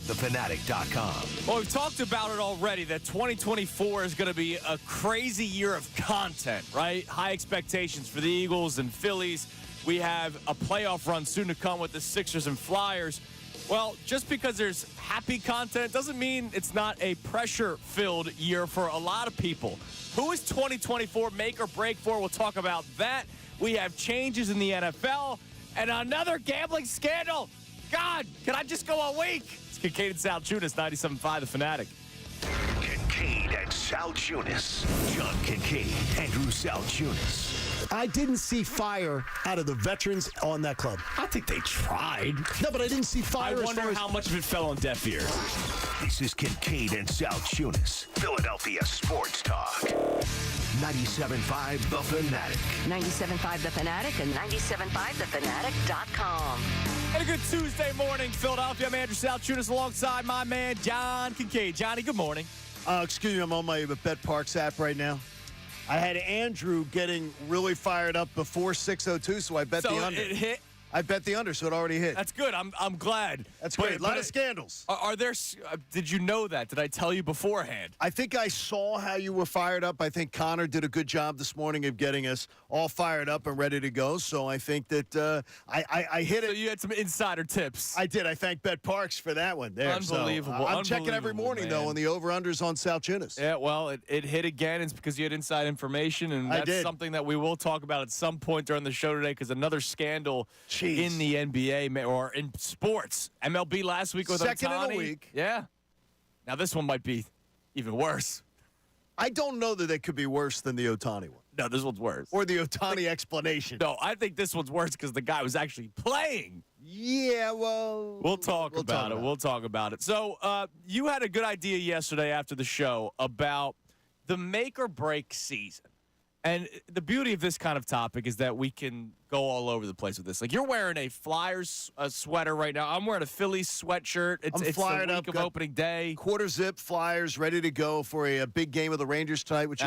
thefanatic.com. Well, we've talked about it already, that 2024 is going to be a crazy year of content, right? High expectations for the Eagles and Phillies. We have a playoff run soon to come with the Sixers and Flyers. Well, just because there's happy content doesn't mean it's not a pressure-filled year for a lot of people. Who is 2024 make or break for? We'll talk about that. We have changes in the NFL and another gambling scandal. God, can I just go a week? It's Kincade Salciunas, 97.5 The Fanatic. Kincade and Salciunas. John Kincade, Andrew Salciunas. I didn't see fire out of the veterans on that club. I think they tried. No, but I didn't see fire. I wonder how much of it fell on deaf ears. This is Kincade and Salciunas, Philadelphia Sports Talk. 97.5 The Fanatic. 97.5 The Fanatic and 97.5thefanatic.com. And a good Tuesday morning, Philadelphia. I'm Andrew Salciunas alongside my man, John Kincade. Johnny, good morning. Excuse me, I'm on my Bet Parks app right now. I had Andrew getting really fired up before 6:02, so I bet the under. It hit. I bet the under, so it already hit. That's good. I'm glad. That's great. A lot of scandals. Are there? Did you know that? Did I tell you beforehand? I think I saw how you were fired up. I think Connor did a good job this morning of getting us all fired up and ready to go. So I think that I hit it. So you had some insider tips. I did. I thank Bet Parks for that one there. Unbelievable. So, I'm checking every morning, though, on the over-unders on Salciunas. Yeah, well, it hit again. It's because you had inside information, and that's something that we will talk about at some point during the show today, because another scandal in the NBA or in sports. MLB last week with Second Ohtani. in a week. Yeah. Now this one might be even worse. I don't know that it could be worse than the Ohtani one. No, this one's worse. Or the Ohtani explanation. No, I think this one's worse because the guy was actually playing. Yeah, well. We'll talk about it. We'll talk about it. So you had a good idea yesterday after the show about the make or break season. And the beauty of this kind of topic is that we can go all over the place with this. Like, you're wearing a Flyers sweater right now. I'm wearing a Phillies sweatshirt. It's the week of opening day. Quarter zip Flyers ready to go for a big game of the Rangers tonight, which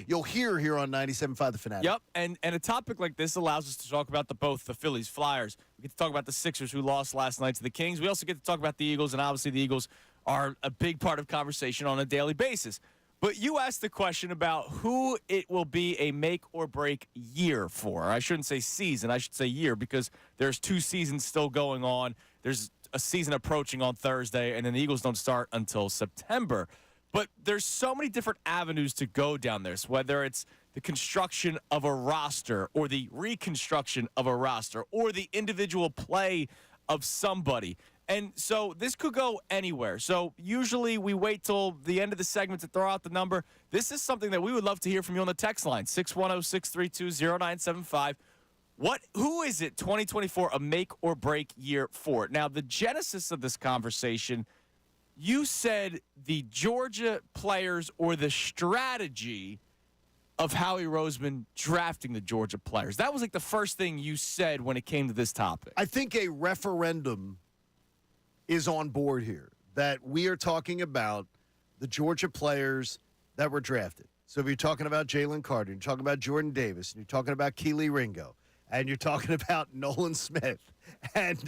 you'll hear here on 97.5 The Fanatic. Yep, and a topic like this allows us to talk about both the Phillies, Flyers. We get to talk about the Sixers, who lost last night to the Kings. We also get to talk about the Eagles, and obviously the Eagles are a big part of conversation on a daily basis. But you asked the question about who it will be a make or break year for. I shouldn't say season. I should say year, because there's 2 seasons still going on. There's a season approaching on Thursday, and then the Eagles don't start until September. But there's so many different avenues to go down this, whether it's the construction of a roster or the reconstruction of a roster or the individual play of somebody. And so this could go anywhere. So usually we wait till the end of the segment to throw out the number. This is something that we would love to hear from you on the text line, 610-632-0975. Who is it 2024 a make or break year for? Now, the genesis of this conversation, you said the Georgia players or the strategy of Howie Roseman drafting the Georgia players. That was like the first thing you said when it came to this topic. I think a referendum is on board here, that we are talking about the Georgia players that were drafted. So if you're talking about Jalen Carter, you're talking about Jordan Davis, and you're talking about Keely Ringo, and you're talking about Nolan Smith and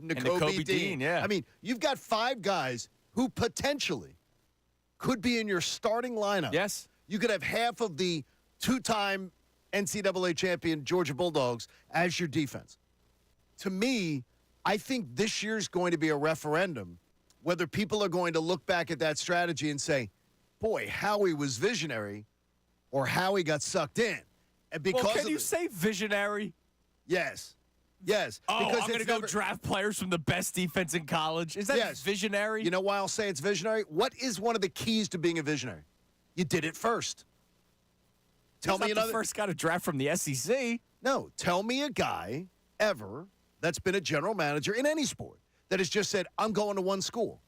Nakobe Dean. Yeah. I mean, you've got 5 guys who potentially could be in your starting lineup. Yes. You could have half of the 2-time NCAA champion Georgia Bulldogs as your defense. To me, I think this year's going to be a referendum whether people are going to look back at that strategy and say, boy, Howie was visionary, or Howie got sucked in. And because can you say visionary? Yes. Yes. Oh, because I'm going to go draft players from the best defense in college. Is that visionary? You know why I'll say it's visionary? What is one of the keys to being a visionary? You did it first. Tell me another. The first guy to draft from the SEC. No, tell me a guy ever that's been a general manager in any sport that has just said, I'm going to one school.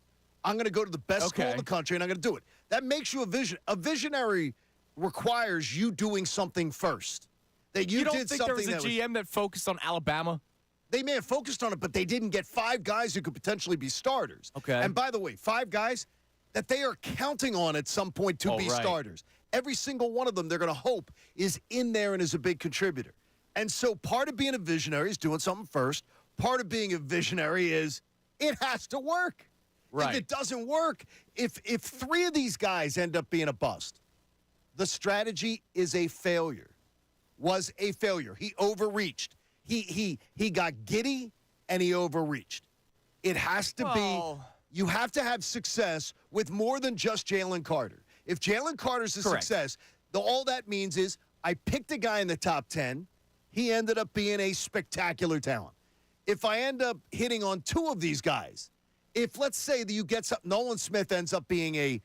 I'm going to go to the best school in the country, and I'm going to do it. That makes you a vision. A visionary requires you doing something first. That you don't did think something there was a GM that focused on Alabama? They may have focused on it, but they didn't get 5 guys who could potentially be starters. Okay. And by the way, 5 guys that they are counting on at some point to be starters. Every single one of them, they're going to hope, is in there and is a big contributor. And so part of being a visionary is doing something first. Part of being a visionary is it has to work. Right. If it doesn't work, if 3 of these guys end up being a bust, the strategy is a failure. Was a failure. He overreached. He got giddy and he overreached. It has to be. You have to have success with more than just Jalen Carter. If Jalen Carter's a success, all that means is I picked a guy in the top 10. He ended up being a spectacular talent. If I end up hitting on 2 of these guys, if let's say that you get something, Nolan Smith ends up being a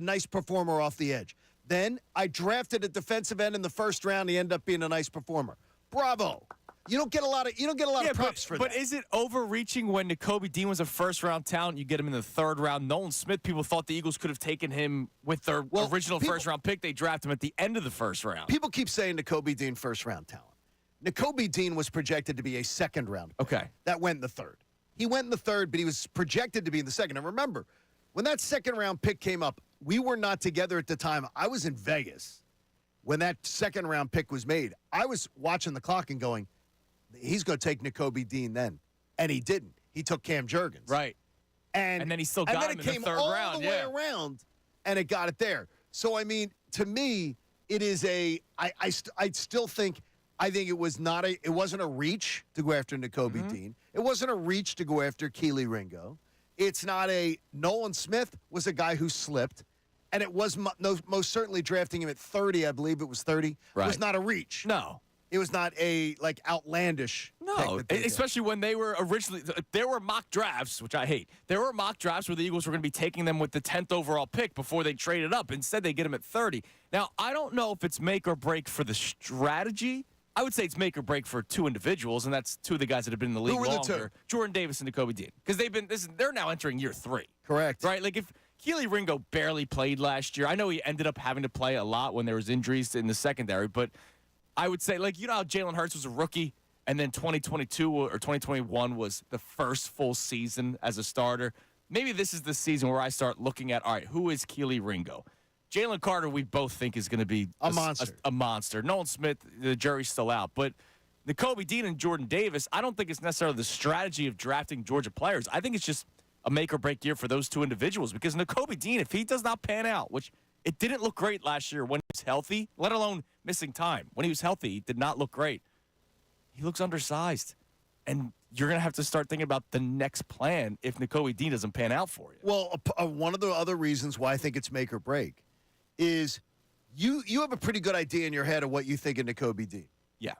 nice performer off the edge, then I drafted a defensive end in the first round. He ended up being a nice performer. Bravo. You don't get a lot of props for that. But is it overreaching when Nakobe Dean was a first-round talent? You get him in the 3rd round. Nolan Smith, people thought the Eagles could have taken him with their original first-round pick. They drafted him at the end of the first round. People keep saying Nakobe Dean first-round talent. Nakobe Dean was projected to be a second-round pick. Okay. That went in the 3rd. He went in the 3rd, but he was projected to be in the 2nd. And remember, when that second-round pick came up, we were not together at the time. I was in Vegas when that second-round pick was made. I was watching the clock and going, he's going to take Nakobe Dean then. And he didn't. He took Cam Jurgens. Right. And then he still got him in the 3rd round. And then it came all the way around, and it got it there. So, I mean, to me, it is I still think it was it wasn't a reach to go after Nakobe Dean. It wasn't a reach to go after Keely Ringo. It's not Nolan Smith was a guy who slipped, and it was most certainly drafting him at 30, I believe it was 30. Right. Was not a reach. No. It was not outlandish. No, especially when they were originally – there were mock drafts, which I hate. There were mock drafts where the Eagles were going to be taking them with the 10th overall pick before they traded up. Instead, they get them at 30. Now, I don't know if it's make or break for the strategy. I would say it's make or break for 2 individuals, and that's 2 of the guys that have been in the league longer. Who were the 2? Jordan Davis and Nakobe Dean. Because they're now entering year 3. Correct. Right? Like if Keely Ringo barely played last year, I know he ended up having to play a lot when there was injuries in the secondary, but I would say, like, you know how Jalen Hurts was a rookie, and then 2022 or 2021 was the first full season as a starter? Maybe this is the season where I start looking at, all right, who is Keely Ringo? Jalen Carter, we both think is going to be a monster. A monster. Nolan Smith, the jury's still out. But Nakobe Dean and Jordan Davis, I don't think it's necessarily the strategy of drafting Georgia players. I think it's just a make or break year for those 2 individuals. Because Nakobe Dean, if he does not pan out, which it didn't look great last year when he was healthy, let alone missing time. When he was healthy, he did not look great. He looks undersized. And you're going to have to start thinking about the next plan if Nakobe Dean doesn't pan out for you. Well, one of the other reasons why I think it's make or break is you have a pretty good idea in your head of what you think of Nakobe Dean. Yeah.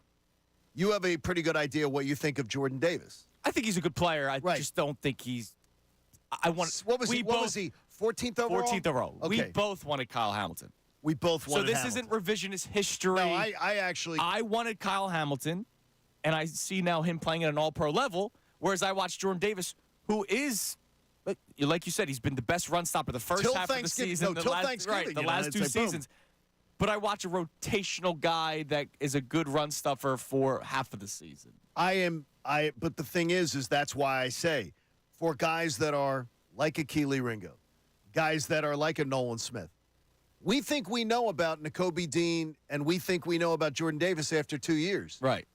You have a pretty good idea of what you think of Jordan Davis. I think he's a good player. I just don't think he's – What was he? 14th overall? 14th overall. Okay. We both wanted Kyle Hamilton. We both wanted Hamilton. So this isn't revisionist history. No, I wanted Kyle Hamilton, and I see now him playing at an all-pro level, whereas I watched Jordan Davis, who is – like you said, he's been the best run stopper the first half of the season. The last 2 seasons. But I watch a rotational guy that is a good run stuffer for half of the season. But the thing is that's why I say, for guys that are like a Keely Ringo, guys that are like a Nolan Smith, we think we know about Nakobe Dean and we think we know about Jordan Davis after 2 years. Right.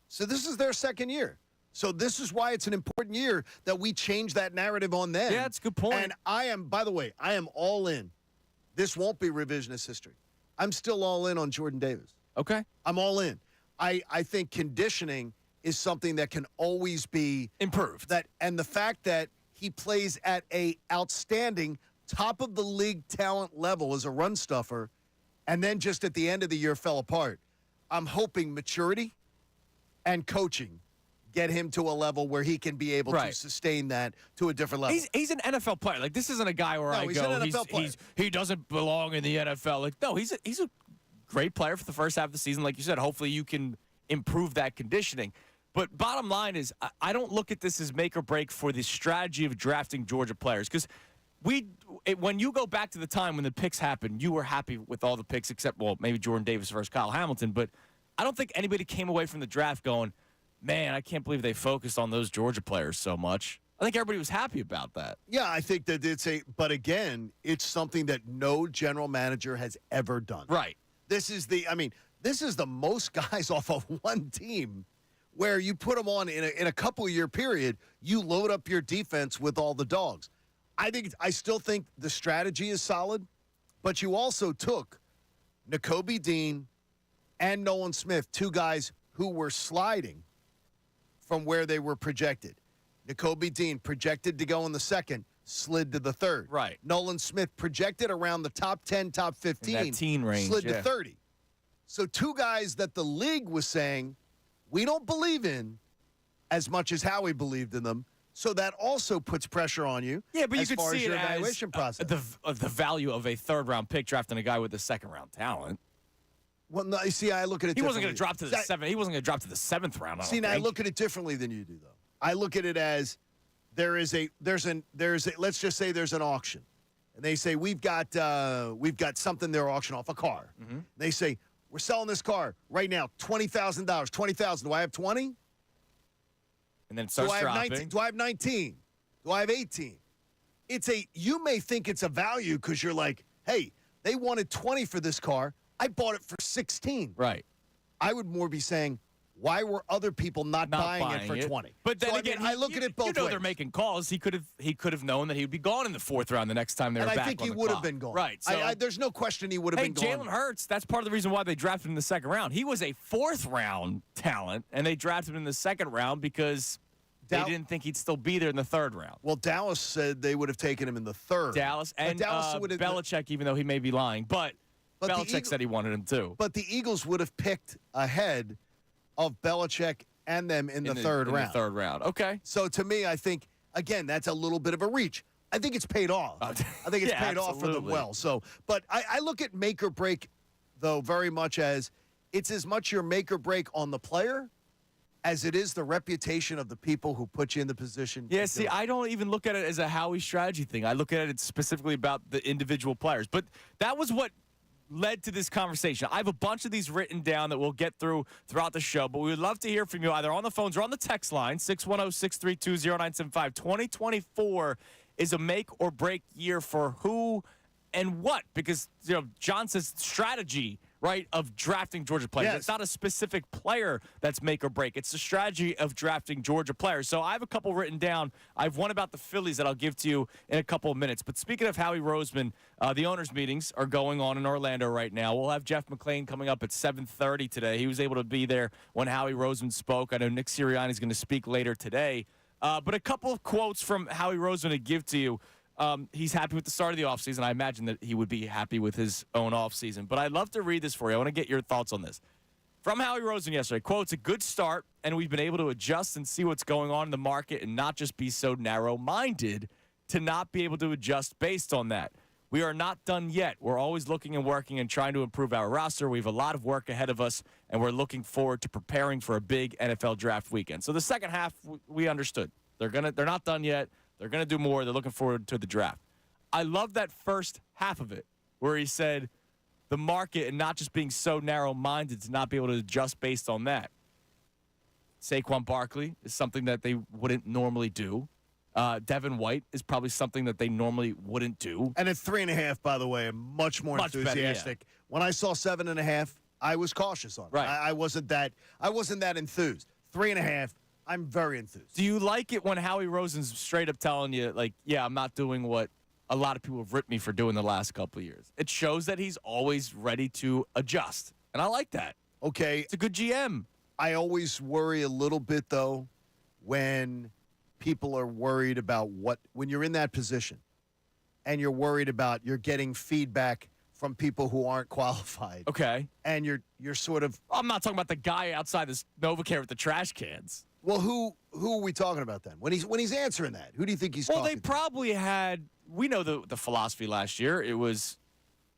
So this is their 2nd year. So this is why it's an important year that we change that narrative on them. Yeah, that's a good point. And by the way, I am all in. This won't be revisionist history. I'm still all in on Jordan Davis. Okay. I'm all in. I think conditioning is something that can always be improved. And the fact that he plays at a outstanding top of the league talent level as a run stuffer, and then just at the end of the year fell apart. I'm hoping maturity and coaching get him to a level where he can be able to sustain that to a different level. He's an NFL player. Like, this isn't a guy where he doesn't belong in the NFL. Like, no, he's a great player for the first half of the season. Like you said, hopefully you can improve that conditioning. But bottom line is, I don't look at this as make or break for the strategy of drafting Georgia players. Because when you go back to the time when the picks happened, you were happy with all the picks except, well, maybe Jordan Davis versus Kyle Hamilton. But I don't think anybody came away from the draft going, man, I can't believe they focused on those Georgia players so much. I think everybody was happy about that. Yeah, I think that but again, it's something that no general manager has ever done. Right. This is the most guys off of one team where you put them on in a couple-year period, you load up your defense with all the dogs. I still think the strategy is solid, but you also took Nakobe Dean and Nolan Smith, two guys who were sliding from where they were projected. Nakobe Dean projected to go in the second, slid to the third. Right. Nolan Smith projected around the top 10, top 15. In that teen range, slid yeah. to 30. So two guys that the league was saying, we don't believe in as much as Howie believed in them. So that also puts pressure on you. Yeah, but you as could far see as it your as evaluation process. the value of a third-round pick drafting a guy with a second-round talent. Well, no, you see, I look at it He differently. wasn't going to drop to the seventh. He wasn't going to drop to the seventh round. See, now I look at it differently than you do, though. I look at it as there's a let's just say there's an auction, and they say we've got something they're auctioning off, a car. Mm-hmm. They say we're selling this car right now, $20,000. $20,000. Do I have 20? And then it starts dropping. 19? Do I have 19? Do I have 18? You may think it's a value because you're like, hey, they wanted 20 for this car. I bought it for 16. Right. I would more be saying, why were other people not buying it for 20? But then again, I look at it both ways. They're making calls. He could have known that he would be gone in the fourth round the next time they were back on the clock. And I think he would have been gone. Right. So, there's no question he would have been gone. Jalen Hurts, that's part of the reason why they drafted him in the second round. He was a fourth-round talent, and they drafted him in the second round because they didn't think he'd still be there in the third round. Well, Dallas said they would have taken him in the third. Dallas and Belichick, even though he may be lying. But Belichick said he wanted him too. But the Eagles would have picked ahead of Belichick and them in the third round. In the third round. Okay. So to me, I think, again, that's a little bit of a reach. I think it's paid off. I think it's paid off for them well. So, but I look at make or break, though, very much as it's as much your make or break on the player as it is the reputation of the people who put you in the position. Yeah, see, I don't even look at it as a Howie strategy thing. I look at it specifically about the individual players. But that was what led to this conversation. I have a bunch of these written down that we'll get throughout the show, but we would love to hear from you either on the phones or on the text line, 610-632-0975. 2024 is a make or break year for who and what? Because, John says strategy, right, of drafting Georgia players. Yes. It's not a specific player that's make or break. It's the strategy of drafting Georgia players. So I have a couple written down. I have one about the Phillies that I'll give to you in a couple of minutes. But speaking of Howie Roseman, the owners' meetings are going on in Orlando right now. We'll have Jeff McLane coming up at 7:30 today. He was able to be there when Howie Roseman spoke. I know Nick Sirianni is going to speak later today. But a couple of quotes from Howie Roseman to give to you. He's happy with the start of the offseason. I imagine that he would be happy with his own offseason. But I'd love to read this for you. I want to get your thoughts on this. From Howie Roseman yesterday, quote, "It's a good start, and we've been able to adjust and see what's going on in the market and not just be so narrow-minded to not be able to adjust based on that. We are not done yet. We're always looking and working and trying to improve our roster. We have a lot of work ahead of us, and we're looking forward to preparing for a big NFL draft weekend." So the second half, we understood. They're not done yet. They're going to do more. They're looking forward to the draft. I love that first half of it where he said the market and not just being so narrow-minded to not be able to adjust based on that. Saquon Barkley is something that they wouldn't normally do. Devin White is probably something that they normally wouldn't do. And at 3.5, by the way, I'm much more enthusiastic. Better, yeah. When I saw 7.5, I was cautious on it. Right. I wasn't that enthused. 3.5. I'm very enthused. Do you like it when Howie Roseman's straight up telling you, like, yeah, I'm not doing what a lot of people have ripped me for doing the last couple of years? It shows that he's always ready to adjust, and I like that. Okay. It's a good GM. I always worry a little bit, though, when people are worried about when you're in that position and you're worried about you're getting feedback from people who aren't qualified. Okay. And you're sort of... I'm not talking about the guy outside this NovaCare with the trash cans. Well, who are we talking about then? When he's answering that, who do you think he's talking to? Well, they probably had – we know the philosophy last year. It was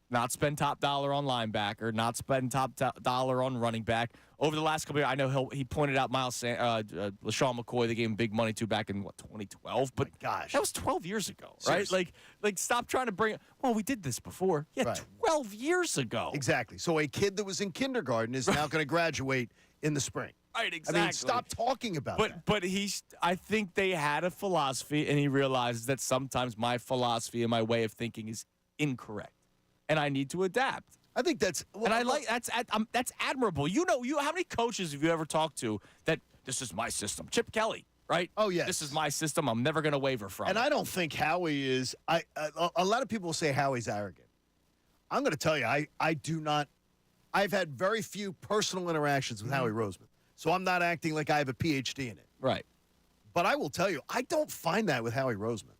not spend top dollar on linebacker, not spend top dollar on running back. Over the last couple of years, I know he pointed out LaShawn McCoy. They gave him big money to back in, 2012? But gosh. That was 12 years ago, Seriously. right? Like stop trying to bring – well, we did this before. Yeah, right. 12 years ago. Exactly. So a kid that was in kindergarten is now going to graduate in the spring. Right, exactly. I mean, stop talking about that. But I think they had a philosophy, and he realizes that sometimes my philosophy and my way of thinking is incorrect, and I need to adapt. I think that's that's admirable. How many coaches have you ever talked to that this is my system? Chip Kelly, right? Oh, yes. This is my system. I'm never going to waver from And it. I don't think Howie is. A lot of people say Howie's arrogant. I'm going to tell you, I do not. I've had very few personal interactions with Howie Roseman, so I'm not acting like I have a PhD in it. Right. But I will tell you, I don't find that with Howie Roseman.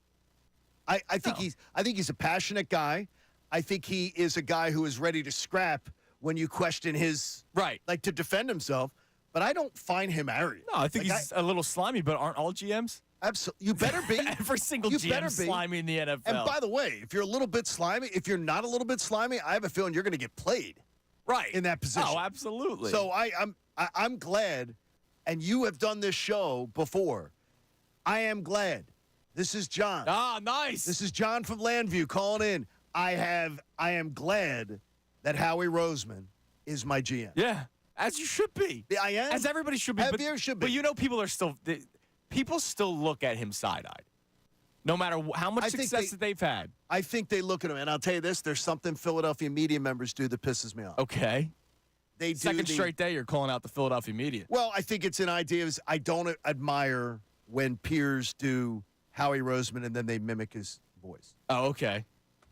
I think he's a passionate guy. I think he is a guy who is ready to scrap when you question his like to defend himself. But I don't find him arrogant. No, I think he's a little slimy, but aren't all GMs? Absolutely. You better be. Every single GM slimy in the NFL. And by the way, if you're a little bit slimy, if you're not a little bit slimy, I have a feeling you're going to get played. Right. In that position. Oh, absolutely. So I'm glad, and you have done this show before. I am glad. This is John. Ah, nice. This is John from Landview calling in. I am glad that Howie Roseman is my GM. Yeah. As you should be. I am. As everybody should be. But you know, people still look at him side-eyed. No matter how much success that they've had. I think they look at him, and I'll tell you this, there's something Philadelphia media members do that pisses me off. Okay. They do Second straight day you're calling out the Philadelphia media. Well, I think it's an idea of I don't admire when peers do Howie Roseman and then they mimic his voice. Oh, okay.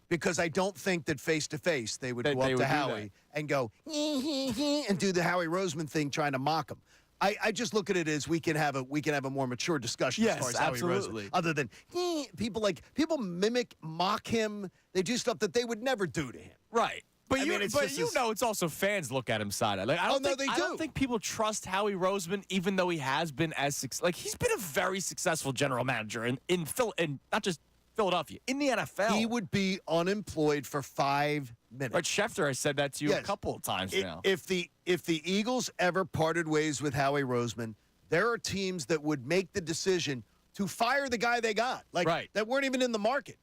Because I don't think that face-to-face they would go up to Howie and go, and do the Howie Roseman thing trying to mock him. I just look at it as we can have a more mature discussion as far as Howie Roseman. Other than people mock him. They do stuff that they would never do to him. Right. But it's also fans look at him side-eye. Like, I don't think people trust Howie Roseman, even though he has been he's been a very successful general manager in not just Philadelphia, in the NFL. He would be unemployed for 5 minutes. But Schefter has said that to you a couple of times now. If the Eagles ever parted ways with Howie Roseman, there are teams that would make the decision to fire the guy they got, that weren't even in the market,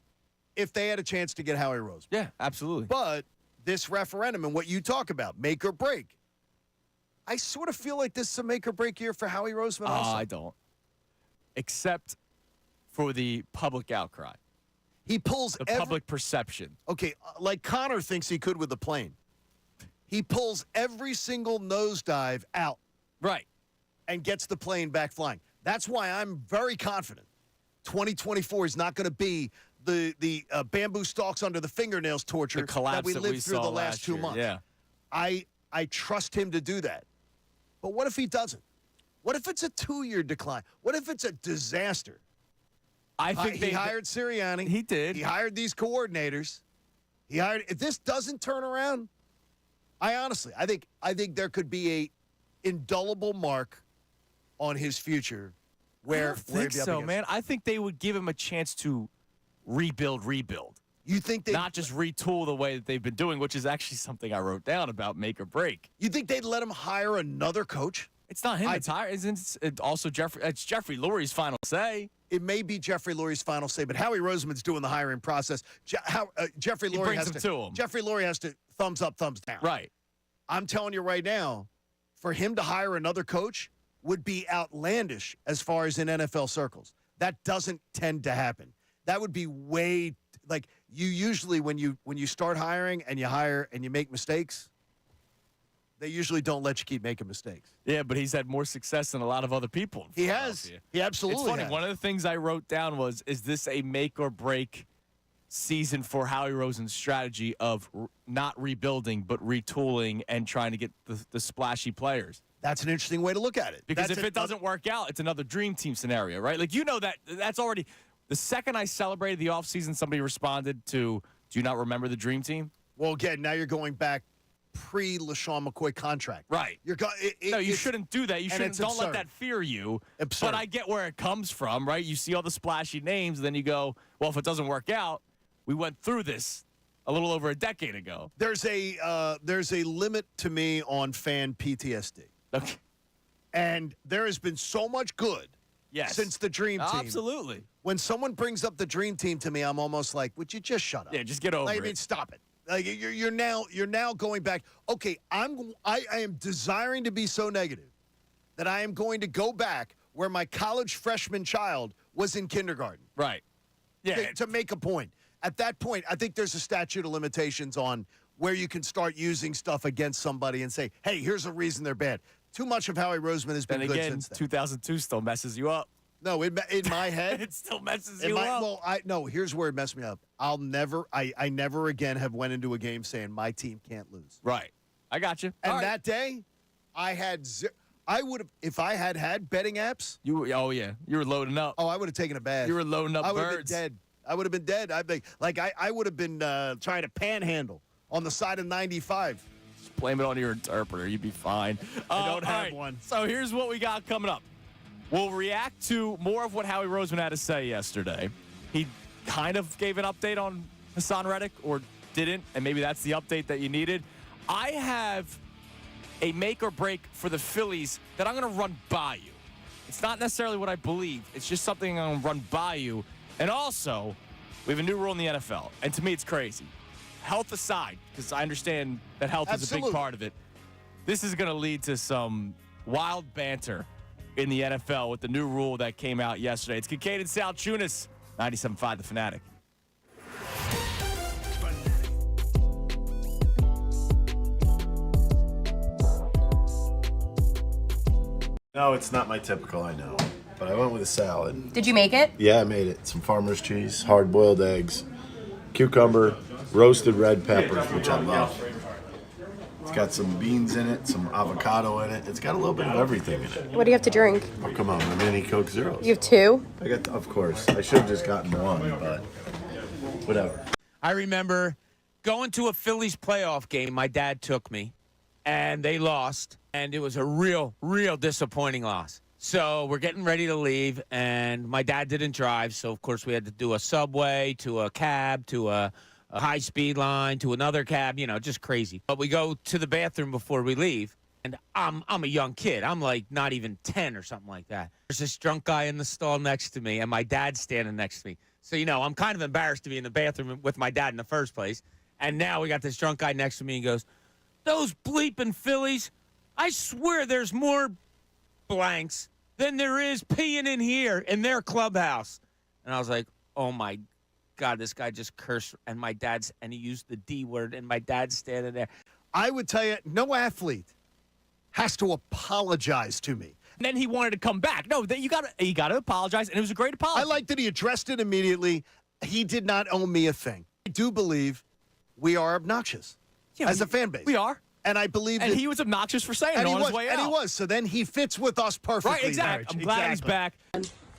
if they had a chance to get Howie Roseman. Yeah, absolutely. But this referendum and what you talk about, make or break, I sort of feel like this is a make or break year for Howie Roseman also. I don't. Except for the public outcry. He pulls the public perception. Okay, like Connor thinks he could with the plane. He pulls every single nosedive out. Right. And gets the plane back flying. That's why I'm very confident 2024 is not going to be the bamboo stalks under the fingernails torture that we lived through the last 2 months. Yeah. I trust him to do that. But what if he doesn't? What if it's a 2-year decline? What if it's a disaster? I think he hired Sirianni. He did. He hired these coordinators. If this doesn't turn around, I think there could be a indelible mark on his future. I don't think so, man. I think they would give him a chance to rebuild. You think not just retool the way that they've been doing, which is actually something I wrote down about make or break. You think they'd let him hire another coach? It's not him. It's also Jeffrey. It's Jeffrey Lurie's final say. It may be Jeffrey Lurie's final say, but Howie Roseman's doing the hiring process. Jeffrey Lurie has to. Jeffrey Lurie has to thumbs up, thumbs down. Right. I'm telling you right now, for him to hire another coach would be outlandish as far as in NFL circles. That doesn't tend to happen. That would be way you usually when you start hiring and you hire and you make mistakes. They usually don't let you keep making mistakes. Yeah, but he's had more success than a lot of other people. He has. He absolutely It's funny. has. One of the things I wrote down was, is this a make or break season for Howie Roseman's strategy of not rebuilding but retooling and trying to get the splashy players? That's an interesting way to look at it. Because if it doesn't work out, it's another dream team scenario, right? Like, that's already – the second I celebrated the offseason, somebody responded to, do you not remember the dream team? Well, again, now you're going back pre-LaShawn McCoy contract. Right. You shouldn't do that. Don't let that fear you. Absurd. But I get where it comes from, right? You see all the splashy names, then you go, well, if it doesn't work out, we went through this a little over a decade ago. There's a limit to me on fan PTSD. Okay. And there has been so much good since the Dream Team. Absolutely. When someone brings up the Dream Team to me, I'm almost like, would you just shut up? Yeah, just get over it. I mean, stop it. Like you're now going back. Okay, I am desiring to be so negative that I am going to go back where my college freshman child was in kindergarten. Right. Yeah. To make a point. At that point, I think there's a statute of limitations on where you can start using stuff against somebody and say, hey, here's a reason they're bad. Too much of Howie Roseman has been good since then. 2002 still messes you up. No, in my head, it still messes you up. Well, here's where it messed me up. I never again have went into a game saying my team can't lose. Right. I got you. And that day, I had I would have, if I had betting apps. You were loading up. Oh, I would have taken a bath. You were loading up I would have been birds. dead. I would have been dead. I would have been trying to panhandle on the side of 95. Just blame it on your interpreter. You'd be fine. I don't have one. So here's what we got coming up. We'll react to more of what Howie Roseman had to say yesterday. He kind of gave an update on Hassan Reddick, or didn't, and maybe that's the update that you needed. I have a make or break for the Phillies that I'm going to run by you. It's not necessarily what I believe. It's just something I'm going to run by you. And also, we have a new rule in the NFL, and to me it's crazy. Health aside, because I understand that health is a big part of it, this is going to lead to some wild banter in the NFL with the new rule that came out yesterday. It's Kincade Salciunas, 97.5 The Fanatic. No, it's not my typical, I know. But I went with a salad. Did you make it? Yeah, I made it. Some farmer's cheese, hard-boiled eggs, cucumber, roasted red peppers, which I love. It's got some beans in it, some avocado in it. It's got a little bit of everything in it. What do you have to drink? Oh, come on, my mini Coke Zeros. You have two? Of course. I should have just gotten one, but whatever. I remember going to a Phillies playoff game. My dad took me, and they lost, and it was a real, real disappointing loss. So we're getting ready to leave, and my dad didn't drive, so of course we had to do a subway to a cab to a high-speed line to another cab, just crazy. But we go to the bathroom before we leave, and I'm a young kid. I'm like not even 10 or something like that. There's this drunk guy in the stall next to me, and my dad's standing next to me. So, I'm kind of embarrassed to be in the bathroom with my dad in the first place. And now we got this drunk guy next to me and goes, "Those bleeping Phillies, I swear there's more blanks than there is peeing in here in their clubhouse." And I was like, oh my God, this guy just cursed, and he used the D word, and my dad's standing there. I would tell you, no athlete has to apologize to me. And then he wanted to come back. No, he got to apologize, and it was a great apology. I like that he addressed it immediately. He did not owe me a thing. I do believe we are obnoxious as a fan base. We are. And I believe and he was obnoxious for saying it on his way out. And he was. So then he fits with us perfectly. Right, exactly. I'm glad he's back.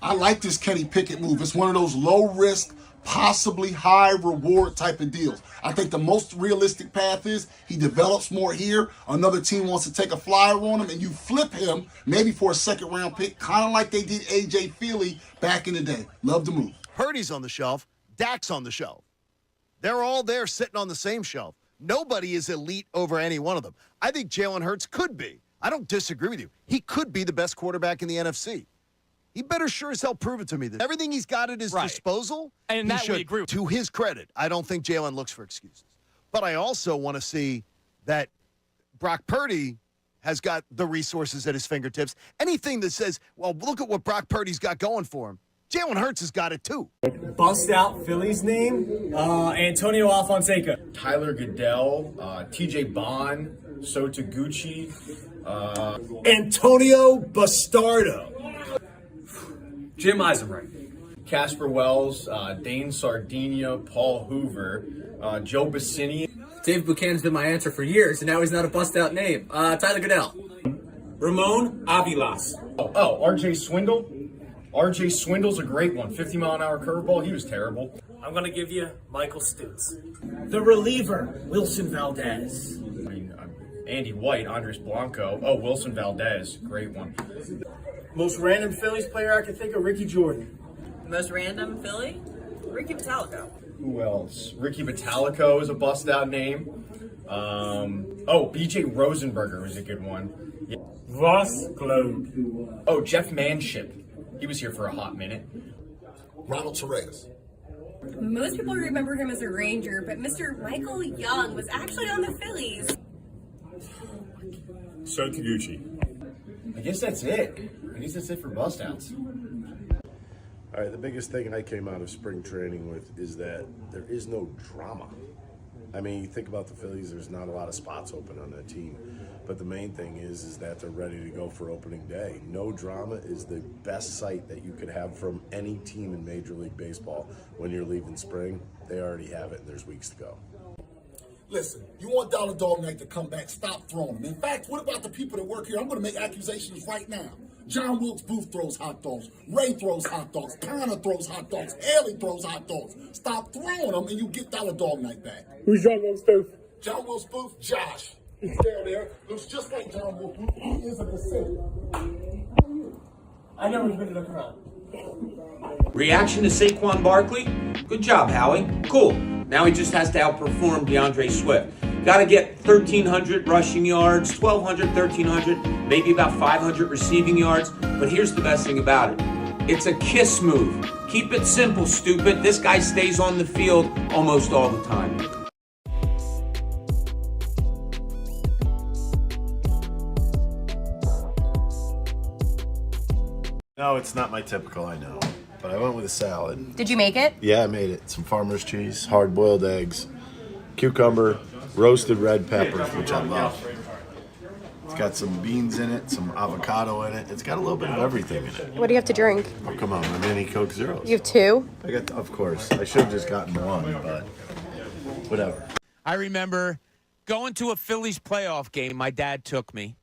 I like this Kenny Pickett move. It's one of those low-risk, possibly high-reward type of deals. I think the most realistic path is he develops more here. Another team wants to take a flyer on him, and you flip him maybe for a second-round pick, kind of like they did A.J. Feely back in the day. Love the move. Purdy's on the shelf. Dak's on the shelf. They're all there sitting on the same shelf. Nobody is elite over any one of them. I think Jalen Hurts could be. I don't disagree with you. He could be the best quarterback in the NFC. He better sure as hell prove it to me that everything he's got at his disposal, and that we agree with. To his credit, I don't think Jalen looks for excuses. But I also want to see that Brock Purdy has got the resources at his fingertips. Anything that says, well, look at what Brock Purdy's got going for him. Jalen Hurts has got it too. Bust out Phillies name, Antonio Alfonseca. Tyler Goodell, TJ Bond, Sota Gucci, Antonio Bastardo. Jim Eisenreich, Casper Wells, Dane Sardinia, Paul Hoover, Joe Bassini. Dave Buchanan's been my answer for years, and now he's not a bust-out name. Tyler Goodell. Ramon Avilas. Oh, RJ Swindle. RJ Swindle's a great one. 50-mile-an-hour curveball. He was terrible. I'm going to give you Michael Stutz. The reliever, Wilson Valdez. Andy White, Andres Blanco. Oh, Wilson Valdez. Great one. Most random Phillies player I can think of, Ricky Jordan. Most random Philly? Ricky Metallico. Who else? Ricky Metallico is a bust-out name. BJ Rosenberger was a good one. Yeah. Ross Globe. Oh, Jeff Manship. He was here for a hot minute. Ronald Torres. Most people remember him as a Ranger, but Mr. Michael Young was actually on the Phillies. Sota Gucci. I guess that's it. I guess that's it for bust-outs. All right, the biggest thing I came out of spring training with is that there is no drama. I mean, you think about the Phillies, there's not a lot of spots open on that team. But the main thing is that they're ready to go for opening day. No drama is the best sight that you could have from any team in Major League Baseball when you're leaving spring. They already have it, and there's weeks to go. Listen, you want Dollar Dog Night to come back, stop throwing them. In fact, what about the people that work here? I'm going to make accusations right now. John Wilkes Booth throws hot dogs. Ray throws hot dogs. Connor throws hot dogs. Haley throws hot dogs. Stop throwing them and you get Dollar Dog Night back. Who's John Wilkes Booth? John Wilkes Booth, Josh. He's down there. Looks just like John Wilkes Booth. He is a descendant. I never been to the crowd. Reaction to Saquon Barkley? Good job, Howie. Cool. Now he just has to outperform DeAndre Swift. Got to get 1,300 rushing yards, 1,200, 1,300, maybe about 500 receiving yards. But here's the best thing about it. It's a kiss move. Keep it simple, stupid. This guy stays on the field almost all the time. No, it's not my typical, I know. But I went with a salad. Did you make it? Yeah, I made it. Some farmer's cheese, hard-boiled eggs, cucumber, roasted red peppers, which I love. It's got some beans in it, some avocado in it. It's got a little bit of everything in it. What do you have to drink? Oh, come on, my mini Coke Zeros. You have two? I got, of course. I should have just gotten one, but whatever. I remember going to a Phillies playoff game. My dad took me,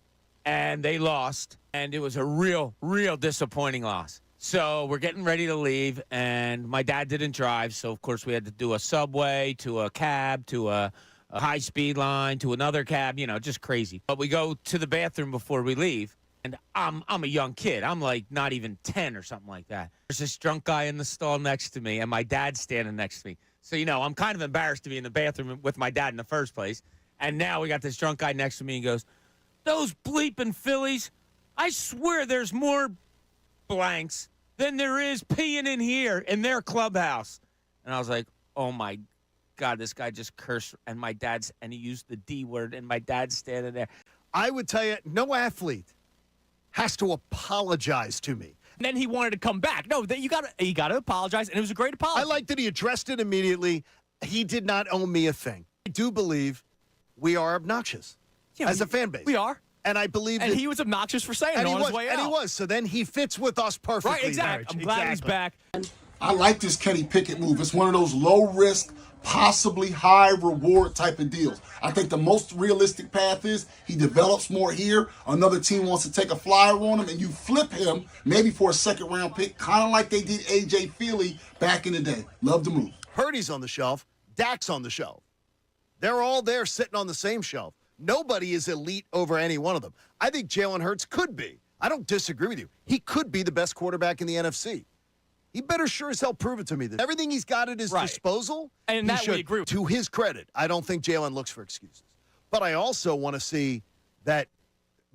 and they lost, and it was a real disappointing loss. So we're getting ready to leave, and my dad didn't drive, so of course we had to do a subway to a cab to a high-speed line to another cab, you know, just crazy. But we go to the bathroom before we leave, and I'm a young kid. I'm like not even 10 or something like that. There's this drunk guy in the stall next to me, and my dad's standing next to me. So, you know, I'm kind of embarrassed to be in the bathroom with my dad in the first place. And now we got this drunk guy next to me and goes, "Those bleeping Phillies, I swear there's more blanks than there is peeing in here in their clubhouse." And I was like, oh my God, this guy just cursed. And he used the D word, and my dad's standing there. I would tell you, no athlete has to apologize to me. And then he wanted to come back. No, you got to apologize, and it was a great apology. I like that he addressed it immediately. He did not owe me a thing. I do believe we are obnoxious as a fan base. We are. And I believe and he was obnoxious for saying it on his way out. And he was. So then he fits with us perfectly. Right, exactly. I'm glad he's back. I like this Kenny Pickett move. It's one of those low-risk, possibly high-reward type of deals. I think the most realistic path is he develops more here. Another team wants to take a flyer on him, and you flip him maybe for a second-round pick, kind of like they did A.J. Feely back in the day. Love the move. Purdy's on the shelf. Dak's on the shelf. They're all there sitting on the same shelf. Nobody is elite over any one of them. I think Jalen Hurts could be. I don't disagree with you. He could be the best quarterback in the NFC. He better sure as hell prove it to me. That everything he's got at his disposal, and that we agree with. To his credit, I don't think Jalen looks for excuses. But I also want to see that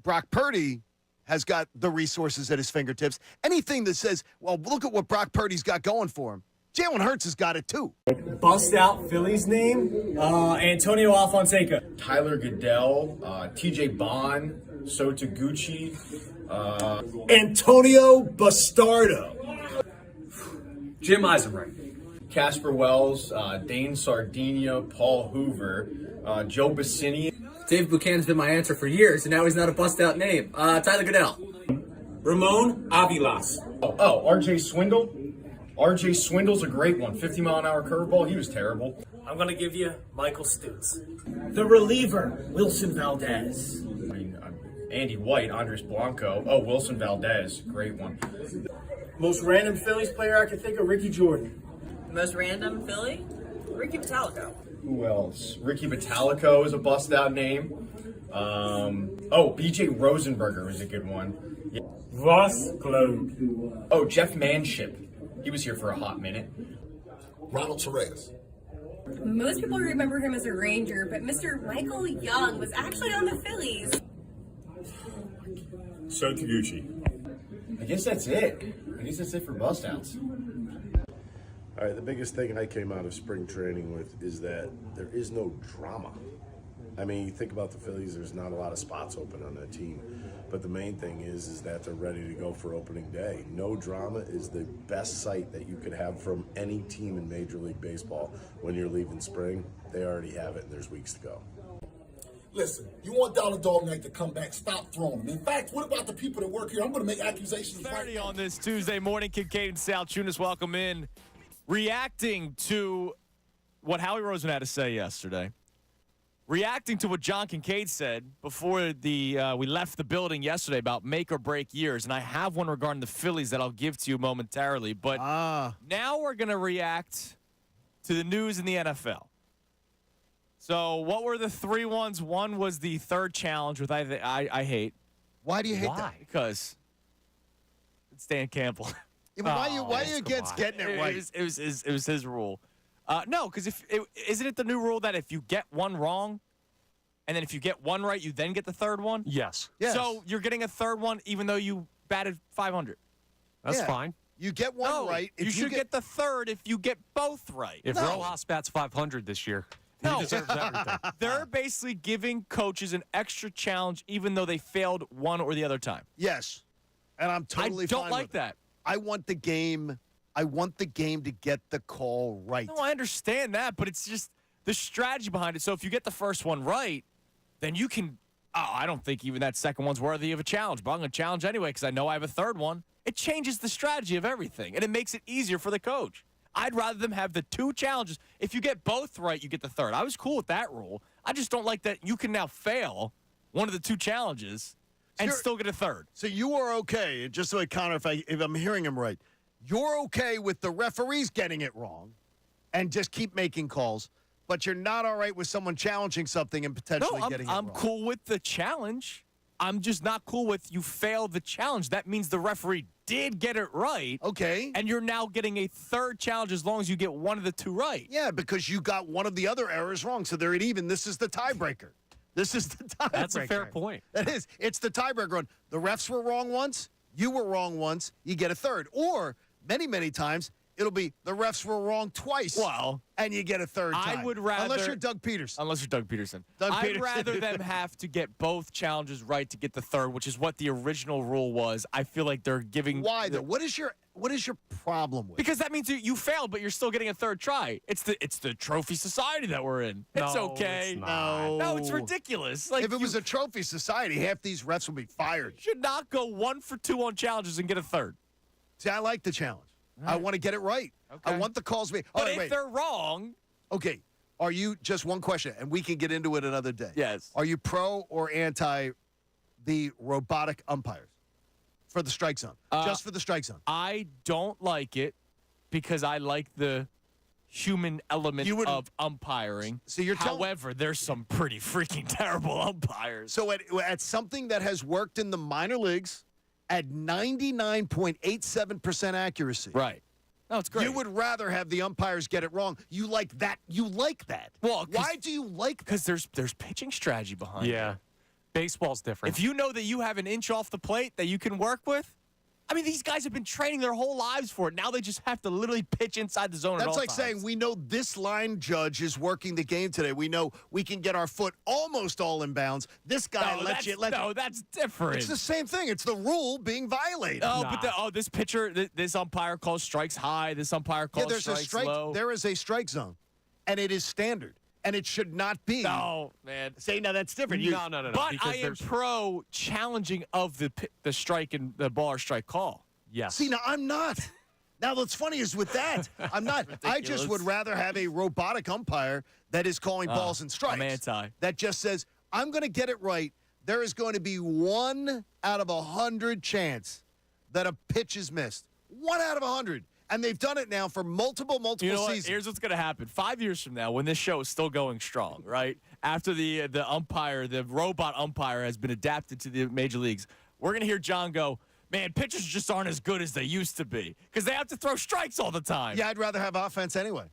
Brock Purdy has got the resources at his fingertips. Anything that says, well, look at what Brock Purdy's got going for him. Jalen Hurts has got it too. Bust out Philly's name, Antonio Alfonseca. Tyler Goodell, TJ Bond, Sota Gucci, Antonio Bastardo. Jim Eisenreich, Casper Wells, Dane Sardinia, Paul Hoover, Joe Bassini. Dave Buchanan's been my answer for years, and now he's not a bust-out name. Tyler Goodell. Ramon Avilas. Oh, RJ Swindle. RJ Swindle's a great one. 50-mile-an-hour curveball. He was terrible. I'm going to give you Michael Stutz. The reliever, Wilson Valdez. Andy White, Andres Blanco. Oh, Wilson Valdez. Great one. Most random Phillies player I can think of, Ricky Jordan. Most random Philly? Ricky Metallico. Who else? Ricky Metallico is a bust-out name. BJ Rosenberger is a good one. Yeah. Ross Globe. Oh, Jeff Manship. He was here for a hot minute. Ronald Torres. Most people remember him as a Ranger, but Mr. Michael Young was actually on the Phillies. So Taguchi. I guess that's it. I guess that's it for bust-outs. All right, the biggest thing I came out of spring training with is that there is no drama. I mean, you think about the Phillies, there's not a lot of spots open on that team. But the main thing is that they're ready to go for opening day. No drama is the best sight that you could have from any team in Major League Baseball when you're leaving spring. They already have it, and there's weeks to go. Listen, you want Dollar Dog Night to come back, stop throwing them. In fact, what about the people that work here? I'm going to make accusations right 30 now. on this Tuesday morning. Kincade Salciunas, welcome in. Reacting to what Howie Roseman had to say yesterday. Reacting to what John Kincade said before we left the building yesterday about make or break years. And I have one regarding the Phillies that I'll give to you momentarily. But now we're going to react to the news in the NFL. So what were the three ones? One was the third challenge, which I hate. Why do you hate that? Because it's Dan Campbell. Yeah, but why are you against getting it right? It was his rule. No, because isn't it the new rule that if you get one wrong, and then if you get one right, you then get the third one? Yes. So you're getting a third one even though you batted 500. That's fine. You get one right. You should get the third if you get both right. If Rojas bats 500 this year, he deserves everything. They're basically giving coaches an extra challenge even though they failed one or the other time. Yes. And I'm totally fine I don't like with that. It. I want the game to get the call right. No, I understand that, but it's just the strategy behind it. So if you get the first one right, then you can I don't think even that second one's worthy of a challenge, but I'm going to challenge anyway because I know I have a third one. It changes the strategy of everything, and it makes it easier for the coach. I'd rather them have the two challenges. If you get both right, you get the third. I was cool with that rule. I just don't like that you can now fail one of the two challenges and still get a third. So you are okay, just so I counter if I'm hearing him right, you're okay with the referees getting it wrong and just keep making calls, but you're not all right with someone challenging something and potentially getting it wrong. I'm cool with the challenge. I'm just not cool with you failed the challenge. That means the referee did get it right. Okay. And you're now getting a third challenge as long as you get one of the two right. Yeah, because you got one of the other errors wrong. So they're at even. This is the tiebreaker. This is the tiebreaker. That's a fair point. That is. It's the tiebreaker. The refs were wrong once. You were wrong once. You get a third. Or many, many times, it'll be the refs were wrong twice. Well, and you get a third time. I would rather. Unless you're Doug Peterson. I'd rather them have to get both challenges right to get the third, which is what the original rule was. I feel like they're giving. Why though? What is your problem with? Because that means you failed, but you're still getting a third try. It's the trophy society that we're in. It's okay. It's not. No, it's ridiculous. Like if it was a trophy society, half these refs would be fired. You should not go 1 for 2 on challenges and get a third. See, I like the challenge. Right. I want to get it right. Okay. I want the calls to be. But if they're wrong. Okay. Are you, just one question, and we can get into it another day. Yes. Are you pro or anti the robotic umpires for the strike zone? Just for the strike zone. I don't like it because I like the human element of umpiring. So you're However, there's some pretty freaking terrible umpires. So at something that has worked in the minor leagues at 99.87% accuracy. Right. No, it's great. You would rather have the umpires get it wrong. You like that. You like that. Well, why do you like that? Because there's pitching strategy behind it. Yeah. Baseball's different. If you know that you have an inch off the plate that you can work with, I mean, these guys have been training their whole lives for it. Now they just have to literally pitch inside the zone. That's like saying we know this line judge is working the game today. We know we can get our foot almost all in bounds. This guy lets you. No, that's different. It's the same thing. It's the rule being violated. Oh, but this pitcher, this umpire calls strikes high. This umpire calls strikes low. There is a strike zone, and it is standard. And it should not be. No, man. Say, no, that's different. No. But I am pro challenging of the strike and the ball or strike call. Yes. See, now I'm not. Now, what's funny is with that, I'm not. I just would rather have a robotic umpire that is calling balls and strikes. I'm anti. That just says, I'm going to get it right. There is going to be 1 out of 100 chance that a pitch is missed. 1 out of 100. And they've done it now for multiple seasons. Here's what's going to happen. 5 years from now, when this show is still going strong, right? After the robot umpire has been adapted to the major leagues, we're going to hear John go, man, pitchers just aren't as good as they used to be because they have to throw strikes all the time. Yeah, I'd rather have offense anyway.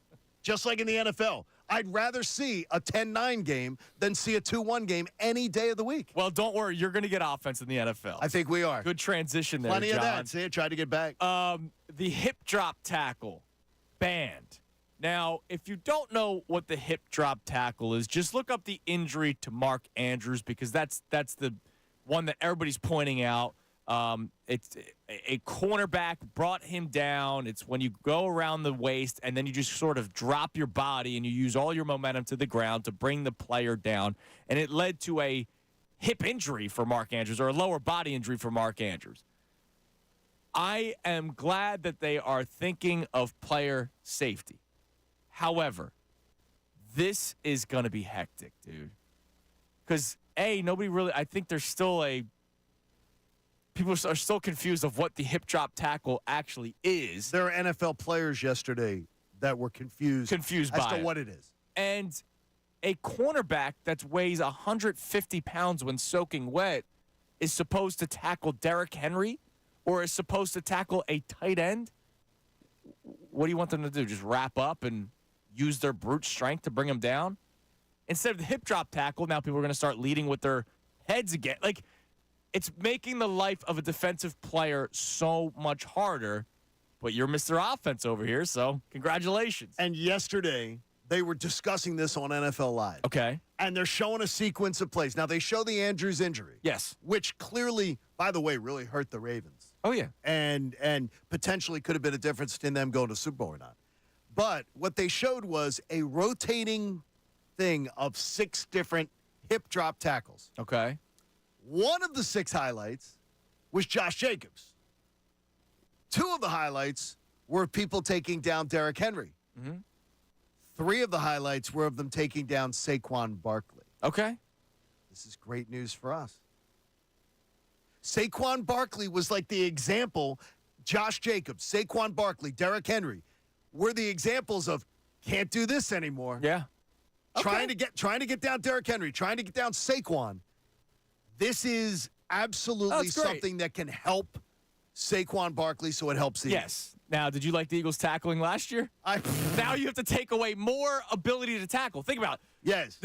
Just like in the NFL. I'd rather see a 10-9 game than see a 2-1 game any day of the week. Well, don't worry. You're going to get offense in the NFL. I think we are. Good transition there, Plenty John. of that. See, I tried to get back. The hip drop tackle, banned. Now, if you don't know what the hip drop tackle is, just look up the injury to Mark Andrews because that's the one that everybody's pointing out. It's a cornerback brought him down. It's when you go around the waist and then you just sort of drop your body and you use all your momentum to the ground to bring the player down. And it led to a hip injury for Mark Andrews, or a lower body injury for Mark Andrews. I am glad that they are thinking of player safety. However, this is going to be hectic, dude. Because, nobody really, I think there's still people are still confused of what the hip drop tackle actually is. There are NFL players yesterday that were confused by to what it is. And a cornerback that weighs 150 pounds when soaking wet is supposed to tackle Derrick Henry, or is supposed to tackle a tight end? What do you want them to do? Just wrap up and use their brute strength to bring him down? Instead of the hip drop tackle, now people are going to start leading with their heads again. Like, it's making the life of a defensive player so much harder. But you're Mr. Offense over here, so congratulations. And yesterday, they were discussing this on NFL Live. Okay. And they're showing a sequence of plays. Now, they show the Andrews injury. Yes. Which clearly, by the way, really hurt the Ravens. Oh, yeah. And potentially could have been a difference in them going to Super Bowl or not. But what they showed was a rotating thing of 6 different hip drop tackles. Okay. One of the 6 highlights was Josh Jacobs. 2 of the highlights were people taking down Derrick Henry. Mm-hmm. 3 of the highlights were of them taking down Saquon Barkley. Okay. This is great news for us. Saquon Barkley was like the example. Josh Jacobs, Saquon Barkley, Derrick Henry were the examples of can't do this anymore. Yeah. Trying to get down Derrick Henry, trying to get down Saquon. This is absolutely something that can help Saquon Barkley, so it helps the Yes. Now, did you like the Eagles tackling last year? Now you have to take away more ability to tackle. Think about it. Yes.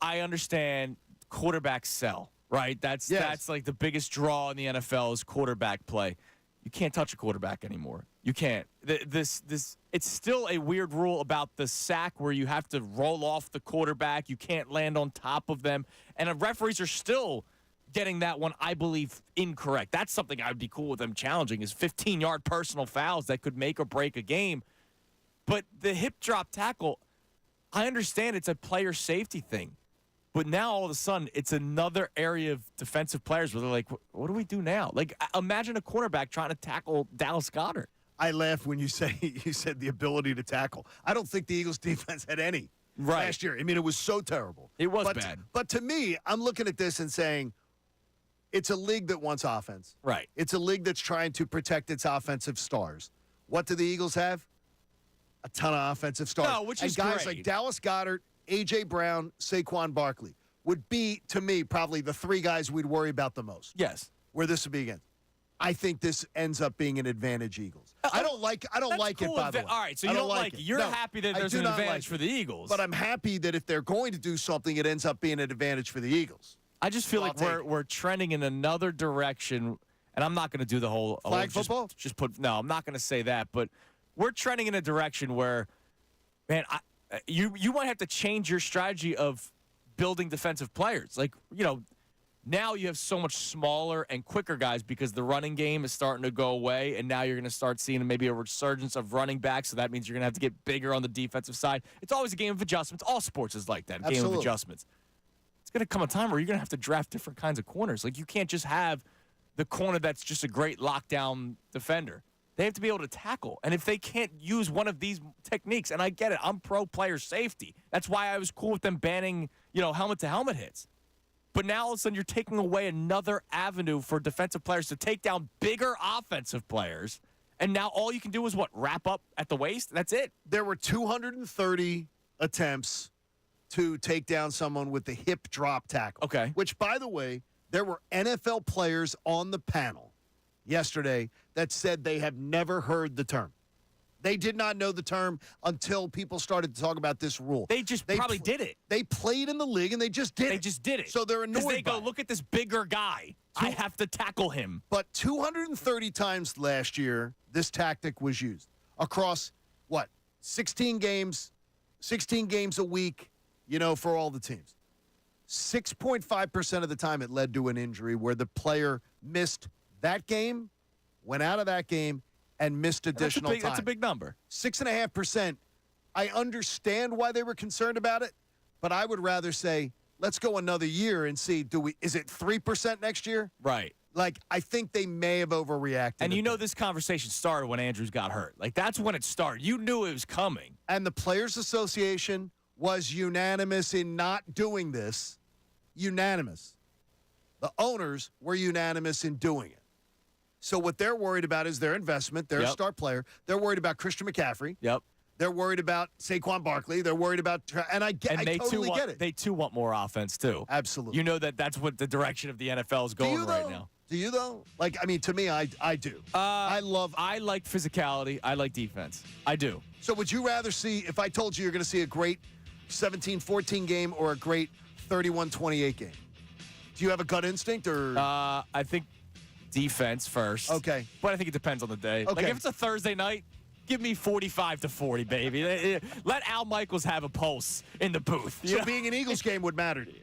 I understand quarterbacks sell, right? That's like the biggest draw in the NFL is quarterback play. You can't touch a quarterback anymore. You can't. It's still a weird rule about the sack where you have to roll off the quarterback. You can't land on top of them. And the referees are still getting that one, I believe, incorrect. That's something I would be cool with them challenging is 15-yard personal fouls that could make or break a game. But the hip drop tackle, I understand it's a player safety thing. But now all of a sudden, it's another area of defensive players where they're like, what do we do now? Like, imagine a cornerback trying to tackle Dallas Goedert. I laugh when you said the ability to tackle. I don't think the Eagles defense had any last year. I mean, it was so terrible. It was bad. But to me, I'm looking at this and saying, it's a league that wants offense. Right. It's a league that's trying to protect its offensive stars. What do the Eagles have? A ton of offensive stars. No, which is guys great. like Dallas Goedert, A.J. Brown, Saquon Barkley would be, to me, probably the 3 guys we'd worry about the most. Yes. Where this would be against. I think this ends up being an advantage Eagles. I don't like it, by the way. All right, so you don't like it. You're happy that there's an advantage for the Eagles. But I'm happy that if they're going to do something, it ends up being an advantage for the Eagles. I just feel like we're trending in another direction, and I'm not going to do the whole flag football. No, I'm not going to say that, but we're trending in a direction where, man, you might have to change your strategy of building defensive players. Like, now you have so much smaller and quicker guys because the running game is starting to go away, and now you're going to start seeing maybe a resurgence of running backs, so that means you're going to have to get bigger on the defensive side. It's always a game of adjustments. All sports is like that, a game of adjustments. It's going to come a time where you're going to have to draft different kinds of corners. Like, you can't just have the corner that's just a great lockdown defender. They have to be able to tackle. And if they can't use one of these techniques, and I get it, I'm pro player safety. That's why I was cool with them banning, helmet-to-helmet hits. But now all of a sudden you're taking away another avenue for defensive players to take down bigger offensive players. And now all you can do is what? Wrap up at the waist? That's it. There were 230 attempts to take down someone with the hip drop tackle. Okay. Which, by the way, there were NFL players on the panel yesterday that said they have never heard the term. They did not know the term until people started to talk about this rule. They probably did it. They played in the league, and they just did it. They just did it. So they're annoyed Because they go, by it. look at this bigger guy. I have to tackle him. But 230 times last year, this tactic was used across, 16 games a week, for all the teams. 6.5% of the time it led to an injury where the player missed that game, went out of that game, and missed additional time. That's a big number. 6.5%. I understand why they were concerned about it, but I would rather say, let's go another year and see, is it 3% next year? Right. Like, I think they may have overreacted. And you know this conversation started when Andrews got hurt. Like, that's when it started. You knew it was coming. And the Players Association was unanimous in not doing this. Unanimous. The owners were unanimous in doing it. So what they're worried about is their investment, their star player. They're worried about Christian McCaffrey. Yep. They're worried about Saquon Barkley. They're worried about – and I totally get it. They, too, want more offense, too. Absolutely. You know that's what the direction of the NFL is going right now. Do you, though? Like, I mean, to me, I do. I like physicality. I like defense. I do. So would you rather see – if I told you you're going to see a great 17-14 game or a great 31-28 game? Do you have a gut instinct or – I think defense first. Okay. But I think it depends on the day. Okay. Like, if it's a Thursday night – give me 45-40, baby. Let Al Michaels have a pulse in the booth. So being an Eagles game would matter to you?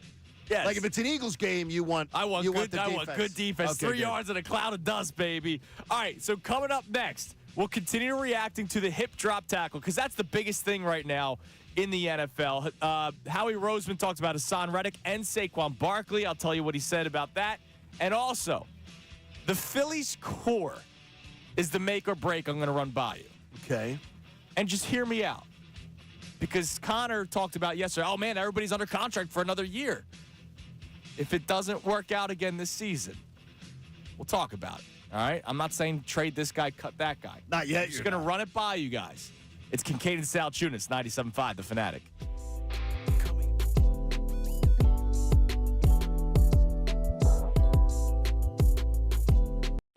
Yes. Like if it's an Eagles game, I want good defense. Okay, 3 yards and a cloud of dust, baby. All right, so coming up next, we'll continue reacting to the hip drop tackle because that's the biggest thing right now in the NFL. Howie Roseman talked about Hassan Reddick and Saquon Barkley. I'll tell you what he said about that. And also, the Phillies core is the make or break I'm going to run by you. Okay. And just hear me out. Because Connor talked about yesterday, oh, man, everybody's under contract for another year. If it doesn't work out again this season, we'll talk about it. All right? I'm not saying trade this guy, cut that guy. Not yet. I'm just going to run it by you guys. It's Kincade Salciunas, 97.5, The Fanatic.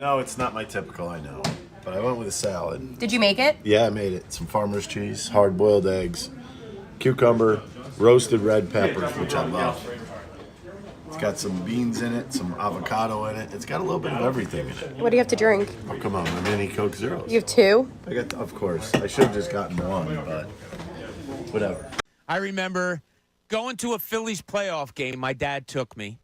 No, it's not my typical, I know. But I went with a salad. Did you make it? Yeah, I made it. Some farmer's cheese, hard-boiled eggs, cucumber, roasted red peppers, which I love. It's got some beans in it, some avocado in it. It's got a little bit of everything in it. What do you have to drink? Oh, come on, my mini Coke Zeros. You have two? Of course. I should have just gotten one, but whatever. I remember going to a Phillies playoff game. My dad took me,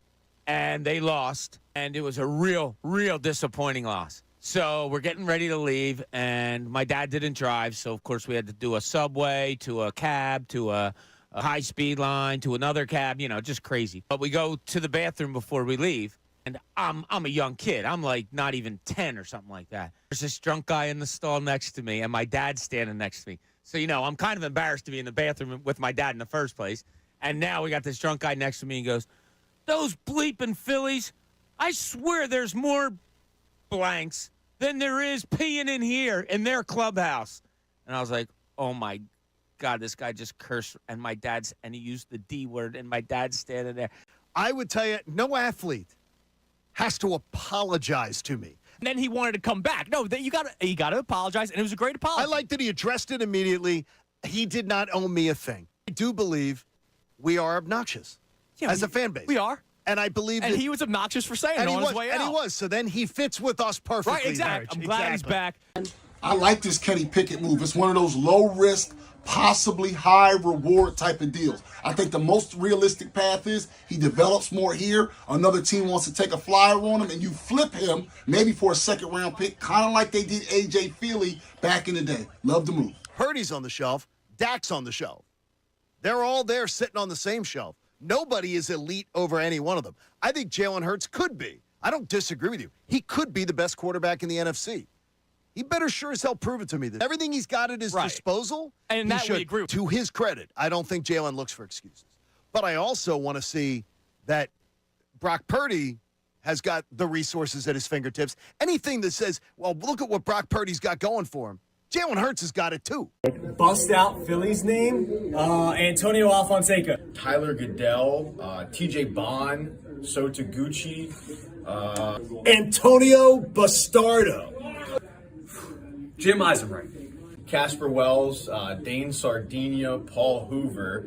and they lost, and it was a real, real disappointing loss. So we're getting ready to leave, and my dad didn't drive, so of course we had to do a subway to a cab to a high-speed line to another cab, just crazy. But we go to the bathroom before we leave, and I'm a young kid. I'm like not even 10 or something like that. There's this drunk guy in the stall next to me, and my dad's standing next to me. So, I'm kind of embarrassed to be in the bathroom with my dad in the first place. And now we got this drunk guy next to me, and he goes, those bleeping Phillies, I swear there's more blanks than there is peeing in here in their clubhouse. And I was like, oh my God, this guy just cursed. And he used the D word, and my dad's standing there. I would tell you, no athlete has to apologize to me. And then he wanted to come back. No, he got to apologize, and it was a great apology. I like that he addressed it immediately. He did not owe me a thing. I do believe we are obnoxious as a fan base. We are. And I believe that he was obnoxious for saying it on his way out. And he was. So then he fits with us perfectly. Right, exactly. I'm glad he's back. I like this Kenny Pickett move. It's one of those low-risk, possibly high-reward type of deals. I think the most realistic path is he develops more here. Another team wants to take a flyer on him, and you flip him maybe for a second-round pick, kind of like they did A.J. Feely back in the day. Love the move. Purdy's on the shelf. Dak's on the shelf. They're all there sitting on the same shelf. Nobody is elite over any one of them. I think Jalen Hurts could be. I don't disagree with you. He could be the best quarterback in the NFC. He better sure as hell prove it to me that everything he's got at his disposal, and that we agree with. To his credit, I don't think Jalen looks for excuses. But I also want to see that Brock Purdy has got the resources at his fingertips. Anything that says, well, look at what Brock Purdy's got going for him. Jalen Hurts has got it too. Bust out Phillies name, Antonio Alfonseca. Tyler Goodell, TJ Bond, Sota Gucci. Antonio Bastardo. Jim Eisenreich. Casper Wells, Dane Sardinia, Paul Hoover,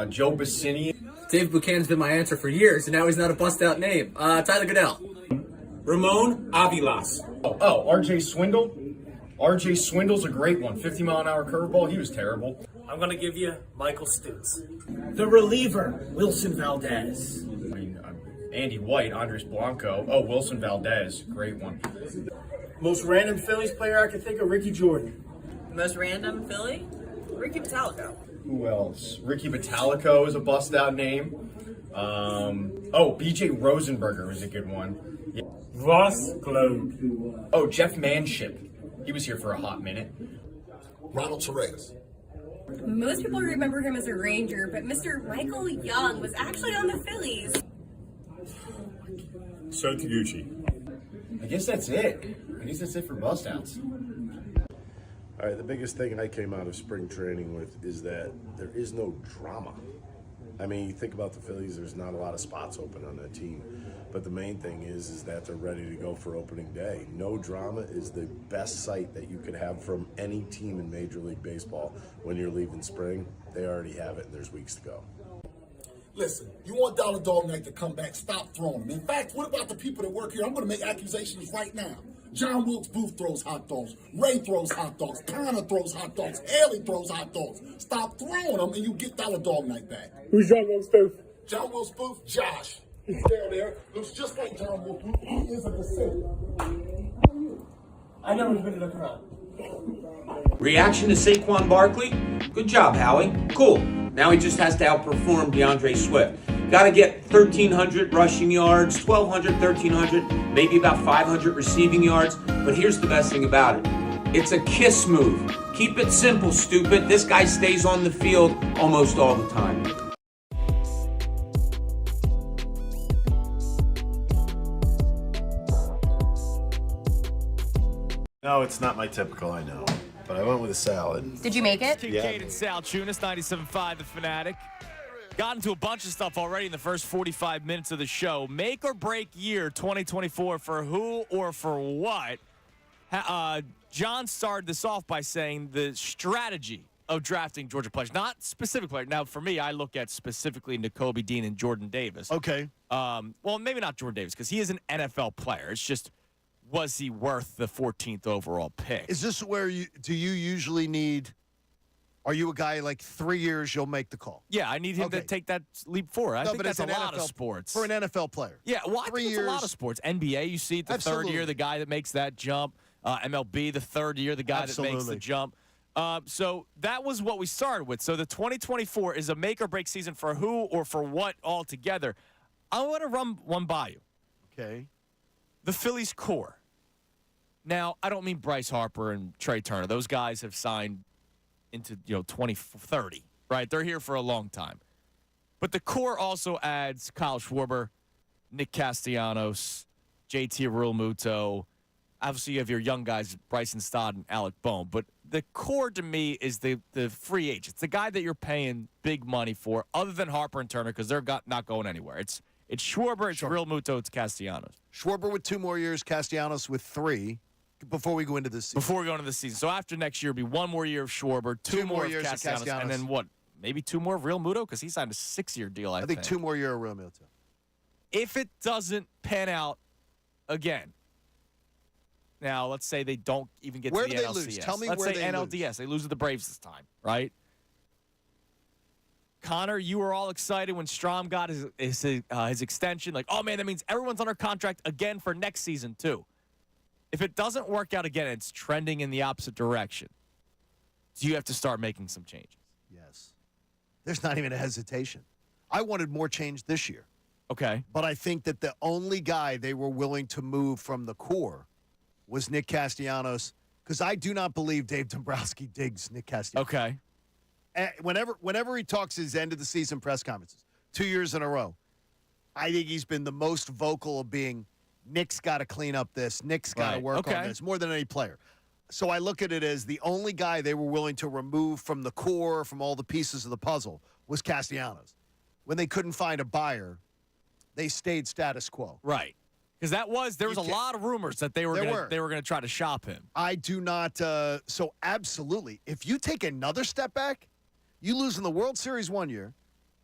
Joe Bassini. Dave Buchanan's been my answer for years, and now he's not a bust-out name. Tyler Goodell. Ramon Avilas. Oh, RJ Swindle. RJ Swindle's a great one. 50-mile-an-hour curveball. He was terrible. I'm going to give you Michael Stutz. The reliever, Wilson Valdez. Andy White, Andres Blanco. Oh, Wilson Valdez. Great one. Most random Phillies player I can think of, Ricky Jordan. Most random Philly? Ricky Metallico. Who else? Ricky Metallico is a bust-out name. BJ Rosenberger was a good one. Yeah. Ross Globe. Oh, Jeff Manship. He was here for a hot minute. Ronald Torres. Most people remember him as a Ranger, but Mr. Michael Young was actually on the Phillies. So Taguchi. I guess that's it. For bust-outs. All right, the biggest thing I came out of spring training with is that there is no drama. I mean, you think about the Phillies, there's not a lot of spots open on that team. But the main thing is that they're ready to go for opening day. No drama is the best sight that you could have from any team in Major League Baseball when you're leaving spring. They already have it, and there's weeks to go. Listen, you want Dollar Dog Night to come back, stop throwing them. In fact, what about the people that work here? I'm going to make accusations right now. John Wilkes Booth throws hot dogs. Ray throws hot dogs. Connor throws hot dogs. Haley throws hot dogs. Stop throwing them and you get Dollar Dog Night back. Who's John Wilkes Booth? John Wilkes Booth, Josh. He's down there. Looks just like John Wilkes Booth. He is a descendant. I never been to the crowd. Reaction to Saquon Barkley? Good job, Howie. Cool. Now he just has to outperform DeAndre Swift. Got to get 1,300 rushing yards, 1,200, 1,300, maybe about 500 receiving yards. But here's the best thing about it. It's a kiss move. Keep it simple, stupid. This guy stays on the field almost all the time. No, it's not my typical, I know. But I went with a salad. Did you make it? Kincade Salciunas, 97.5 The Fanatic. Got into a bunch of stuff already in the first 45 minutes of the show. Make or break year 2024 for who or for what? John started this off by saying the strategy of drafting Georgia players, not specific players. Now, for me, I look at specifically Nakobe Dean and Jordan Davis. Okay. Well, maybe not Jordan Davis because he is an NFL player. It's just, was he worth the 14th overall pick? Is this where you usually need? Are you a guy like 3 years you'll make the call? Yeah, I need him to take that leap forward. I think that's a lot of sports. For an NFL player. Yeah, well, I think it's a lot of sports. NBA, you see it the third year, the guy that makes that jump. MLB, the third year, the guy that makes the jump. So that was what we started with. So the 2024 is a make or break season for who or for what altogether. I want to run one by you. Okay. The Phillies core. Now, I don't mean Bryce Harper and Trey Turner. Those guys have signed into 2030, right? They're here for a long time. But the core also adds Kyle Schwarber, Nick Castellanos, JT Realmuto. Obviously, you have your young guys, Bryson Stott and Alec Bohm. But the core to me is the free agents, the guy that you're paying big money for, other than Harper and Turner, because they're not going anywhere. It's Schwarber, it's Realmuto, it's Castellanos. Schwarber with 2 more years, Castellanos with 3. Before we go into this season. Before we go into the season. So after next year, it'll be 1 more year of Schwarber, 2 more years of Castellanos, and then what? Maybe 2 more of Realmuto? Because he signed a 6-year deal, I think. 2 more years of Realmuto. If it doesn't pan out again, now let's say they don't even get where to the do they NLCS. lose? Tell me let's where say they NLDS. lose. They lose to the Braves this time, right? Connor, you were all excited when Strom got his extension. Like, oh, man, that means everyone's under contract again for next season, too. If it doesn't work out again, it's trending in the opposite direction. Do you have to start making some changes? Yes. There's not even a hesitation. I wanted more change this year. Okay. But I think that the only guy they were willing to move from the core was Nick Castellanos, because I do not believe Dave Dombrowski digs Nick Castellanos. Okay. Whenever he talks his end of the season press conferences, 2 years in a row, I think he's been the most vocal of being, Nick's got to clean up this. Nick's got to work on this more than any player. So I look at it as the only guy they were willing to remove from the core, from all the pieces of the puzzle, was Castellanos. When they couldn't find a buyer, they stayed status quo. Right. Because there was a lot of rumors that they were going to try to shop him. I do not. So absolutely, if you take another step back, you lose in the World Series 1 year,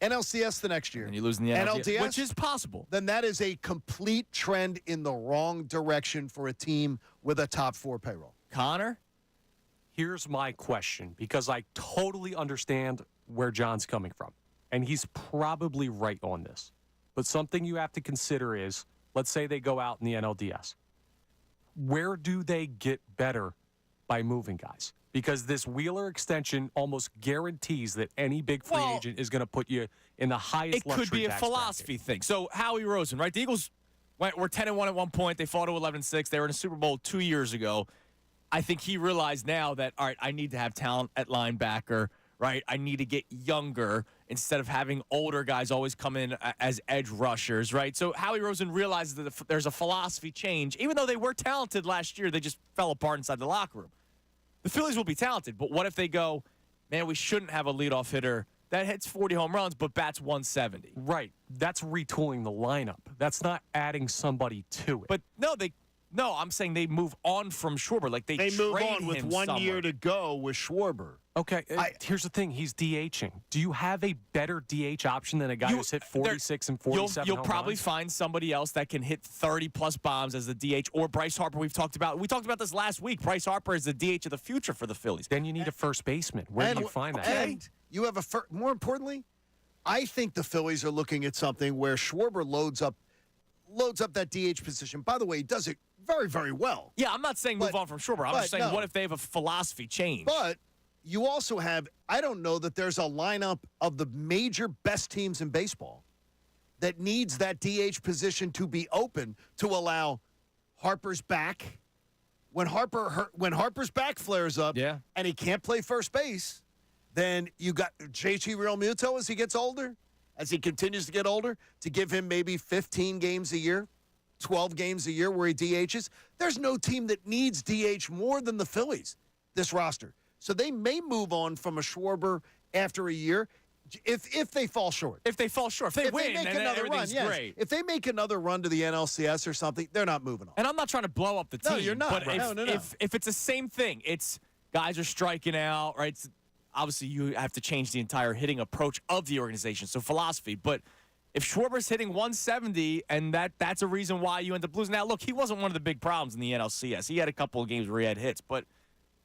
NLCS the next year, and you lose in the NLDS, which is possible. Then that is a complete trend in the wrong direction for a team with a top 4 payroll. Connor, Here's my question, because I totally understand where John's coming from, and he's probably right on this. But something you have to consider is, let's say they go out in the NLDS. Where do they get better by moving guys? Because this Wheeler extension almost guarantees that any big free agent is going to put you in the highest luxury tax bracket. It could be a philosophy thing. So Howie Roseman, right? The Eagles were 10-1 at one point. They fought to 11-6. They were in a Super Bowl 2 years ago. I think he realized now that, all right, I need to have talent at linebacker, right? I need to get younger instead of having older guys always come in as edge rushers, right? So Howie Roseman realizes that there's a philosophy change. Even though they were talented last year, they just fell apart inside the locker room. The Phillies will be talented, but what if they go, man, we shouldn't have a leadoff hitter that hits 40 home runs but bats 170? Right. That's retooling the lineup. That's not adding somebody to it. But no, I'm saying they move on from Schwarber. Like they move trade on with him 1 year to go with Schwarber. Okay, here's the thing. He's DHing. Do you have a better DH option than a guy who's hit 46 and 47 You'll probably find somebody else that can hit 30-plus bombs as the DH, or Bryce Harper. We talked about this last week. Bryce Harper is the DH of the future for the Phillies. Then you need a first baseman. Where do you find that? And you have more importantly, I think the Phillies are looking at something where Schwarber loads up that DH position. By the way, he does it very, very well. Yeah, I'm not saying move on from Schwarber. I'm just saying, what if they have a philosophy change? But you also have, I don't know that there's a lineup of the major best teams in baseball that needs that DH position to be open to allow Harper's back. When Harper's back flares up and he can't play first base, then you got JT Realmuto as he gets older, as he continues to get older, to give him maybe 15 games a year, 12 games a year where he DHs. There's no team that needs DH more than the Phillies, this roster. So they may move on from a Schwarber after a year if they fall short. If they fall short. If they win, make then another everything's run, great. If they make another run to the NLCS or something, they're not moving on. And I'm not trying to blow up the team. No, you're not. But if it's the same thing, it's guys are striking out, right? Obviously, you have to change the entire hitting approach of the organization, so philosophy. But if Schwarber's hitting 170, and that's a reason why you end up losing. Now, look, he wasn't one of the big problems in the NLCS. He had a couple of games where he had hits, but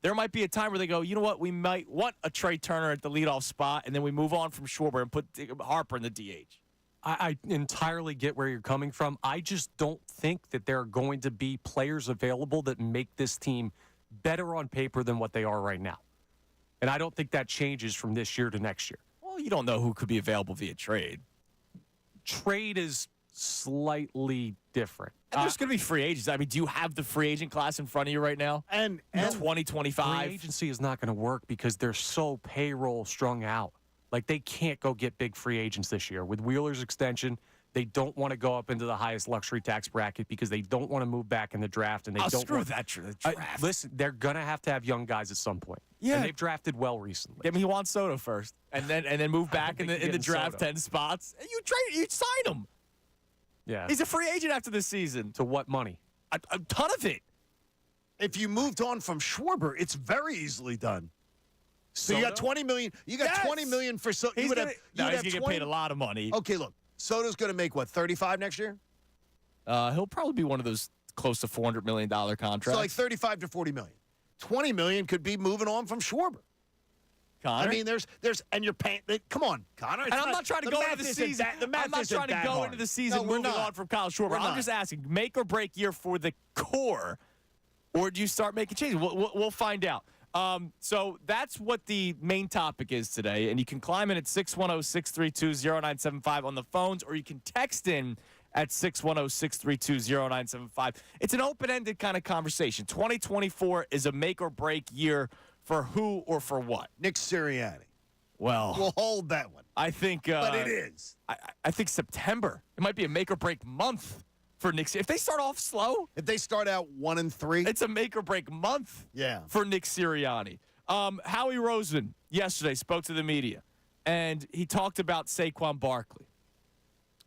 there might be a time where they go, you know what, we might want a Trey Turner at the leadoff spot, and then we move on from Schwarber and put Harper in the DH. I entirely get where you're coming from. I just don't think that there are going to be players available that make this team better on paper than what they are right now. And I don't think that changes from this year to next year. Well, you don't know who could be available via trade. Trade is slightly different. And there's going to be free agents. I mean, do you have the free agent class in front of you right now? And 2025? Free agency is not going to work because they're so payroll strung out. Like, they can't go get big free agents this year. With Wheeler's extension, they don't want to go up into the highest luxury tax bracket because they don't want to move back in the draft. And they don't screw want that draft. Listen, they're going to have young guys at some point. Yeah. And they've drafted well recently. Give me Juan Soto first, and then move back in the draft Soto. 10 spots. And you sign him. Yeah. He's a free agent after this season. To what money? A ton of it. If you moved on from Schwarber, it's very easily done. So you got $20 million. You got $20 million for Soto. He's going to get paid a lot of money. Okay, look, Soto's going to make what, 35 next year? He'll probably be one of those close to $400 million contracts. So like 35 to 40 million. 20 million could be moving on from Schwarber. Connor? I mean, there's, and you're paying. Come on, Connor. And I'm not trying to go into the season. I'm not trying to go into the season moving on from Kyle Schwarber. I'm just asking, make or break year for the core, or do you start making changes? We'll find out. So that's what the main topic is today, and you can climb in at 610-632-0975 on the phones, or you can text in at 610-632-0975. It's an open-ended kind of conversation. 2024 is a make or break year for who or for what? Nick Sirianni. Well, we'll hold that one. I think, but it is. I think September. It might be a make or break month for Nick. If they start off slow, if they start out 1-3, it's a make or break month. Yeah. For Nick Sirianni. Howie Roseman yesterday spoke to the media, and he talked about Saquon Barkley.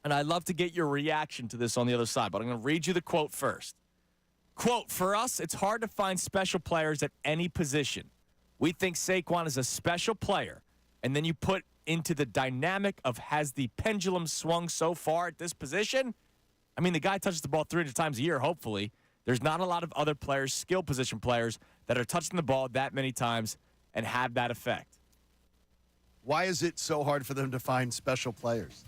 And I'd love to get your reaction to this on the other side, but I'm going to read you the quote first. Quote, "For us, it's hard to find special players at any position. We think Saquon is a special player." And then you put into the dynamic of, has the pendulum swung so far at this position? I mean, the guy touches the ball 300 times a year, hopefully. There's not a lot of other players, skill position players, that are touching the ball that many times and have that effect. Why is it so hard for them to find special players?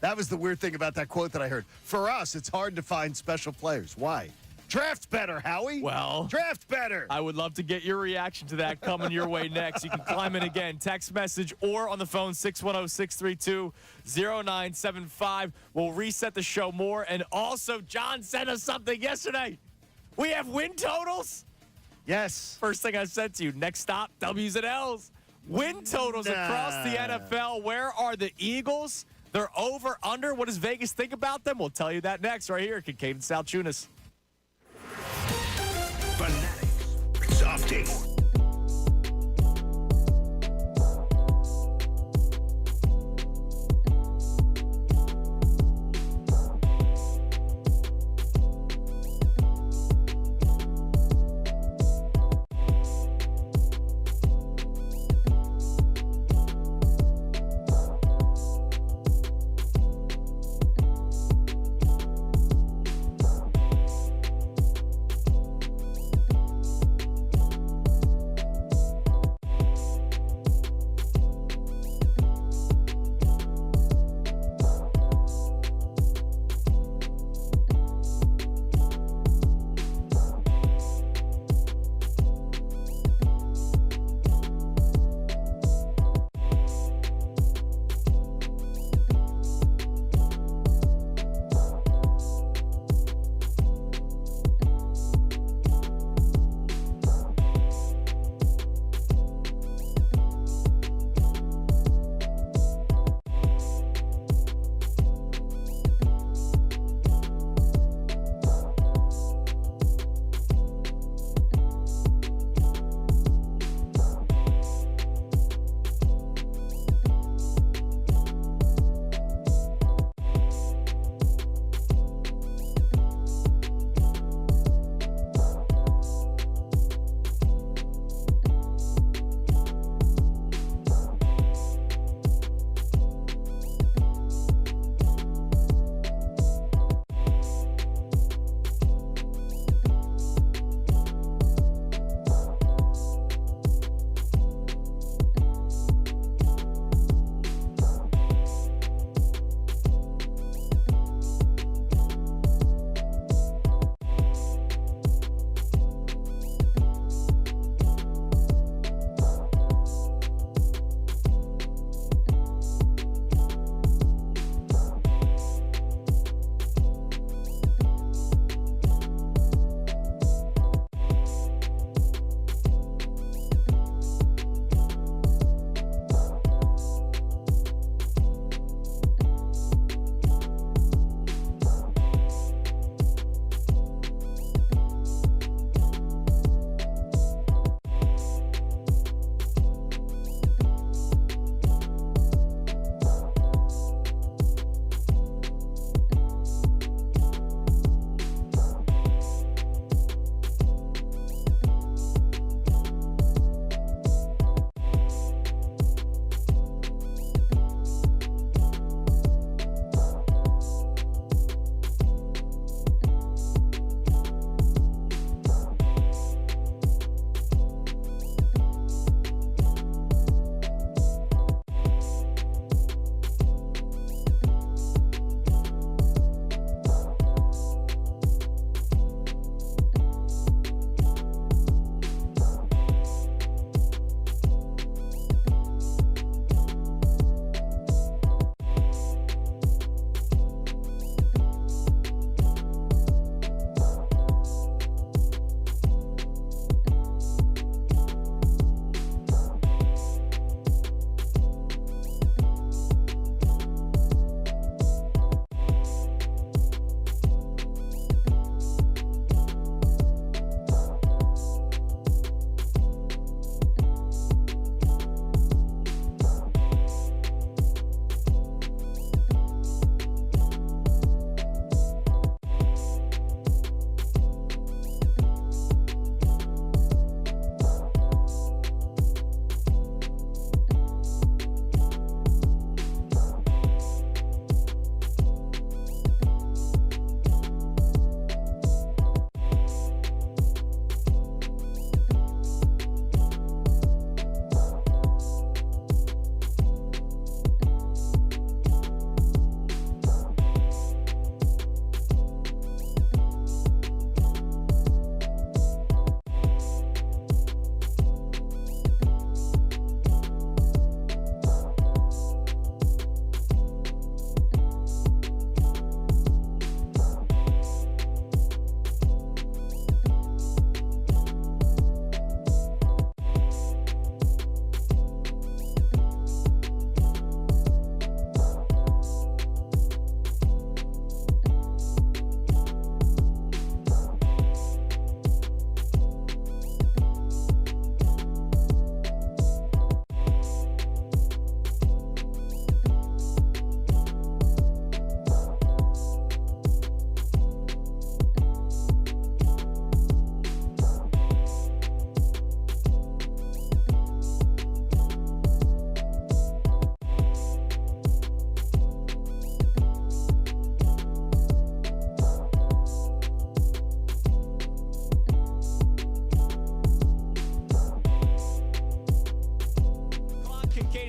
That was the weird thing about that quote that I heard. For us, it's hard to find special players. Why? Draft better, Howie. Well, draft better. I would love to get your reaction to that coming your way next. You can climb in again, text message or on the phone, 610-632-0975. We'll reset the show more. And also, John sent us something yesterday. We have win totals. Yes. First thing I said to you, next stop, W's and L's. Win totals across the NFL. Where are the Eagles? They're over, under. What does Vegas think about them? We'll tell you that next right here at Kincade Salciunas. Fanatics Update.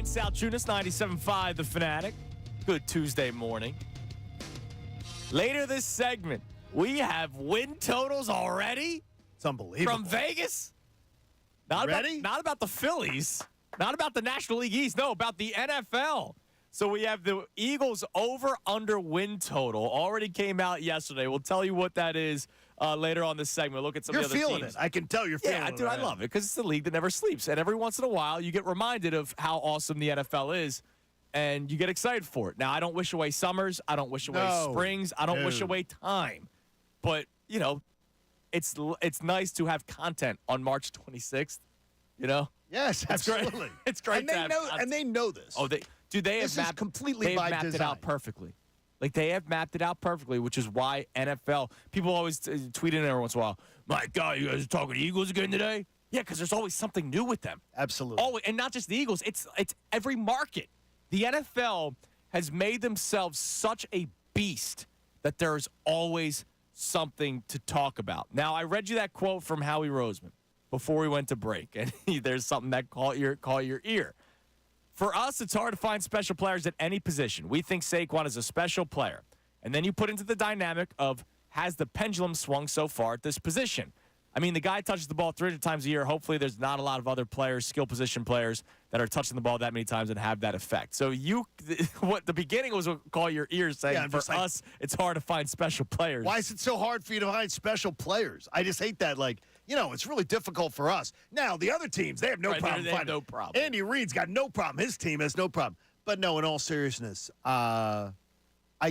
Salciunas, 97.5 The Fanatic. Good Tuesday morning. Later this segment, we have win totals already. It's unbelievable. From Vegas. Not about the Phillies. Not about the National League East. No, about the NFL. So we have the Eagles over-under win total. Already came out yesterday. We'll tell you what that is later on this segment. Look at some of the other teams. You're feeling it. I can tell you're feeling it. Yeah, dude, I love it because it's the league that never sleeps. And every once in a while, you get reminded of how awesome the NFL is, and you get excited for it. Now, I don't wish away summers. I don't wish away springs. I don't wish away time. But, you know, it's nice to have content on March 26th, you know? Yes, absolutely. Great. It's great and they know this. Oh, they have mapped design. it out perfectly. Like, they have mapped it out perfectly, which is why NFL, people always tweet in every once in a while, my God, you guys are talking Eagles again today? Yeah, because there's always something new with them. Absolutely. Always, and not just the Eagles. It's every market. The NFL has made themselves such a beast that there's always something to talk about. Now, I read you that quote from Howie Roseman before we went to break, and there's something that caught your ear. For us, it's hard to find special players at any position. We think Saquon is a special player. And then you put into the dynamic of, has the pendulum swung so far at this position? I mean, the guy touches the ball 300 times a year. Hopefully there's not a lot of other players, skill position players, that are touching the ball that many times and have that effect. So what the beginning was what call your ears saying, for us, it's hard to find special players. Why is it so hard for you to find special players? I just hate that. Like, you know, it's really difficult for us. Now, the other teams, they have no problem they have no problem. Andy Reid's got no problem. His team has no problem. But no, in all seriousness, I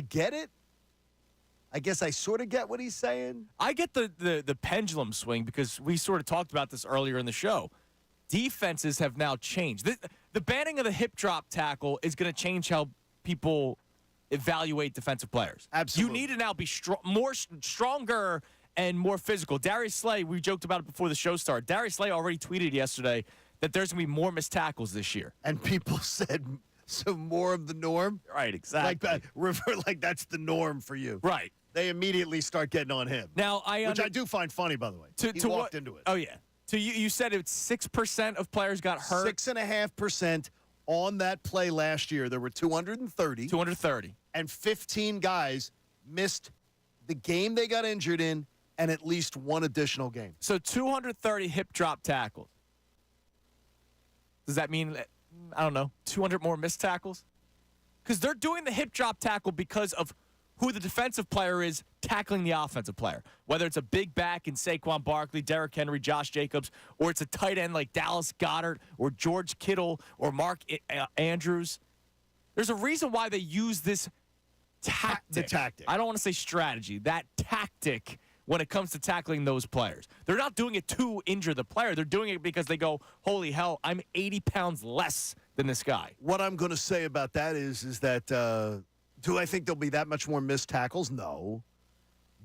get it. I guess I sort of get what he's saying. I get the pendulum swing because we sort of talked about this earlier in the show. Defenses have now changed. The banning of the hip drop tackle is going to change how people evaluate defensive players. Absolutely. You need to now be stronger and more physical. Darius Slay, we joked about it before the show started. Darius Slay already tweeted yesterday that there's going to be more missed tackles this year. And people said, so more of the norm? Right, exactly. Like that's the norm for you. Right. They immediately start getting on him. Now, which I do find funny, by the way. He walked into it. Oh, yeah. So you said it's 6% of players got hurt? 6.5% on that play last year. There were 230. 230. And 15 guys missed the game they got injured in and at least one additional game. So 230 hip drop tackles. Does that mean, I don't know, 200 more missed tackles? Because they're doing the hip drop tackle because of who the defensive player is tackling the offensive player. Whether it's a big back in Saquon Barkley, Derrick Henry, Josh Jacobs, or it's a tight end like Dallas Goedert or George Kittle or Mark Andrews. There's a reason why they use this tactic. The tactic. I don't want to say strategy. That tactic when it comes to tackling those players. They're not doing it to injure the player. They're doing it because they go, holy hell, I'm 80 pounds less than this guy. What I'm going to say about that is that do I think there'll be that much more missed tackles? No.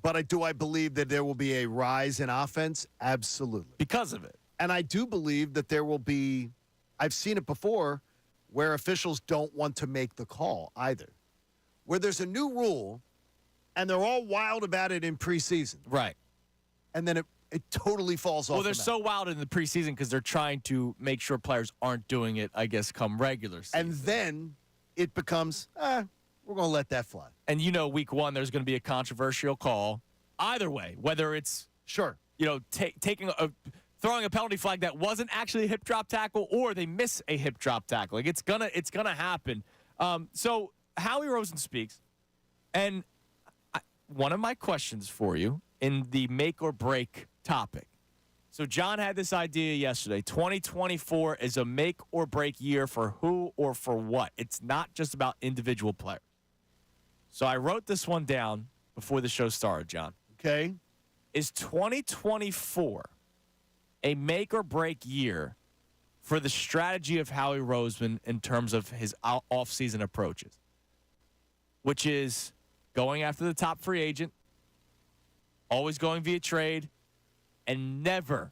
But do I believe that there will be a rise in offense? Absolutely. Because of it. And I do believe that there will be, I've seen it before, where officials don't want to make the call either. Where there's a new rule, and they're all wild about it in preseason. Right. And then it totally falls off. Well, they're so wild in the preseason because they're trying to make sure players aren't doing it, I guess, come regular season. And then it becomes, we're going to let that fly. And you know, week one, there's going to be a controversial call. Either way, whether it's throwing a penalty flag that wasn't actually a hip drop tackle, or they miss a hip drop tackle. Like it's gonna happen. So Howie Roseman speaks, and one of my questions for you in the make or break topic. So John had this idea yesterday. 2024 is a make or break year for who or for what. It's not just about individual players. So I wrote this one down before the show started, John. Okay. Is 2024 a make or break year for the strategy of Howie Roseman in terms of his offseason approaches? Which is going after the top free agent, always going via trade, and never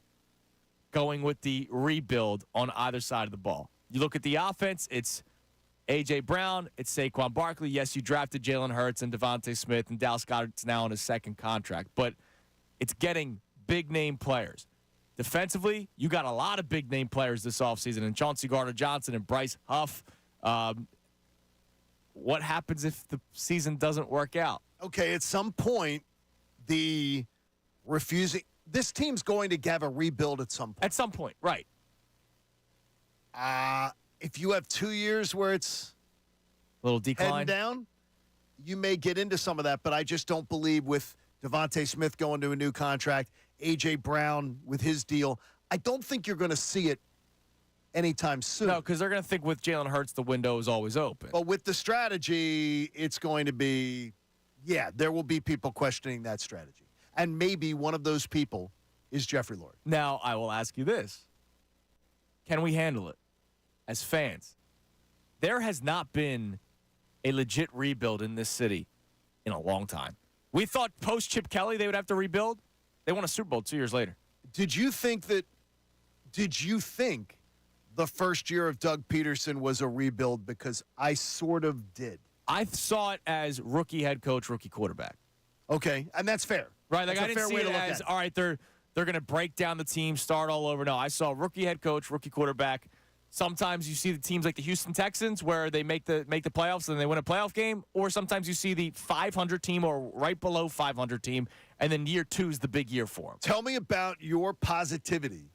going with the rebuild on either side of the ball. You look at the offense, it's A.J. Brown, it's Saquon Barkley. Yes, you drafted Jalen Hurts and Devontae Smith, and Dallas Goedert's now on his second contract. But it's getting big-name players. Defensively, you got a lot of big-name players this offseason, and Chauncey Gardner-Johnson and Bryce Huff What happens if the season doesn't work out? Okay, at some point, the refusing this team's going to have a rebuild at some point. At some point, right. If you have 2 years where it's a little decline heading down, you may get into some of that, but I just don't believe with Devontae Smith going to a new contract, A.J. Brown with his deal, I don't think you're going to see it anytime soon. No, because they're going to think with Jalen Hurts, the window is always open. But with the strategy, it's going to be, there will be people questioning that strategy. And maybe one of those people is Jeffrey Lord. Now, I will ask you this. Can we handle it as fans? There has not been a legit rebuild in this city in a long time. We thought post-Chip Kelly they would have to rebuild. They won a Super Bowl 2 years later. Did you think the first year of Doug Peterson was a rebuild? Because I sort of did. I saw it as rookie head coach, rookie quarterback. Okay, and that's fair. Right, like that's I didn't see it as, all right, they're going to break down the team, start all over. No, I saw rookie head coach, rookie quarterback. Sometimes you see the teams like the Houston Texans where they make the playoffs and they win a playoff game, or sometimes you see the 500 team or right below 500 team, and then year 2 is the big year for them. Tell me about your positivity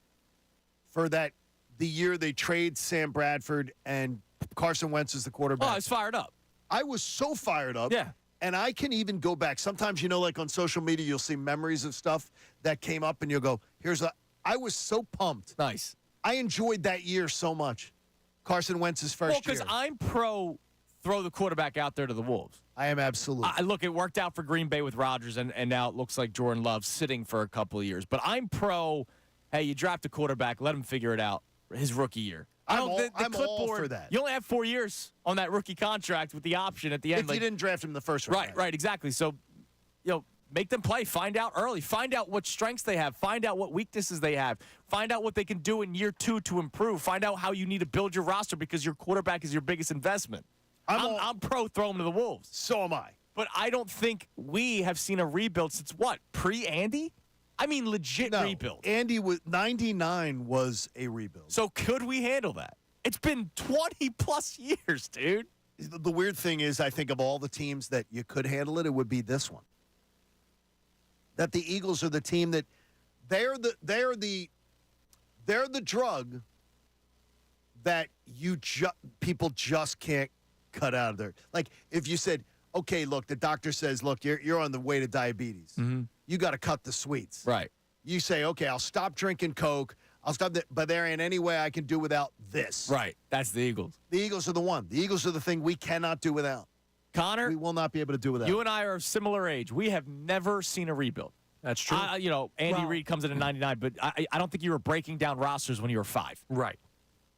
for the year they trade Sam Bradford and Carson Wentz as the quarterback. Oh, I was fired up. I was so fired up. Yeah. And I can even go back. Sometimes, like on social media, you'll see memories of stuff that came up, and you'll go, I was so pumped. Nice. I enjoyed that year so much. Carson Wentz's first year. Well, because I'm pro throw the quarterback out there to the Wolves. I am absolutely. Look, it worked out for Green Bay with Rodgers, and now it looks like Jordan Love's sitting for a couple of years. But I'm pro, hey, you draft a quarterback, let him figure it out his rookie year. I'm all for that. You only have 4 years on that rookie contract with the option at the end. If you didn't draft him the first round. Right, exactly. So, make them play. Find out early. Find out what strengths they have. Find out what weaknesses they have. Find out what they can do in year 2 to improve. Find out how you need to build your roster because your quarterback is your biggest investment. I'm pro throw him to the Wolves. So am I. But I don't think we have seen a rebuild since what? Pre-Andy? I mean, legit rebuild. Andy was 99 was a rebuild. So could we handle that? It's been 20-plus years, dude. The weird thing is, I think of all the teams that you could handle it, it would be this one. That the Eagles are the team that they're the drug that people just can't cut out of there. Like if you said, okay, look, the doctor says, look, you're on the way to diabetes. Mm-hmm. You got to cut the sweets. Right. You say, okay, I'll stop drinking Coke. I'll stop that, but there ain't any way I can do without this. Right. That's the Eagles. The Eagles are the one. The Eagles are the thing we cannot do without. Connor, we will not be able to do without. You and I are of similar age. We have never seen a rebuild. That's true. Andy Reid comes in at 99, but I don't think you were breaking down rosters when you were 5. Right.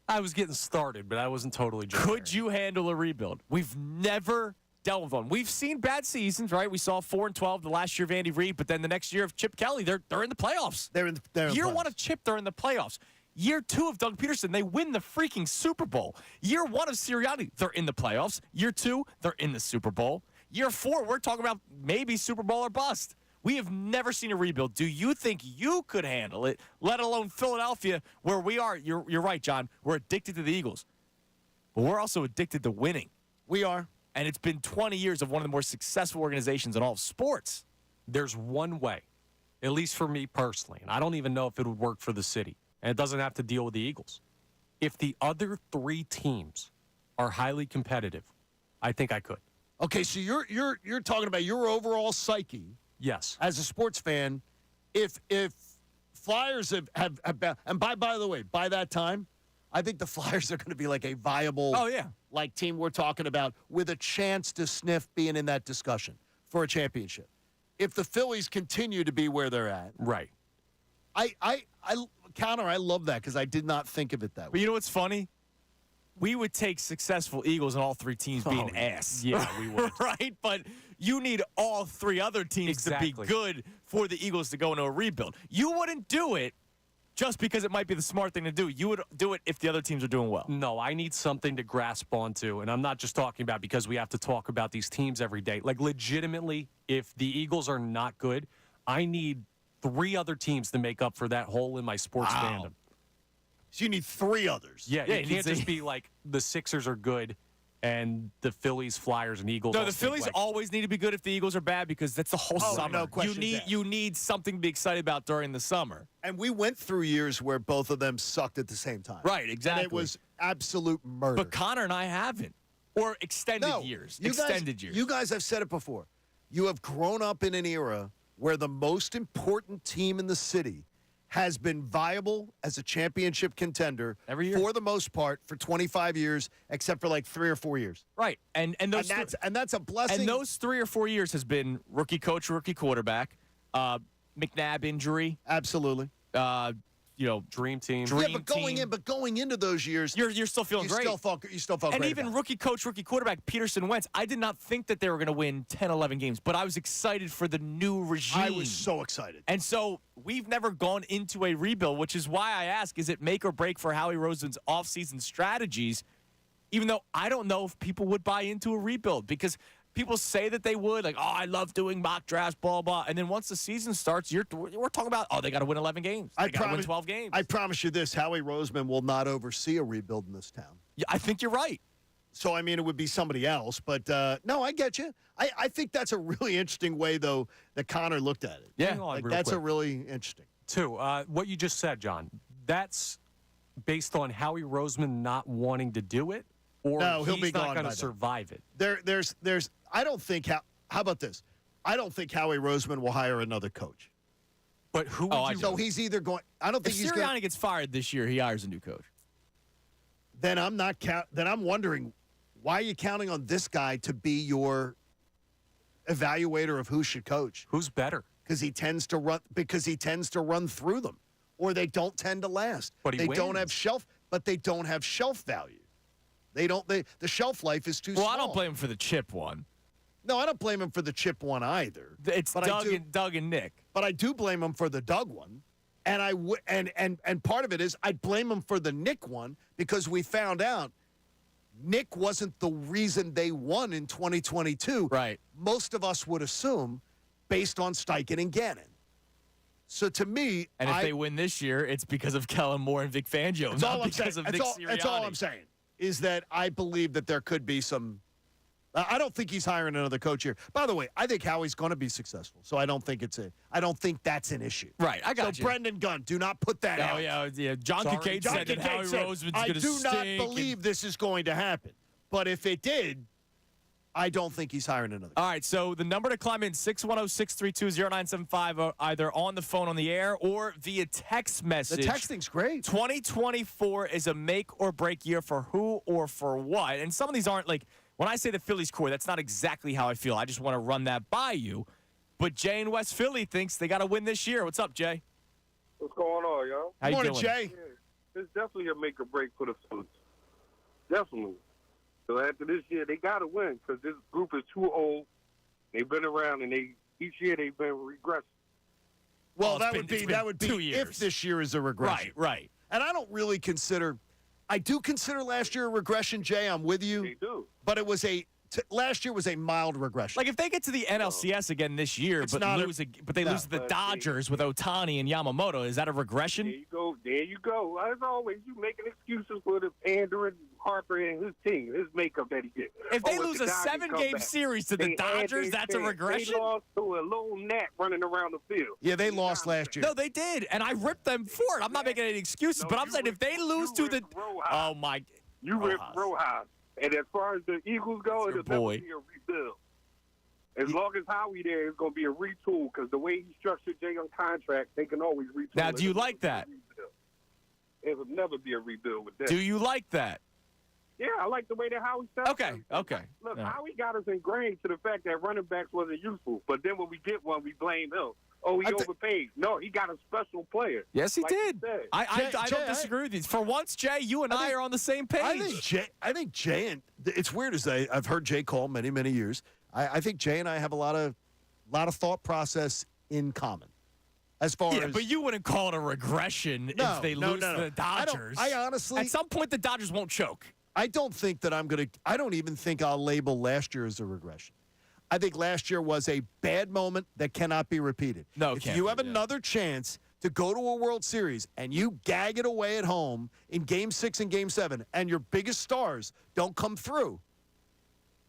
I was getting started, but I wasn't totally joking. Could you handle a rebuild? We've never dealt with one. We've seen bad seasons, right? We saw 4-12 the last year of Andy Reid, but then the next year of Chip Kelly, they're in the playoffs. They're in year playoffs. 1 of Chip, they're in the playoffs. Year 2 of Doug Peterson, they win the freaking Super Bowl. Year 1 of Sirianni, they're in the playoffs. Year 2, they're in the Super Bowl. Year 4, we're talking about maybe Super Bowl or bust. We have never seen a rebuild. Do you think you could handle it, let alone Philadelphia, where we are? You're right, John. We're addicted to the Eagles. But we're also addicted to winning. We are. And it's been 20 years of one of the more successful organizations in all of sports. There's one way, at least for me personally, and I don't even know if it would work for the city, and it doesn't have to deal with the Eagles. If the other 3 teams are highly competitive, I think I could. Okay, so you're talking about your overall psyche. Yes. As a sports fan, if Flyers have and by the way, by that time, I think the Flyers are going to be like a viable team we're talking about with a chance to sniff being in that discussion for a championship. If the Phillies continue to be where they're at. Right. I love that because I did not think of it that way. But you know what's funny? We would take successful Eagles and all 3 teams being ass. Yeah, we would. Right? But you need all 3 other teams to be good for the Eagles to go into a rebuild. You wouldn't do it just because it might be the smart thing to do. You would do it if the other teams are doing well. No, I need something to grasp onto, and I'm not just talking about because we have to talk about these teams every day. Like, legitimately, if the Eagles are not good, I need 3 other teams to make up for that hole in my sports fandom. So you need 3 others. Yeah, it can't just be like the Sixers are good and the Phillies, Flyers, and Eagles. No, the Phillies always need to be good if the Eagles are bad because that's the whole summer. No question. You need something to be excited about during the summer. And we went through years where both of them sucked at the same time. Right, exactly. And it was absolute murder. But Connor and I haven't. Or extended years. Extended years. You guys have said it before. You have grown up in an era where the most important team in the city has been viable as a championship contender every year, for the most part, for 25 years, except for like 3 or 4 years. Right, and that's a blessing. And those 3 or 4 years has been rookie coach, rookie quarterback, McNabb injury, absolutely. Dream team. But going into those years, you're still feeling great. You still felt and great. Even rookie coach, rookie quarterback, Peterson Wentz, I did not think that they were going to win 10, 11 games, but I was excited for the new regime. I was so excited. And so we've never gone into a rebuild, which is why I ask, is it make or break for Howie Roseman's offseason strategies, even though I don't know if people would buy into a rebuild because people say that they would, like, oh, I love doing mock drafts, blah, blah. And then once the season starts, we're talking about, they got to win 11 games. They got to win 12 games. I promise you this, Howie Roseman will not oversee a rebuild in this town. Yeah, I think you're right. So, I mean, it would be somebody else. But, no, I get you. I think that's a really interesting way, though, that Connor looked at it. Yeah. That's a really interesting. What you just said, John, that's based on Howie Roseman not wanting to do it? Or no, he'll he's be not going to survive it. There's. I don't think. How about this? I don't think Howie Roseman will hire another coach. But who? So he's either going. I don't think if he's. Sirianni gets fired this year, he hires a new coach. Then I'm not. Then I'm wondering, why are you counting on this guy to be your evaluator of who should coach? Who's better? Because he tends to run. Because he tends to run through them, or they don't tend to last. But they don't have shelf. But they don't have shelf value. They don't. The shelf life is too small. Well, I don't blame him for the chip one. No, I don't blame him for the chip one either. It's Doug and Nick. But I do blame him for the Doug one, and and part of it is I blame him for the Nick one because we found out Nick wasn't the reason they won in 2022. Right. Most of us would assume, based on Steichen and Gannon. So to me, and if they win this year, it's because of Kellen Moore and Vic Fangio, not because of Nick Sirianni. That's all I'm saying. Is that I believe that there could be some. I don't think he's hiring another coach here. By the way, I think Howie's going to be successful, so I don't think that's an issue. Right, I got you. So Brendan Gunn, do not put that out. Yeah. John Kincade said that Howie Roseman's going to stink. I do not believe this is going to happen. But if it did, I don't think he's hiring another coach. All right, so the number to climb in, 610-632-0975, either on the phone on the air or via text message. The texting's great. 2024 is a make or break year for who or for what. And some of these aren't like, when I say the Phillies core, that's not exactly how I feel. I just want to run that by you. But Jay in West Philly thinks they got to win this year. What's up, Jay? What's going on, y'all? How you doing, doing? Jay? Yeah, it's definitely a make or break for the Phillies. Definitely. So after this year, they got to win because this group is too old. They've been around, and each year they've been regressing. Well, that would be 2 years. If this year is a regression. Right. And I don't really consider. I do consider last year a regression, Jay. I'm with you. They do. But it was last year was a mild regression. Like if they get to the NLCS again this year, but they lose to the Dodgers with Ohtani and Yamamoto, is that a regression? There you go. As always, you making excuses for the pandering Harper and his team, his makeup that he did. If they lose a 7-game series to the Dodgers, that's a regression? They lost to a little gnat running around the field. Yeah, they lost last year. No, they did, and I ripped them for it. I'm not making any excuses, but I'm saying if they lose to the – You ripped Rojas. And as far as the Eagles go, it'll definitely be a rebuild. As long as Howie there, it's going to be a retool because the way he structured Jay on contract, they can always retool. Now, do you like that? It would never be a rebuild with that. Do you like that? Yeah, I like the way that Howie set up. Okay. Look, Howie got us ingrained to the fact that running backs wasn't useful. But then when we get one, we blame him. Oh, he overpaid. No, he got a special player. Yes, he did. I don't disagree with you. For once, Jay, you and I are on the same page. I think Jay and it's weird as I've heard Jay call many, many years. I think Jay and I have a lot of thought process in common. As far as but you wouldn't call it a regression if they lose to the Dodgers. I honestly, at some point, the Dodgers won't choke. I don't think that I don't even think I'll label last year as a regression. I think last year was a bad moment that cannot be repeated. No, if you have another chance to go to a World Series and you gag it away at home in Game 6 and Game 7 and your biggest stars don't come through,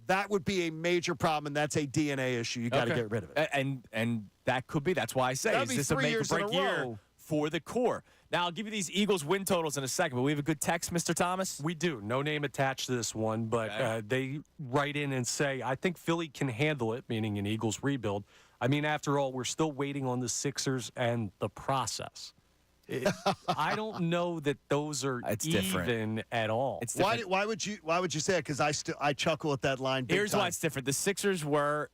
that would be a major problem, and that's a DNA issue. You got to get rid of it. And that could be. That's why I say, is this a make-or-break year for the core? Now, I'll give you these Eagles win totals in a second, but we have a good text, Mr. Thomas? We do. No name attached to this one, but they write in and say, I think Philly can handle it, meaning an Eagles rebuild. I mean, after all, we're still waiting on the Sixers and the process. I don't know that those are even at all. It's why would you say it? Because I chuckle at that line. Here's why it's different. The Sixers were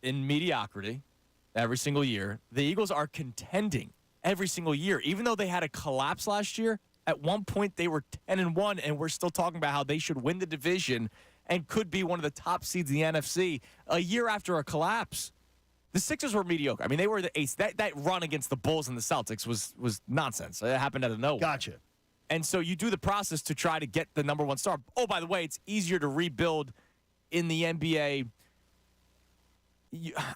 in mediocrity every single year. The Eagles are contending every single year. Even though they had a collapse last year, at one point they were 10-1, and we're still talking about how they should win the division and could be one of the top seeds in the NFC a year after a collapse. The Sixers were mediocre. I mean, they were the ace. That run against the Bulls and the Celtics was nonsense. It happened out of nowhere. Gotcha. And so you do the process to try to get the number one star. Oh, by the way, it's easier to rebuild in the NBA.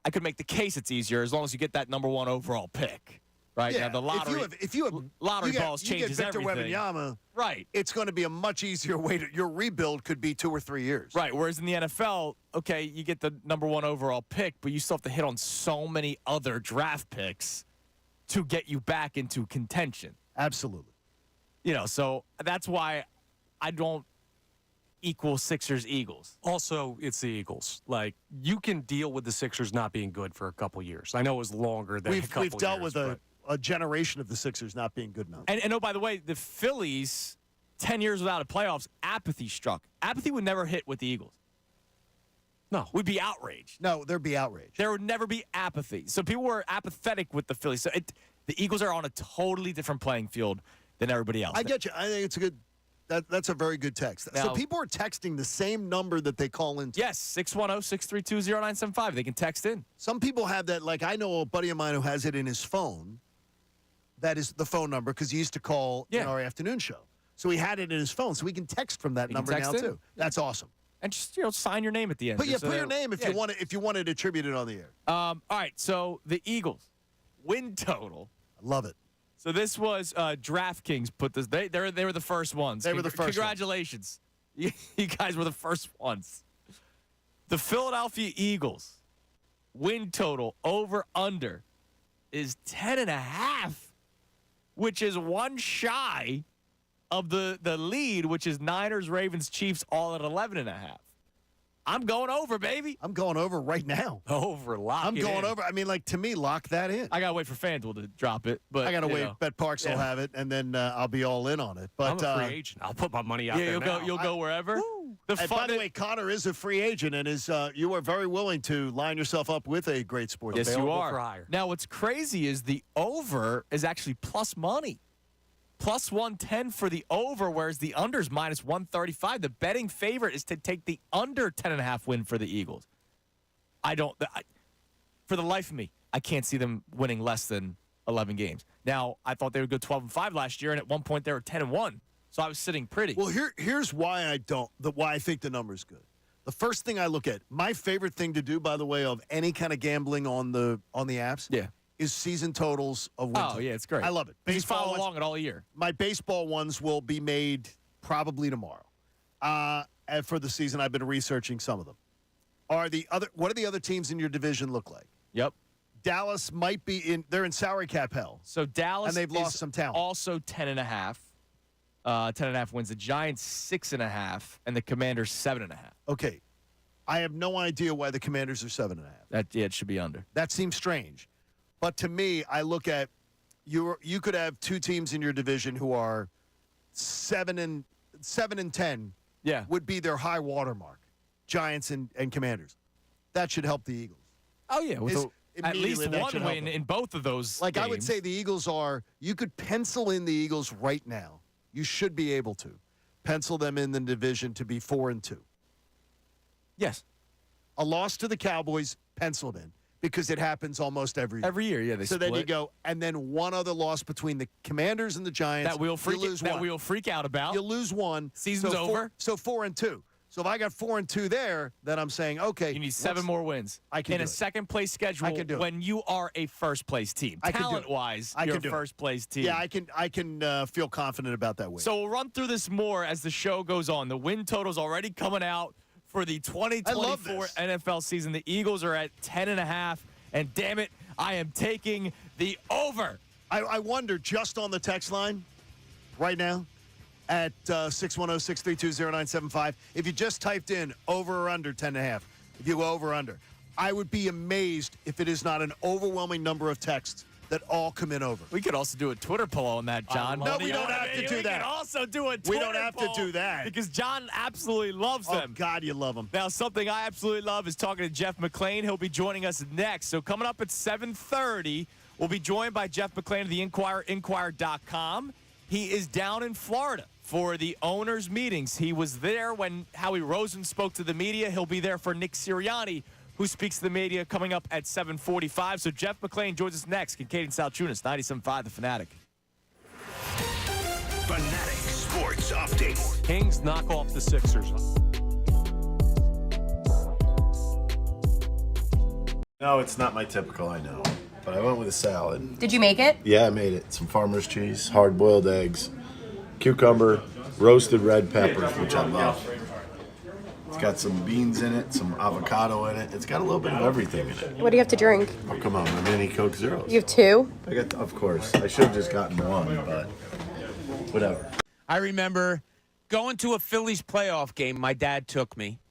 I could make the case it's easier as long as you get that number one overall pick. Right? Yeah, now, the lottery, if you have lottery balls changes Victor everything. Wembanyama, right. It's going to be a much easier way to – your rebuild could be 2 or 3 years. Right, whereas in the NFL, okay, you get the number one overall pick, but you still have to hit on so many other draft picks to get you back into contention. Absolutely. You know, so that's why I don't equal Sixers-Eagles. Also, it's the Eagles. Like, you can deal with the Sixers not being good for a couple years. I know it was longer than a couple years. We've dealt with a generation of the Sixers not being good enough. And oh, by the way, the Phillies, 10 years without a playoffs, apathy struck. Apathy would never hit with the Eagles. No. We'd be outraged. No, there'd be outrage. There would never be apathy. So people were apathetic with the Phillies. So the Eagles are on a totally different playing field than everybody else. I get you. I think it's a good that's a very good text. Now, so people are texting the same number that they call into. Yes, 610-632-0975. They can text in. Some people have that. Like, I know a buddy of mine who has it in his phone. That is the phone number because he used to call in our afternoon show. So he had it in his phone. So we can text from that number now, too. That's awesome. And just, sign your name at the end. But put your name if you want it attributed on the air. All right, so the Eagles win total. I love it. So this was DraftKings put this. They were the first ones. They were the first. Congratulations, you guys were the first ones. The Philadelphia Eagles win total over under is 10.5, which is one shy of the lead, which is Niners, Ravens, Chiefs, all at 11.5. I'm going over, baby. I'm going over right now. Over, lock I'm it going in. over. I mean, like, to me, lock that in. I got to wait for FanDuel to drop it. But I got to wait. Bet Parks will have it, and then I'll be all in on it. But I'm a free agent. I'll put my money out there now. You'll go wherever. By the way, Connor is a free agent, and you are very willing to line yourself up with a great sports. Yes, you are. For hire. Now, what's crazy is the over is actually plus money. Plus 110 for the over, whereas the under is minus 135. The betting favorite is to take the under 10.5 win for the Eagles. For the life of me, I can't see them winning less than 11 games. Now, I thought they would go 12-5 last year, and at one point they were 10-1. So I was sitting pretty. Well, here's why why I think the number's good. The first thing I look at, my favorite thing to do, by the way, of any kind of gambling on the apps, is season totals of wins. Oh, yeah, it's great. I love it. Just follow along it all year. My baseball ones will be made probably tomorrow. And for the season, I've been researching some of them. What do the other teams in your division look like? Yep. Dallas might be they're in salary cap hell. So Dallas and they've lost some talent. Also 10.5. 10.5 wins. The Giants 6.5, and the Commanders 7.5. Okay. I have no idea why the Commanders are 7.5. It should be under. That seems strange. But to me, I look at you could have two teams in your division who are 7 and 10. Yeah. Would be their high water mark. Giants and Commanders. That should help the Eagles. Oh, yeah. At least one win in both of those games. I would say the Eagles you could pencil in the Eagles right now. You should be able to pencil them in the division to be 4-2. Yes. A loss to the Cowboys, penciled in, because it happens almost every year. Every year, yeah. They so split. Then you go, and then one other loss between the Commanders and the Giants. That we'll freak out about. You lose one. Season's over. So 4-2. So if I got 4-2 there, then I'm saying, okay. You need 7 more wins. I can in do a it. second-place schedule I can do it. when you are a first-place team. Talent-wise, you're a first-place team. Yeah, I can feel confident about that win. So we'll run through this more as the show goes on. The win total's already coming out for the 2024 NFL season. The Eagles are at 10.5, and damn it, I am taking the over. I wonder, just on the text line right now, at 610-632-0975. If you just typed in over or under 10.5, if you go over or under, I would be amazed if it is not an overwhelming number of texts that all come in over. We could also do a Twitter poll on that, John. No, we don't have to do that. We could also do a Twitter We don't have to poll do that. because John absolutely loves them. Oh, God, you love them. Now, something I absolutely love is talking to Jeff McLane. He'll be joining us next. So coming up at 7:30, we'll be joined by Jeff McLane of the Inquirer, Inquirer.com. He is down in Florida for the owners' meetings. He was there when Howie Roseman spoke to the media. He'll be there for Nick Sirianni, who speaks to the media, coming up at 7:45. So Jeff McLane joins us next. Kincade Salciunas, 97.5 The Fanatic. Fanatic Sports Update. Kings knock off the Sixers. No, it's not my typical, I know. But I went with a salad. Did you make it? Yeah, I made it. Some farmer's cheese, hard-boiled eggs, cucumber, roasted red peppers, which I love. It's got some beans in it, some avocado in it. It's got a little bit of everything in it. What do you have to drink? Oh, come on, my mini Coke Zeros. You have 2? I got, of course. I should have just gotten 1, but whatever. I remember going to a Phillies playoff game. My dad took me,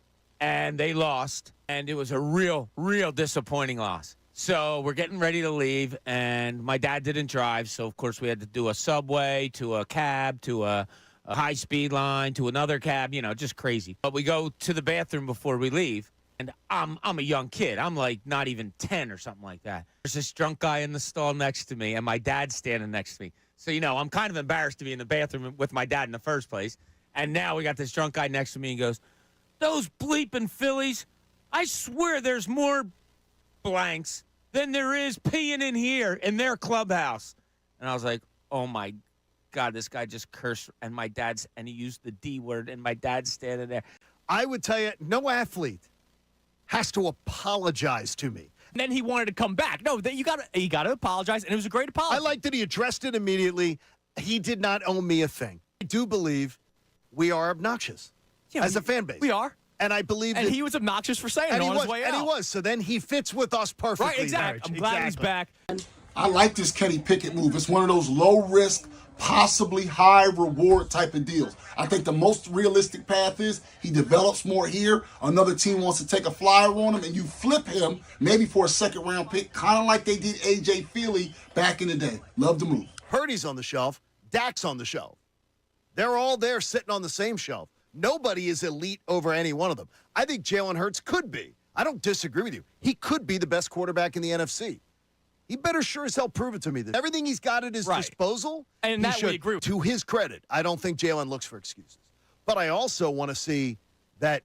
and they lost, and it was a real disappointing loss. So we're getting ready to leave, and my dad didn't drive, so of course we had to do a subway to a cab to a high-speed line to another cab, just crazy. But we go to the bathroom before we leave, and I'm a young kid. I'm like not even 10 or something like that. There's this drunk guy in the stall next to me, and my dad's standing next to me. So, I'm kind of embarrassed to be in the bathroom with my dad in the first place. And now we got this drunk guy next to me and goes, "Those bleeping Phillies, I swear there's more blanks than there is peeing in here in their clubhouse." And I was like, oh my God, this guy just cursed, and he used the D word, and my dad's standing there. I would tell you, no athlete has to apologize to me. And then he wanted to come back. No, you got to apologize, and it was a great apology. I like that he addressed it immediately. He did not owe me a thing. I do believe we are obnoxious as a fan base. We are. And I believe that he was obnoxious for saying it on his way out. And he was. So then he fits with us perfectly. Right, exactly. I'm glad he's back. I like this Kenny Pickett move. It's one of those low-risk, possibly high-reward type of deals. I think the most realistic path is he develops more here. Another team wants to take a flyer on him, and you flip him maybe for a second-round pick, kind of like they did A.J. Feely back in the day. Love the move. Purdy's on the shelf. Dak's on the shelf. They're all there sitting on the same shelf. Nobody is elite over any one of them. I think Jalen Hurts could be. I don't disagree with you. He could be the best quarterback in the NFC. He better sure as hell prove it to me that everything he's got at his disposal, and that we agree with. To his credit, I don't think Jalen looks for excuses. But I also want to see that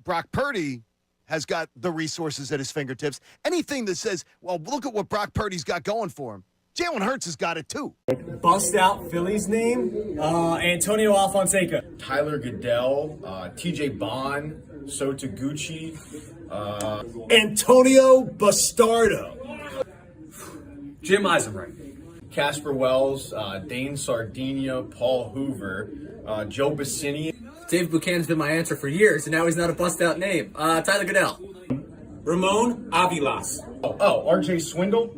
Brock Purdy has got the resources at his fingertips. Anything that says, well, look at what Brock Purdy's got going for him. Jalen Hurts has got it too. Bust out Philly's name, Antonio Alfonseca. Tyler Goodell, TJ Bond, Sota Gucci. Antonio Bastardo. Jim Eisenreich. Casper Wells, Dane Sardinia, Paul Hoover, Joe Bassini. Dave Buchanan's been my answer for years, and now he's not a bust-out name. Tyler Goodell. Ramon Avilas. Oh, RJ Swindle.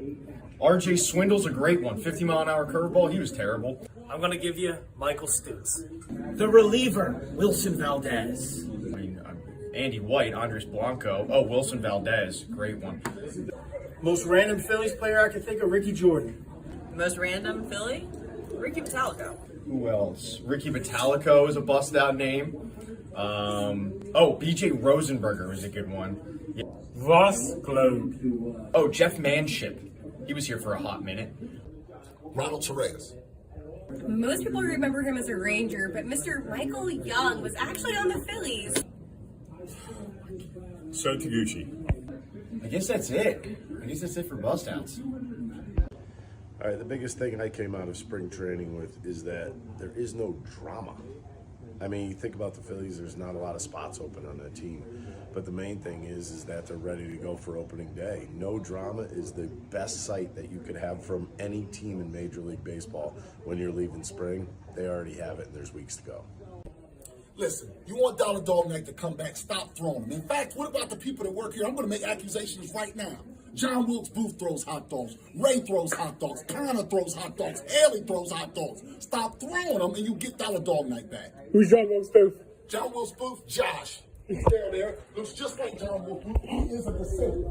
RJ Swindle's a great one. 50-mile-an-hour curveball. He was terrible. I'm going to give you Michael Stutz. The reliever, Wilson Valdez. Andy White, Andres Blanco. Oh, Wilson Valdez. Great one. Most random Phillies player I can think of, Ricky Jordan. Most random Philly? Ricky Metallico. Who else? Ricky Metallico is a bust-out name. B.J. Rosenberger was a good one. Yeah. Ross Globe. Oh, Jeff Manship. He was here for a hot minute. Ronald Torres. Most people remember him as a Ranger, but Mr. Michael Young was actually on the Phillies. So Taguchi. I guess that's it. I guess that's it for bust outs. All right, the biggest thing I came out of spring training with is that there is no drama. I mean, you think about the Phillies, there's not a lot of spots open on that team. But the main thing is that they're ready to go for opening day. No drama is the best sight that you could have from any team in Major League Baseball when you're leaving spring. They already have it, and there's weeks to go. Listen, you want Dollar Dog Night to come back, stop throwing them. In fact, what about the people that work here? I'm going to make accusations right now. John Wilkes Booth throws hot dogs. Ray throws hot dogs. Connor throws hot dogs. Haley throws hot dogs. Stop throwing them, and you get Dollar Dog Night back. Who's John Wilkes Booth? John Wilkes Booth, Josh. He's down there. Looks just like John Wilkes Booth. He is a descendant.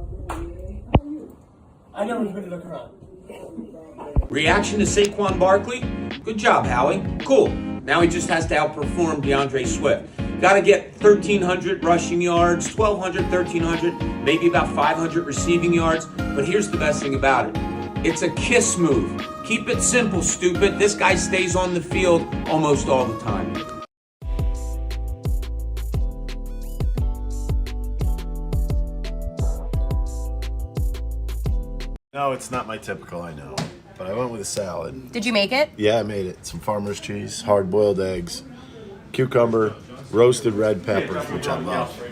I never been to look around. Reaction to Saquon Barkley? Good job, Howie. Cool. Now he just has to outperform DeAndre Swift. Got to get 1,300 rushing yards, 1,200, 1,300, maybe about 500 receiving yards. But here's the best thing about it. It's a kiss move. Keep it simple, stupid. This guy stays on the field almost all the time. No, it's not my typical, I know. But I went with a salad. Did you make it? Yeah, I made it. Some farmer's cheese, hard-boiled eggs, cucumber, roasted red peppers, which I love.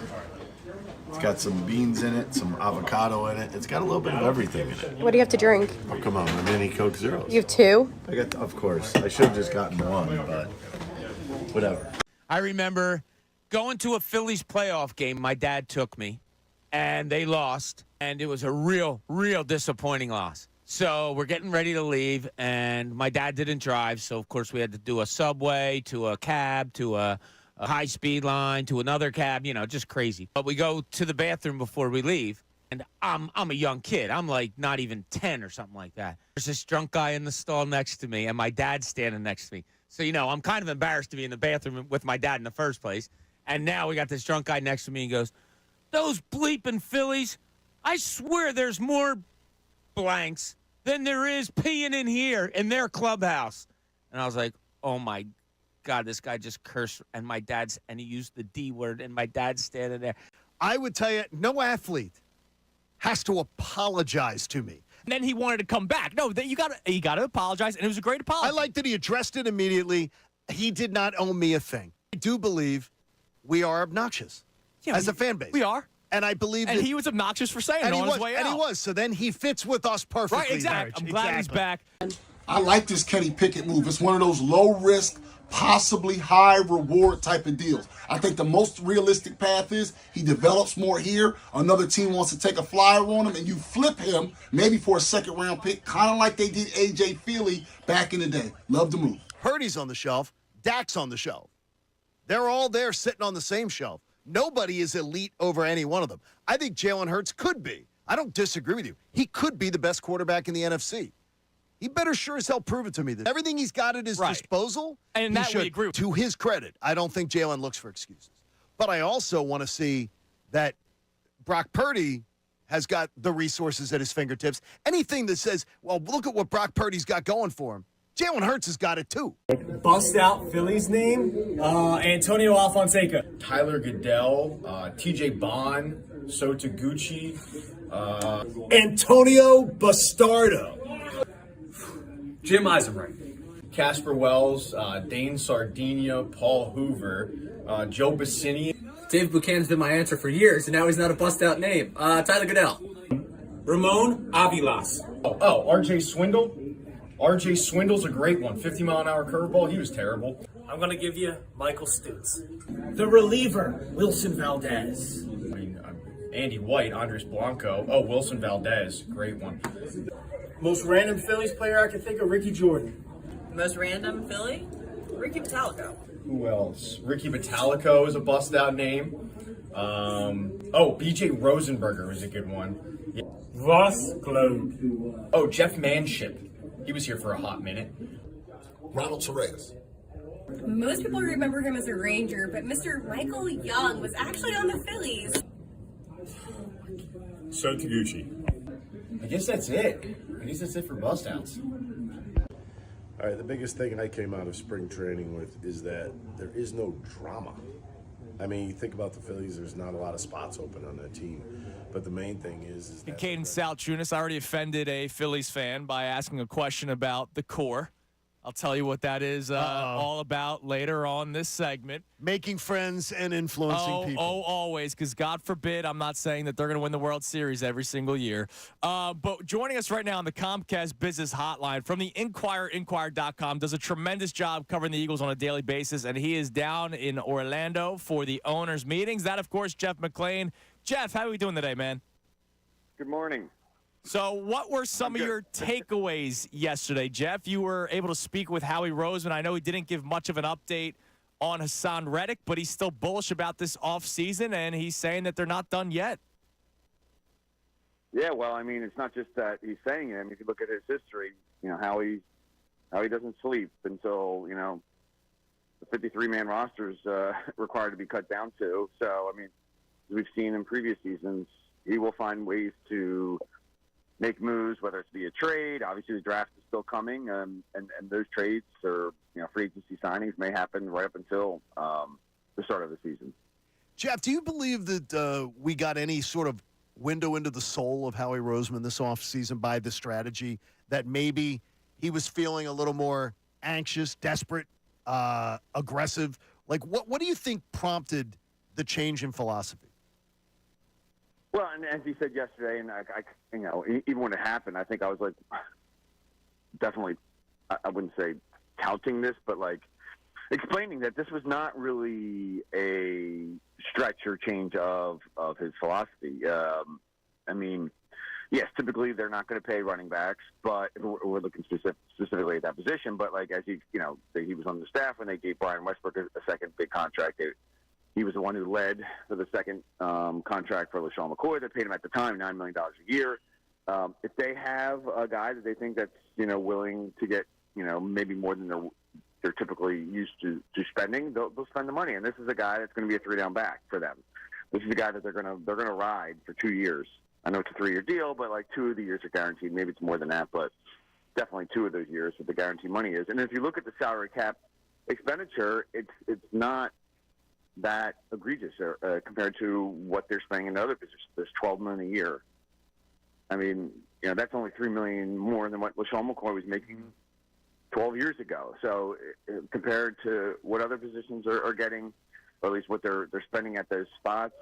It's got some beans in it, some avocado in it. It's got a little bit of everything in it. What do you have to drink? Oh, come on, my mini Coke Zeros. You have two? I got, of course. I should have just gotten one, but whatever. I remember going to a Phillies playoff game. My dad took me, and they lost, and it was a real disappointing loss. So we're getting ready to leave, and my dad didn't drive, so of course we had to do a subway to a cab to a high-speed line to another cab, you know, just crazy. But we go to the bathroom before we leave, and I'm a young kid. I'm like not even 10 or something like that. There's this drunk guy in the stall next to me, and my dad's standing next to me. So, you know, I'm kind of embarrassed to be in the bathroom with my dad in the first place. And now we got this drunk guy next to me, and he goes, "Those bleeping Phillies, I swear there's more blanks than there is peeing in here in their clubhouse." And I was like, oh my God, this guy just cursed, and he used the D word, and my dad's standing there. I would tell you, no athlete has to apologize to me. And then he wanted to come back. No, he got to apologize, and it was a great apology. I like that he addressed it immediately. He did not owe me a thing. I do believe we are obnoxious as a fan base. We are. And I believe and he was obnoxious for saying it on his way out. And he was. So then he fits with us perfectly. Right, exactly. I'm glad he's back. I like this Kenny Pickett move. It's one of those low-risk, possibly high-reward type of deals. I think the most realistic path is he develops more here. Another team wants to take a flyer on him, and you flip him maybe for a second-round pick, kind of like they did A.J. Feely back in the day. Love the move. Purdy's on the shelf. Dak's on the shelf. They're all there sitting on the same shelf. Nobody is elite over any one of them. I think Jalen Hurts could be. I don't disagree with you. He could be the best quarterback in the NFC. He better sure as hell prove it to me that everything he's got at his disposal, and that we agree with. To his credit, I don't think Jalen looks for excuses. But I also want to see that Brock Purdy has got the resources at his fingertips. Anything that says, well, look at what Brock Purdy's got going for him. Jalen Hurts has got it too. Bust out Phillies name, Antonio Alfonseca. Tyler Goodell, TJ Bond, Sota Gucci. Antonio Bastardo. Jim Eisenreich. Casper Wells, Dane Sardinia, Paul Hoover, Joe Bassini. Dave Buchanan's been my answer for years, and now he's not a bust-out name. Tyler Goodell. Ramon Avilas. Oh, RJ Swindle. RJ Swindle's a great one. 50-mile-an-hour curveball. He was terrible. I'm going to give you Michael Stutz. The reliever, Wilson Valdez. I mean, Andy White, Andres Blanco. Oh, Wilson Valdez. Great one. Most random Phillies player I can think of, Ricky Jordan. Most random Philly? Ricky Metallico. Who else? Ricky Metallico is a bust-out name. BJ Rosenberger is a good one. Yeah. Ross Globe. Oh, Jeff Manship. He was here for a hot minute. Ronald Torres. Most people remember him as a Ranger, but Mr. Michael Young was actually on the Phillies. Sota Gucci. I guess that's it. I guess that's it for bust-outs. All right, the biggest thing I came out of spring training with is that there is no drama. I mean, you think about the Phillies, there's not a lot of spots open on that team. But the main thing is that Kincade Salciunas, I already offended a Phillies fan by asking a question about the core. I'll tell you what that is all about later on this segment. Making friends and influencing people. Oh, always, because God forbid I'm not saying that they're going to win the World Series every single year. But joining us right now on the Comcast Business Hotline from the Inquirer, Inquirer.com, does a tremendous job covering the Eagles on a daily basis, and he is down in Orlando for the owners' meetings. That, of course, Jeff McLane. Jeff, how are we doing today, man? Good morning. So what were some of your takeaways yesterday, Jeff? You were able to speak with Howie Roseman. I know he didn't give much of an update on Hassan Reddick, but he's still bullish about this offseason, and he's saying that they're not done yet. Yeah, well, I mean, it's not just that he's saying it. I mean, if you look at his history, you know, Howie doesn't sleep until, you know, the 53-man roster is required to be cut down to. So, I mean, as we've seen in previous seasons, he will find ways to make moves, whether it's via trade. Obviously, the draft is still coming, and those trades or, you know, free agency signings may happen right up until the start of the season. Jeff, do you believe that we got any sort of window into the soul of Howie Roseman this offseason by the strategy that maybe he was feeling a little more anxious, desperate, aggressive? Like, what do you think prompted the change in philosophy? Well, and as he said yesterday, and I you know, even when it happened, I think I was like, definitely, I wouldn't say touting this, but like explaining that this was not really a stretch or change of his philosophy. I mean, yes, typically they're not going to pay running backs, but we're looking specifically at that position. But like as he was on the staff when they gave Brian Westbrook a second big contract. He was the one who led for the second contract for LaShawn McCoy. They paid him at the time $9 million a year. If they have a guy that they think that's, you know, willing to get, you know, maybe more than they're typically used to spending, they'll spend the money. And this is a guy that's going to be a three-down back for them. This is a guy that they're going to ride for 2 years. I know it's a 3-year deal, but like 2 of the years are guaranteed. Maybe it's more than that, but definitely 2 of those years that the guaranteed money is. And if you look at the salary cap expenditure, it's not that egregious compared to what they're spending in other positions. There's $12 million a year. I mean, you know, that's only $3 million more than what LaShawn McCoy was making 12 years ago. So compared to what other positions are getting, or at least what they're spending at those spots,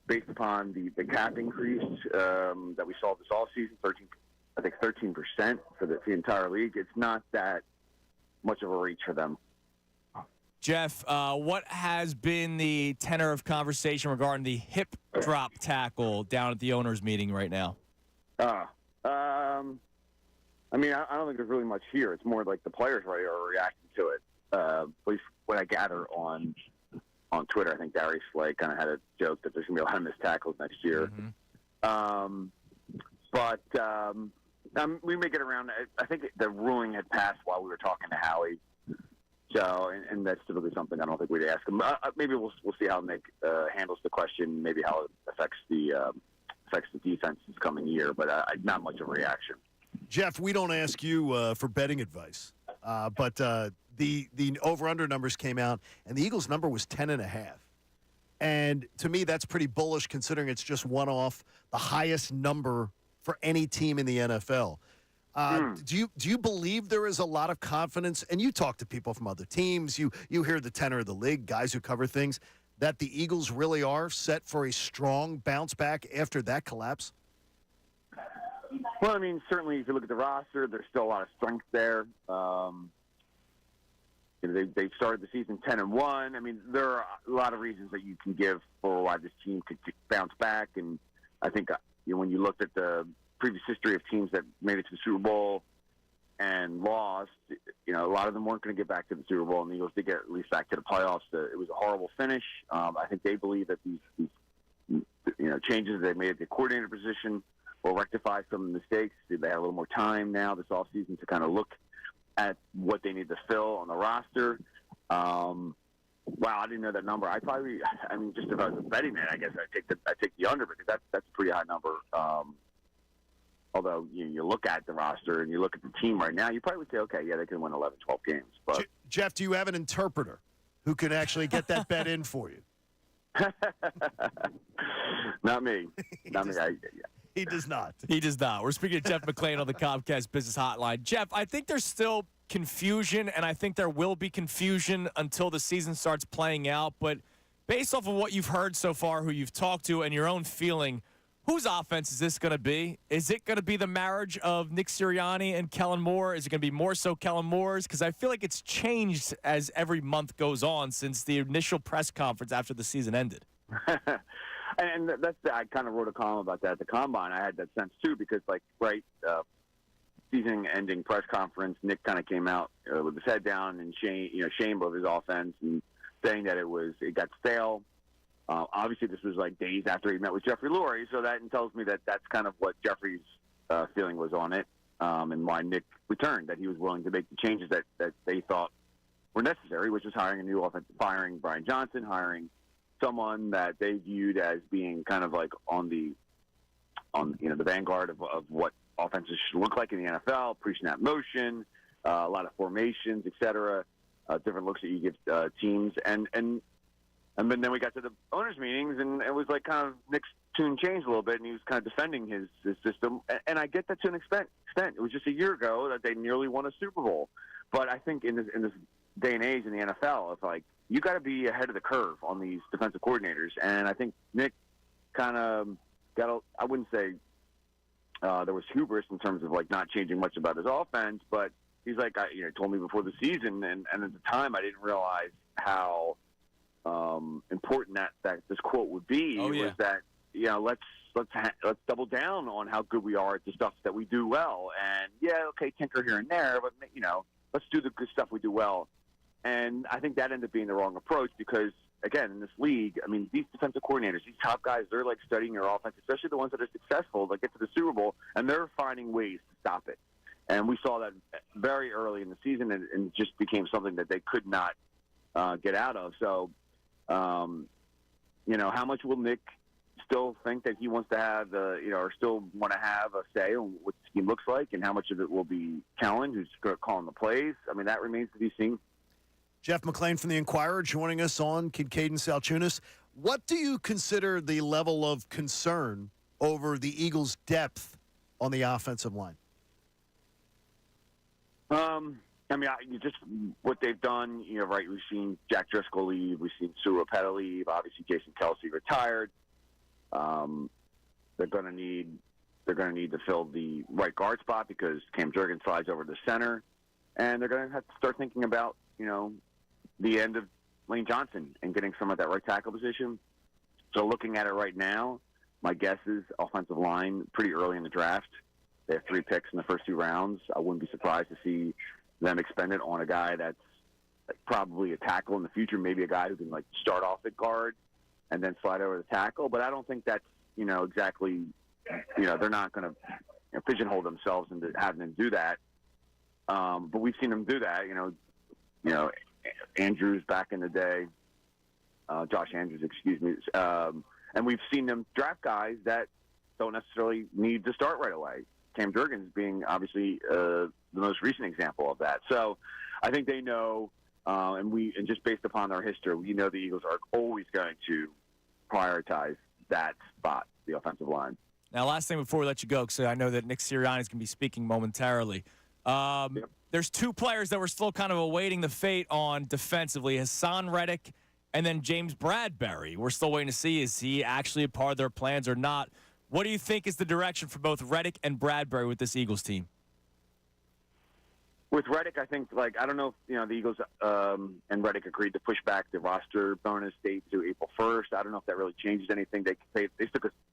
based upon the cap increase that we saw this offseason, 13% for the entire league, it's not that much of a reach for them. Jeff, what has been the tenor of conversation regarding the hip drop tackle down at the owners' meeting right now? I mean, I don't think there's really much here. It's more like the players are reacting to it. At least what I gather on Twitter, I think Darius Slay kind of had a joke that there's going to be a lot of missed tackles next year. Mm-hmm. But we may get around. I think the ruling had passed while we were talking to Howie. So, and that's typically something I don't think we'd ask him. Maybe we'll see how Nick handles the question. Maybe how it affects the defense this coming year. But not much of a reaction. Jeff, we don't ask you for betting advice, but the over/under numbers came out, and the Eagles' number was 10.5. And to me, that's pretty bullish considering it's just one off the highest number for any team in the NFL. Do you believe there is a lot of confidence, and you talk to people from other teams, you hear the tenor of the league, guys who cover things, that the Eagles really are set for a strong bounce back after that collapse? Well, I mean, certainly if you look at the roster, there's still a lot of strength there. They started the season 10-1. I mean, there are a lot of reasons that you can give for why this team could bounce back, and I think when you looked at the previous history of teams that made it to the Super Bowl and lost, you know, a lot of them weren't going to get back to the Super Bowl, and the Eagles did get at least back to the playoffs. It was a horrible finish. I think they believe that these changes they made at the coordinator position will rectify some mistakes. They have a little more time now this offseason to kind of look at what they need to fill on the roster. Wow, I didn't know that number. Just if I was a betting man, I guess I'd take the under, because that's a pretty high number. Although you look at the roster and you look at the team right now, you probably would say, okay, yeah, they can win 11, 12 games. But Jeff, do you have an interpreter who can actually get that bet in for you? Not me. Not me. He does not. He does not. We're speaking to Jeff McLane on the Comcast Business Hotline. Jeff, I think there's still confusion, and I think there will be confusion until the season starts playing out. But based off of what you've heard so far, who you've talked to, and your own feeling, whose offense is this going to be? Is it going to be the marriage of Nick Sirianni and Kellen Moore? Is it going to be more so Kellen Moore's? Because I feel like it's changed as every month goes on since the initial press conference after the season ended. And I kind of wrote a column about that at the Combine. I had that sense, too, because, season-ending press conference, Nick kind of came out with his head down and shame of his offense and saying that it got stale. Obviously, this was days after he met with Jeffrey Lurie, so that tells me that that's kind of what Jeffrey's feeling was on it, and why Nick returned, that he was willing to make the changes that they thought were necessary, which was hiring a new offensive, firing Brian Johnson, hiring someone that they viewed as being kind of on the vanguard of what offenses should look like in the NFL, pre-snap motion, a lot of formations, et cetera, different looks that you give teams, and then we got to the owners' meetings, and it was kind of Nick's tune changed a little bit, and he was kind of defending his system. And I get that to an extent. It was just a year ago that they nearly won a Super Bowl. But I think in this day and age in the NFL, it's you got to be ahead of the curve on these defensive coordinators. And I think Nick kind of I wouldn't say there was hubris in terms of not changing much about his offense, but he's told me before the season, and at the time I didn't realize how important that this quote would be. Was that let's double down on how good we are at the stuff that we do well, and tinker here and there, but let's do the good stuff we do well. And I think that ended up being the wrong approach because, again, in this league, I mean, these defensive coordinators, these top guys, they're studying your offense, especially the ones that are successful, that get to the Super Bowl, and they're finding ways to stop it. And we saw that very early in the season, and it just became something that they could not get out of. So, how much will Nick still think that he wants to have or still want to have a say on what the scheme looks like, and how much of it will be Kellen, who's calling the plays? I mean, that remains to be seen. Jeff McLane from the Inquirer joining us on Kincade Salciunas. What do you consider the level of concern over the Eagles' depth on the offensive line? Just what they've done, right? We've seen Jack Driscoll leave. We've seen Sua Peta leave. Obviously, Jason Kelsey retired. They're going to need to fill the right guard spot because Cam Jurgens slides over to center, and they're going to have to start thinking about, the end of Lane Johnson and getting some of that right tackle position. So looking at it right now, my guess is offensive line pretty early in the draft. They have 3 picks in the first 2 rounds. I wouldn't be surprised to see them expend it on a guy that's probably a tackle in the future, maybe a guy who can start off at guard and then slide over the tackle. But I don't think that's, exactly, they're not going to pigeonhole themselves into having them do that. But we've seen them do that, Andrews back in the day, Josh Andrews, excuse me. And we've seen them draft guys that don't necessarily need to start right away. Cam Jurgens being obviously the most recent example of that. So I think they know, and just based upon our history, we know the Eagles are always going to prioritize that spot, the offensive line. Now, last thing before we let you go, because I know that Nick Sirianni is going to be speaking momentarily. There's 2 players that we're still kind of awaiting the fate on defensively, Hassan Reddick and then James Bradbury. We're still waiting to see, is he actually a part of their plans or not? What do you think is the direction for both Reddick and Bradbury with this Eagles team? With Reddick, I think, I don't know if, the Eagles and Reddick agreed to push back the roster bonus date to April 1st. I don't know if that really changes anything. They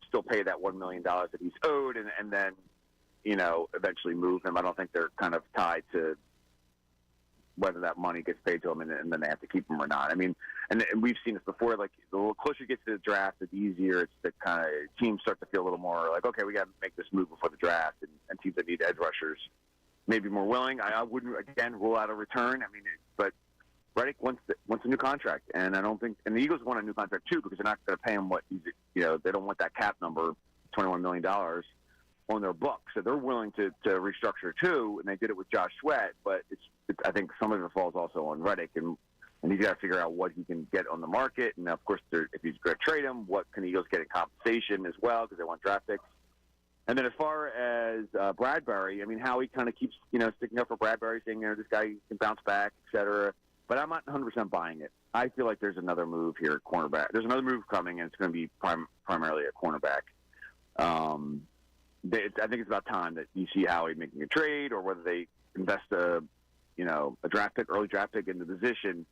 still pay that $1 million that he's owed and then, eventually move him. I don't think they're kind of tied to whether that money gets paid to him and then they have to keep him or not. I mean, and we've seen this before, the little closer you get to the draft, the easier it's the kind of teams start to feel a little more okay, we got to make this move before the draft, and teams that need edge rushers maybe more willing. I wouldn't, again, rule out a return. I mean, but Reddick wants a new contract, and I don't think, and the Eagles want a new contract too because they're not going to pay him what he's, they don't want that cap number, $21 million, on their books. So they're willing to restructure too, and they did it with Josh Sweat, but I think some of it falls also on Reddick, and he's got to figure out what he can get on the market, and of course, if he's going to trade him, what can the Eagles get in compensation as well, because they want draft picks. And then as far as Bradbury, I mean, Howie kind of keeps, sticking up for Bradbury, saying, this guy can bounce back, et cetera. But I'm not 100% buying it. I feel like there's another move here at cornerback. There's another move coming, and it's going to be primarily a cornerback. I think it's about time that you see Howie making a trade, or whether they invest a draft pick, early draft pick in the position.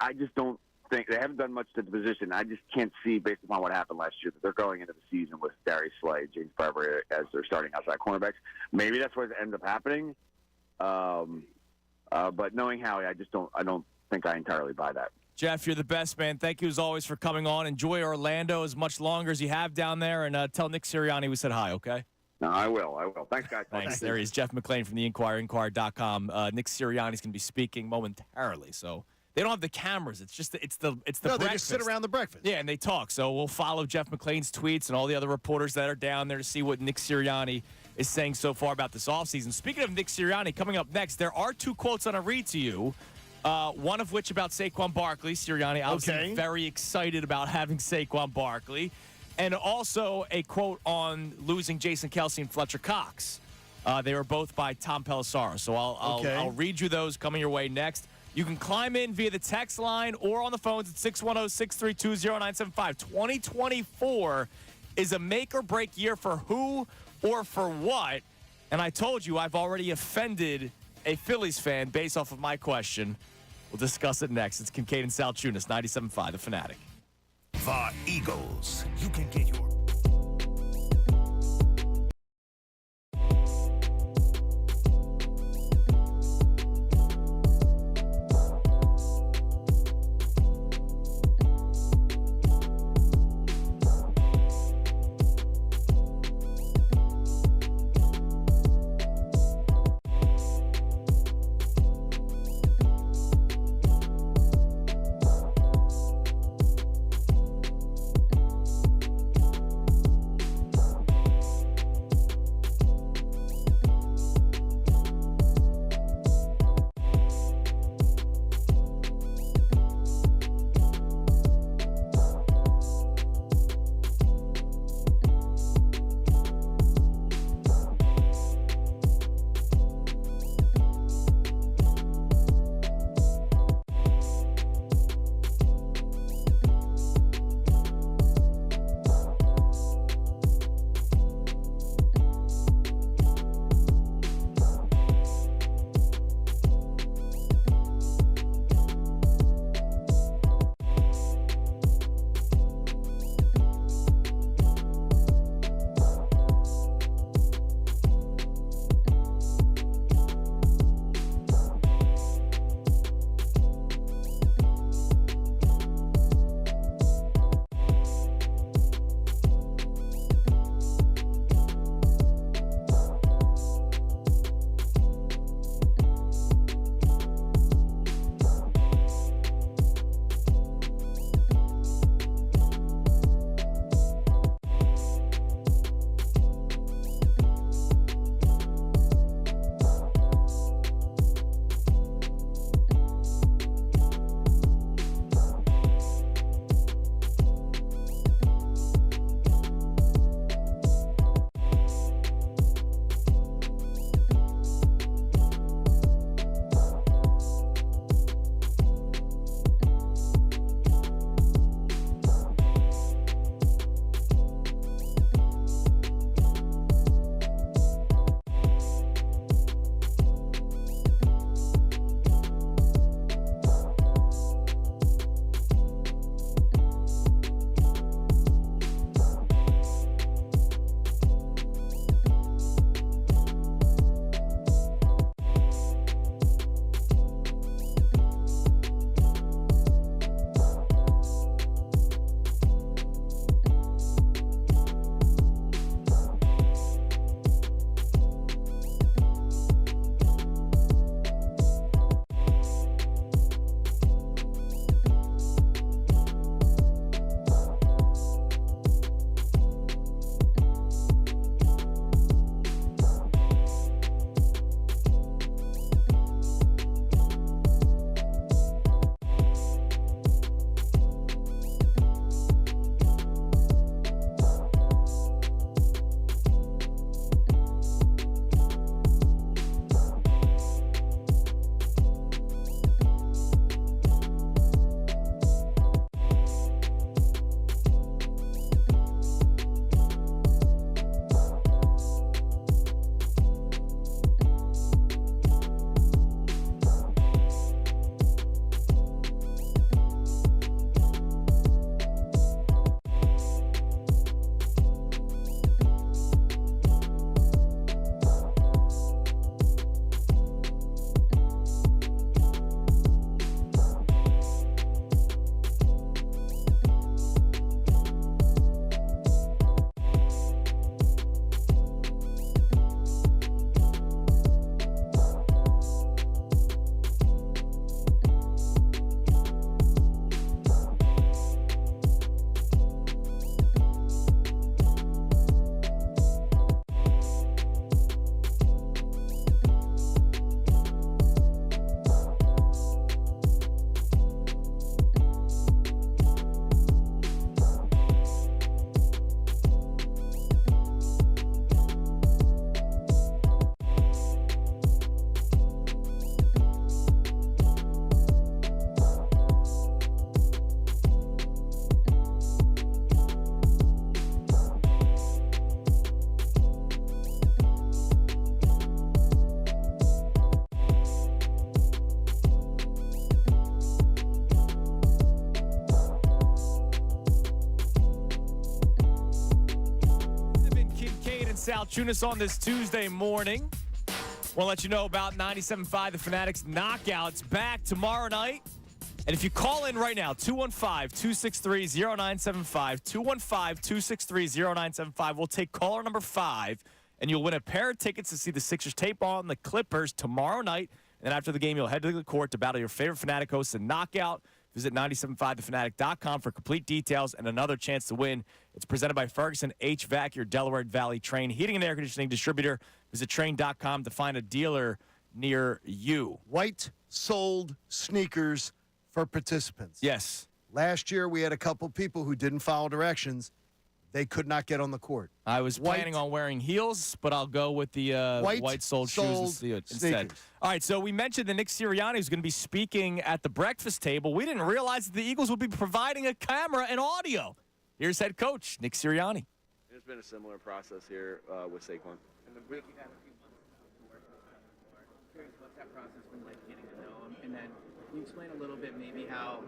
I just don't think they haven't done much to the position. I just can't see, based upon what happened last year, that they're going into the season with Darius Slay, James Bradbury as their starting outside cornerbacks. Maybe that's what ends up happening. But knowing Howie, I don't think I entirely buy that. Jeff, you're the best, man. Thank you as always for coming on. Enjoy Orlando as much longer as you have down there, and tell Nick Sirianni we said hi, okay? No, I will. Thanks, guys. Thanks. There he is, Jeff McLane from the Inquirer, Inquirer.com. Nick Sirianni's going to be speaking momentarily, so they don't have the cameras. It's the No, breakfast. they just sit around the breakfast. Yeah, and they talk. So we'll follow Jeff McLane's tweets and all the other reporters that are down there to see what Nick Sirianni is saying so far about this offseason. Speaking of Nick Sirianni, coming up next, there are two quotes I'm going to read to you. One of which about Saquon Barkley. Sirianni obviously very excited about having Saquon Barkley. And also a quote on losing Jason Kelce and Fletcher Cox. They were both by Tom Pelissaro. So I'll read you those coming your way next. You can climb in via the text line or on the phones at 610-632-0975. 2024 is a make-or-break year for who or for what. And I told you I've already offended a Phillies fan based off of my question. We'll discuss it next. It's Kincade and Salciunas, 97.5, The Fanatic. The Eagles. You can get your... Salciunas on this Tuesday morning. Want to let you know about 97.5 The Fanatics Knockouts back tomorrow night. And if you call in right now, 215-263-0975, 215-263-0975, we'll take caller number 5, and you'll win a pair of tickets to see the Sixers take on the Clippers tomorrow night. And then after the game, you'll head to the court to battle your favorite Fanatic hosts in Knockout. Visit 975thefanatic.com for complete details and another chance to win. It's presented by Ferguson HVAC, your Delaware Valley Train heating and air conditioning distributor. Visit train.com to find a dealer near you. White-soled sneakers for participants. Yes. Last year, we had a couple people who didn't follow directions. They could not get on the court. I was planning on wearing heels, but I'll go with the white-soled shoes instead. Sneakers. All right, so we mentioned that Nick Sirianni was going to be speaking at the breakfast table. We didn't realize that the Eagles would be providing a camera and audio. Here's head coach Nick Sirianni. It's been a similar process here with Saquon. And the week you had a few months to work with him before. Curious, what's that process been like getting to know him? And then can you explain a little bit maybe how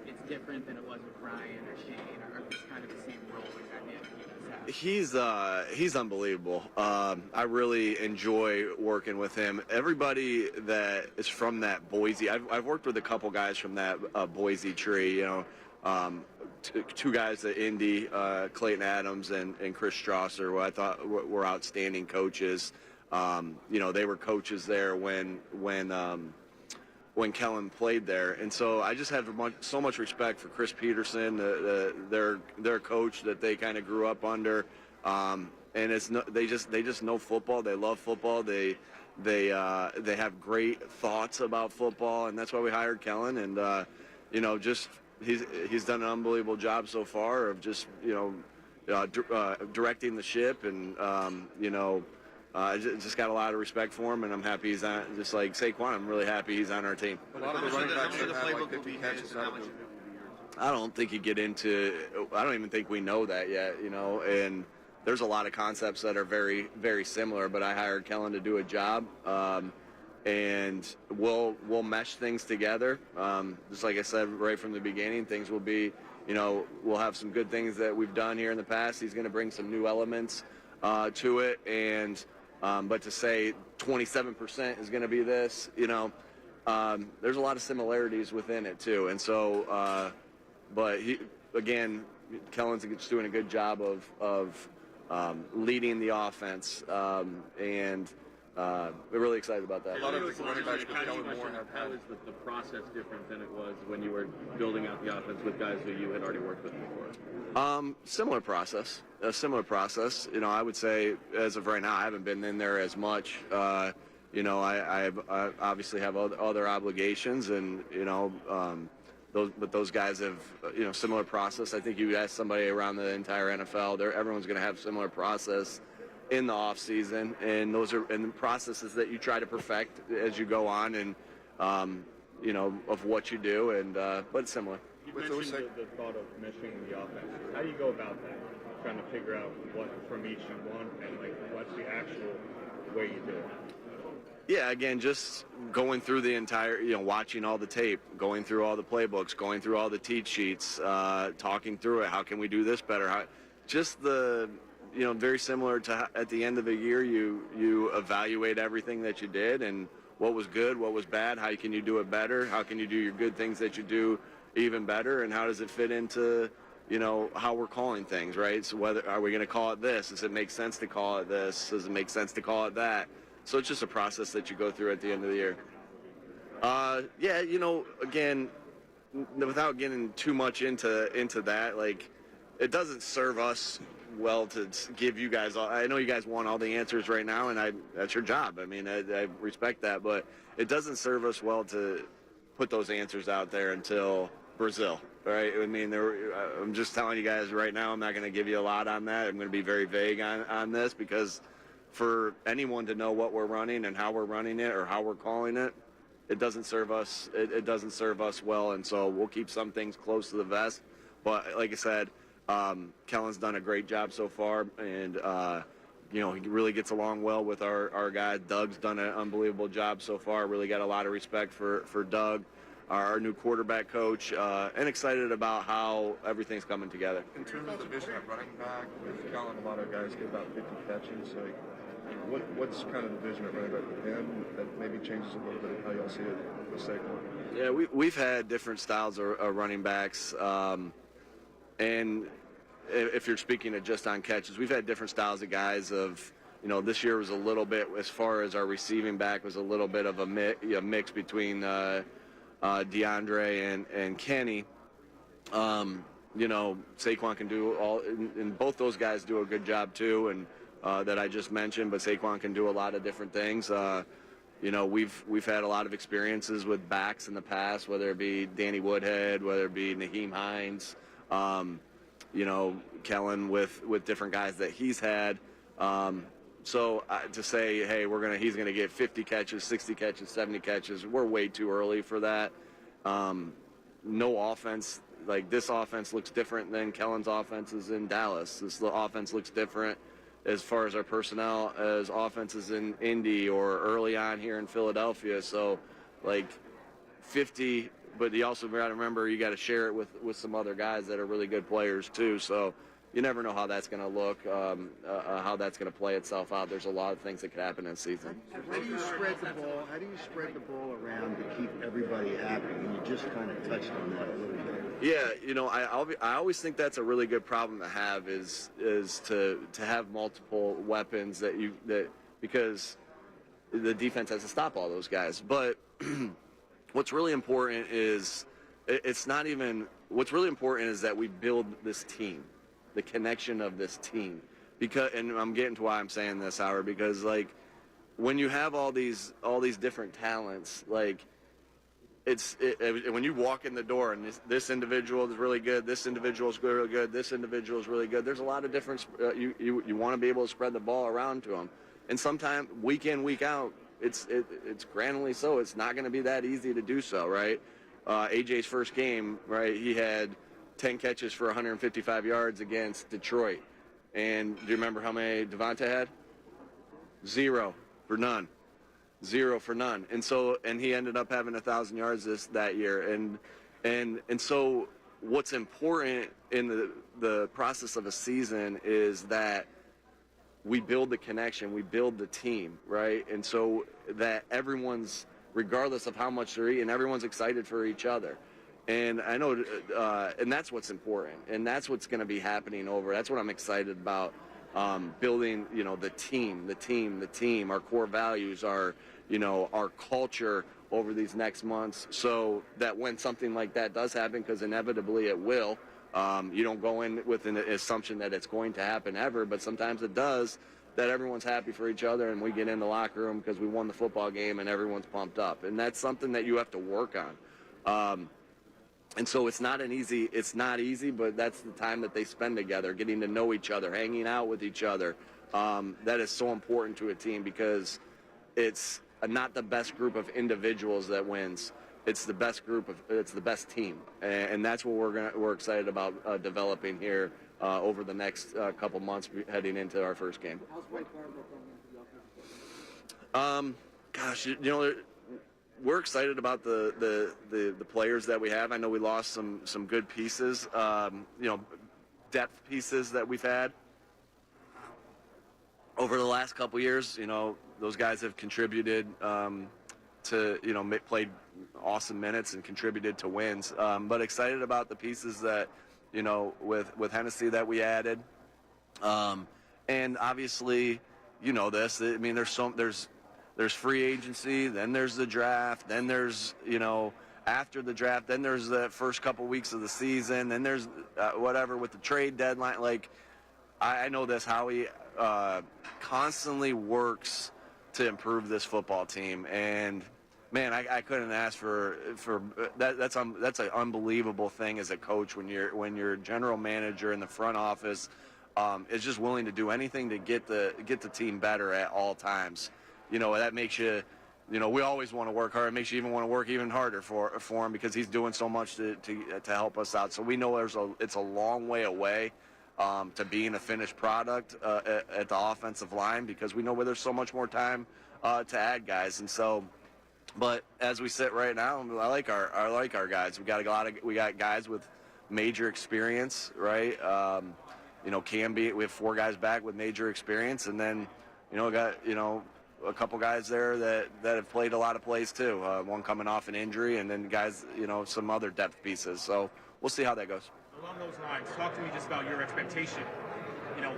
it's different than it was with Ryan or Shane, or if it's kind of the same role or dynamic you guys have? He's unbelievable. I really enjoy working with him. Everybody that is from that Boise, I've worked with a couple guys from that Boise tree. You know, two guys at Indy, Clayton Adams and Chris Strasser, who I thought were outstanding coaches. You know, they were coaches there when Kellen played there, and so I just have so much respect for Chris Peterson, their coach that they kind of grew up under, and they just know football. They love football. They have great thoughts about football, and that's why we hired Kellen. And you know, just he's done an unbelievable job so far of just directing the ship, and you know. I just got a lot of respect for him, and I'm happy he's on. Just like Saquon, I'm really happy he's on our team. A lot of the running backs have had like 50 catches. I don't think you get into. I don't even think we know that yet. You know, and there's a lot of concepts that are very, very similar. But I hired Kellen to do a job, and we'll mesh things together. Just like I said right from the beginning, things will be. You know, we'll have some good things that we've done here in the past. He's going to bring some new elements to it, and. But to say 27% is going to be this, you know, there's a lot of similarities within it too. And so, but Kellen's just doing a good job of leading the offense, and we're really excited about that. A lot of the running backs with Kellen Moore have had. How is the process different than it was when you were building out the offense with guys who you had already worked with before? Similar process. A similar process. You know, I would say as of right now, I haven't been in there as much. You know, I obviously have other obligations, and you know, those guys have similar process. I think you ask somebody around the entire NFL, everyone's going to have similar process in the off season, and those are processes that you try to perfect as you go on, and you know, of what you do, and but it's similar. You mentioned the thought of meshing the offense. How do you go about that? Trying to figure out what from each you want, and like what's the actual way you do it? Yeah, again, just going through the entire, you know, watching all the tape, going through all the playbooks, going through all the teach sheets, talking through it. How can we do this better? Just the, you know, very similar to at the end of the year, you evaluate everything that you did and what was good, what was bad, how can you do it better, how can you do your good things that you do even better, and how does it fit into, you know, how we're calling things, right? So whether are we going to call it this? Does it make sense to call it this? Does it make sense to call it that? So it's just a process that you go through at the end of the year. Yeah, you know, again, without getting too much into that, like, it doesn't serve us well to give you guys all. I know you guys want all the answers right now, and that's your job. I mean, I respect that, but it doesn't serve us well to put those answers out there until Brazil, right? I mean, I'm just telling you guys right now, I'm not going to give you a lot on that. I'm going to be very vague on this, because for anyone to know what we're running and how we're running it or how we're calling it, it doesn't serve us. It doesn't serve us well, and so we'll keep some things close to the vest. But like I said, Kellen's done a great job so far, and you know, he really gets along well with our guy. Doug's done an unbelievable job so far. Really got a lot of respect for Doug. our new quarterback coach, and excited about how everything's coming together. In terms of the vision at running back, with Kellen, a lot of guys get about 50 catches. What's kind of the vision at running back with him that maybe changes a little bit of how y'all see it with Saquon? Yeah, we've had different styles of running backs, and if you're speaking of just on catches, we've had different styles of guys of, this year was a little bit, as far as our receiving back, was a little bit of a mix between DeAndre and Kenny. Saquon can do all, and both those guys do a good job too, and that I just mentioned, but Saquon can do a lot of different things. We've had a lot of experiences with backs in the past, whether it be Danny Woodhead, whether it be Naheem Hines, Kellen with different guys that he's had. So to say, hey, he's gonna get 50 catches, 60 catches, 70 catches, we're way too early for that. No offense, like this offense looks different than Kellen's offenses in Dallas. This offense looks different as far as our personnel as offenses in Indy or early on here in Philadelphia. So, 50, but you also got to remember you got to share it with some other guys that are really good players too. So you never know how that's going to look, how that's going to play itself out. There's a lot of things that could happen in a season. How do you spread the ball? How do you spread the ball around to keep everybody happy? And you just kind of touched on that a little bit. Yeah, I always think that's a really good problem to have is to have multiple weapons because the defense has to stop all those guys. But what's really important is what's really important is that we build this team, the connection of this team. And I'm getting to why I'm saying this, Howard, because when you have all these different talents, when you walk in the door and this individual is really good, this individual is really good, this individual is really good. There's a lot of different. You want to be able to spread the ball around to them, and sometimes week in, week out, it's grandly so. It's not going to be that easy to do so, right? AJ's first game, right? He had 10 catches for 155 yards against Detroit, and do you remember how many Devonta had? 0 for none. 0 for none, and he ended up having 1,000 yards that year, and so what's important in the process of a season is that we build the connection, we build the team, right, and so that everyone's, regardless of how much they're eating, everyone's excited for each other, and I know, and that's what's important, and that's what's going to be happening that's what I'm excited about. Building, the team, our core values, our culture over these next months, so that when something like that does happen, because inevitably it will, you don't go in with an assumption that it's going to happen ever, but sometimes it does, that everyone's happy for each other and we get in the locker room because we won the football game and everyone's pumped up. And that's something that you have to work on. And so it's not easy, but that's the time that they spend together, getting to know each other, hanging out with each other. That is so important to a team because it's not the best group of individuals that wins. It's the best it's the best team. And that's what we're excited about developing here over the next couple months heading into our first game. Gosh, we're excited about the players that we have. I know we lost some good pieces, depth pieces that we've had over the last couple years. Those guys have contributed to played awesome minutes and contributed to wins. But excited about the pieces that with Hennessy that we added, and obviously this. I mean, there's free agency, then there's the draft, then there's, after the draft, then there's the first couple weeks of the season, then there's whatever with the trade deadline. I know this, Howie constantly works to improve this football team. And, man, I couldn't ask for that. That's an unbelievable thing as a coach when your general manager in the front office is just willing to do anything to get the team better at all times. That makes you, we always want to work hard. It makes you even want to work even harder for him because he's doing so much to help us out. So we know it's a long way away to being a finished product at the offensive line because we know where there's so much more time to add guys. And so But as we sit right now, I like our guys. We got guys with major experience, right? We have 4 guys back with major experience, and then got a couple guys there that have played a lot of plays too. One coming off an injury, and then guys, some other depth pieces. So we'll see how that goes. Along those lines, talk to me just about your expectation,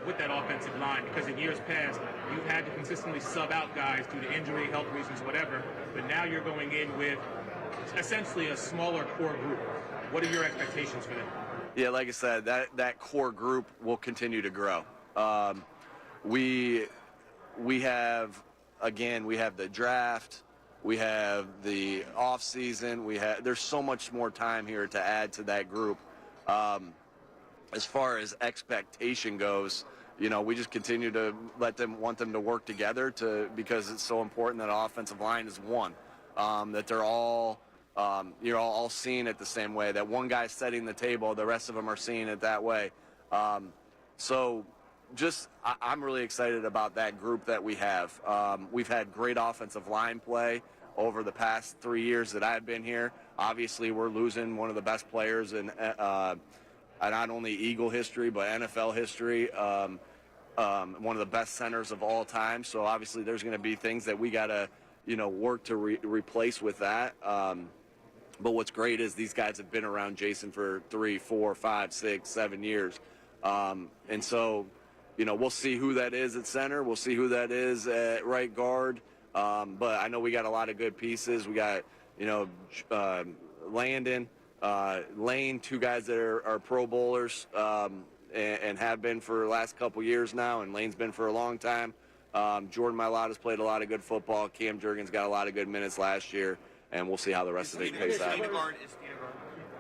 with that offensive line, because in years past, you've had to consistently sub out guys due to injury, health reasons, whatever, but now you're going in with essentially a smaller core group. What are your expectations for them? Yeah, like I said, that core group will continue to grow. We have the draft, we have the off season, there's so much more time here to add to that group. As far as expectation goes, we just continue to want them to work together because it's so important that our offensive line is one, that they're all you're all seeing it the same way, that one guy's setting the table, the rest of them are seeing it that way. I'm really excited about that group that we have. We've had great offensive line play over the past 3 years that I've been here. Obviously, we're losing one of the best players in not only Eagle history, but NFL history. One of the best centers of all time. So obviously there's going to be things that we got to, work to replace with that. But what's great is these guys have been around Jason for 3, 4, 5, 6, 7 years. And so, we'll see who that is at center. We'll see who that is at right guard. But I know we got a lot of good pieces. We got, Landon, Lane, 2 guys that are Pro Bowlers and have been for the last couple years now, and Lane's been for a long time. Jordan Mailata's played a lot of good football. Cam Jurgens got a lot of good minutes last year, and we'll see how the rest of it plays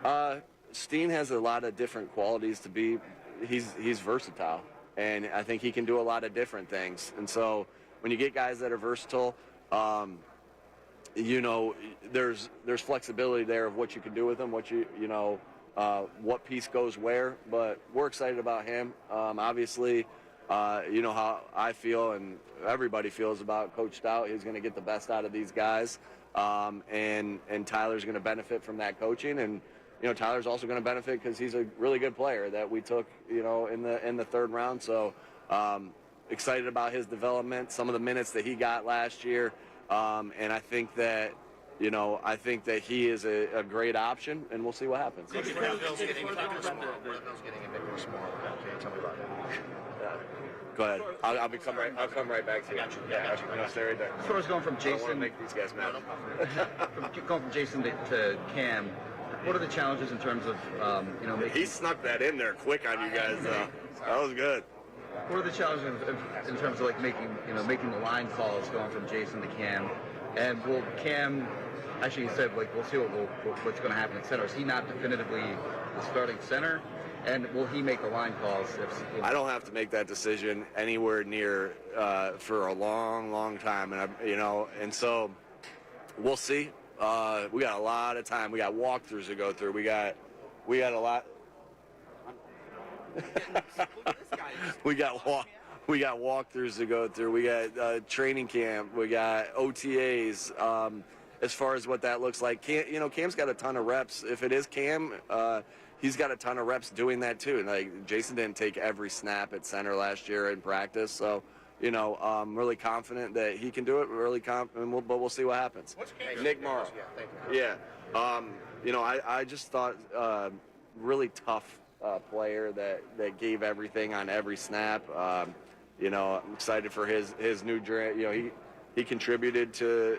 out. Steen has a lot of different qualities to be. He's versatile, and I think he can do a lot of different things. And so when you get guys that are versatile, there's flexibility there of what you can do with them, what piece goes where. But we're excited about him. Obviously, how I feel and everybody feels about Coach Stout. He's going to get the best out of these guys, and Tyler's going to benefit from that coaching. And Tyler's also going to benefit because he's a really good player that we took in the 3rd round. So excited about his development, some of the minutes that he got last year. And I think that he is a great option, and we'll see what happens. Bill's getting a bit more small. Can you tell me about that? Go ahead. I'll come right back to you. Stay right there. As far as going from Jason, I don't want to make these guys mad. going from Jason to Cam, what are the challenges in terms of He snuck that in there quick on you guys, though. That was good. What are the challenges in terms of making the line calls going from Jason to Cam? And will Cam, actually you said we'll see what's going to happen at center. Is he not definitively the starting center? And will he make the line calls? I don't have to make that decision anywhere near for a long, long time, and so we'll see. We got a lot of time. We got walkthroughs to go through. We got a lot. we got walkthroughs to go through. We got training camp. We got OTAs. As far as what that looks like, Cam's got a ton of reps. If it is Cam, he's got a ton of reps doing that too. And Jason didn't take every snap at center last year in practice, so I'm really confident that he can do it. Really confident, but we'll see what happens. Nick Morrow. Yeah, thank you. I just thought really tough player that gave everything on every snap. I'm excited for his new draft. He contributed to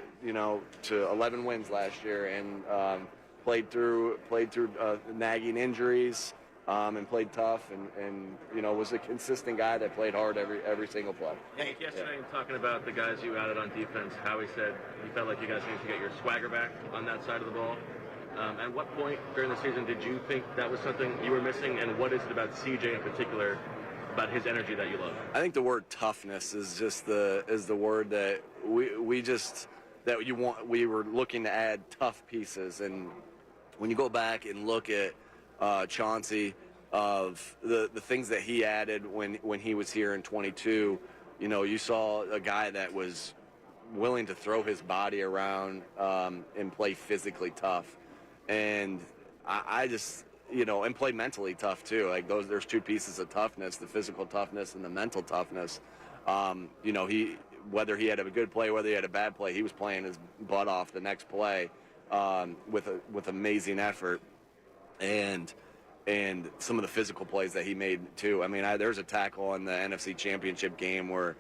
11 wins last year and played through nagging injuries and played tough and was a consistent guy that played hard every single play. Yesterday, talking about the guys you added on defense, Howie said he felt like you guys needed to get your swagger back on that side of the ball. At what point during the season did you think that was something you were missing, and what is it about CJ in particular, about his energy that you love? I think the word toughness is just the word that we were looking to add tough pieces. And when you go back and look at Chauncey, of the things that he added when he was here in 22, you saw a guy that was willing to throw his body around and play physically tough. And I just, and play mentally tough too. Like there's two pieces of toughness: the physical toughness and the mental toughness. Whether he had a good play, whether he had a bad play, he was playing his butt off the next play with amazing effort, and some of the physical plays that he made too. I mean, there's a tackle in the NFC Championship game where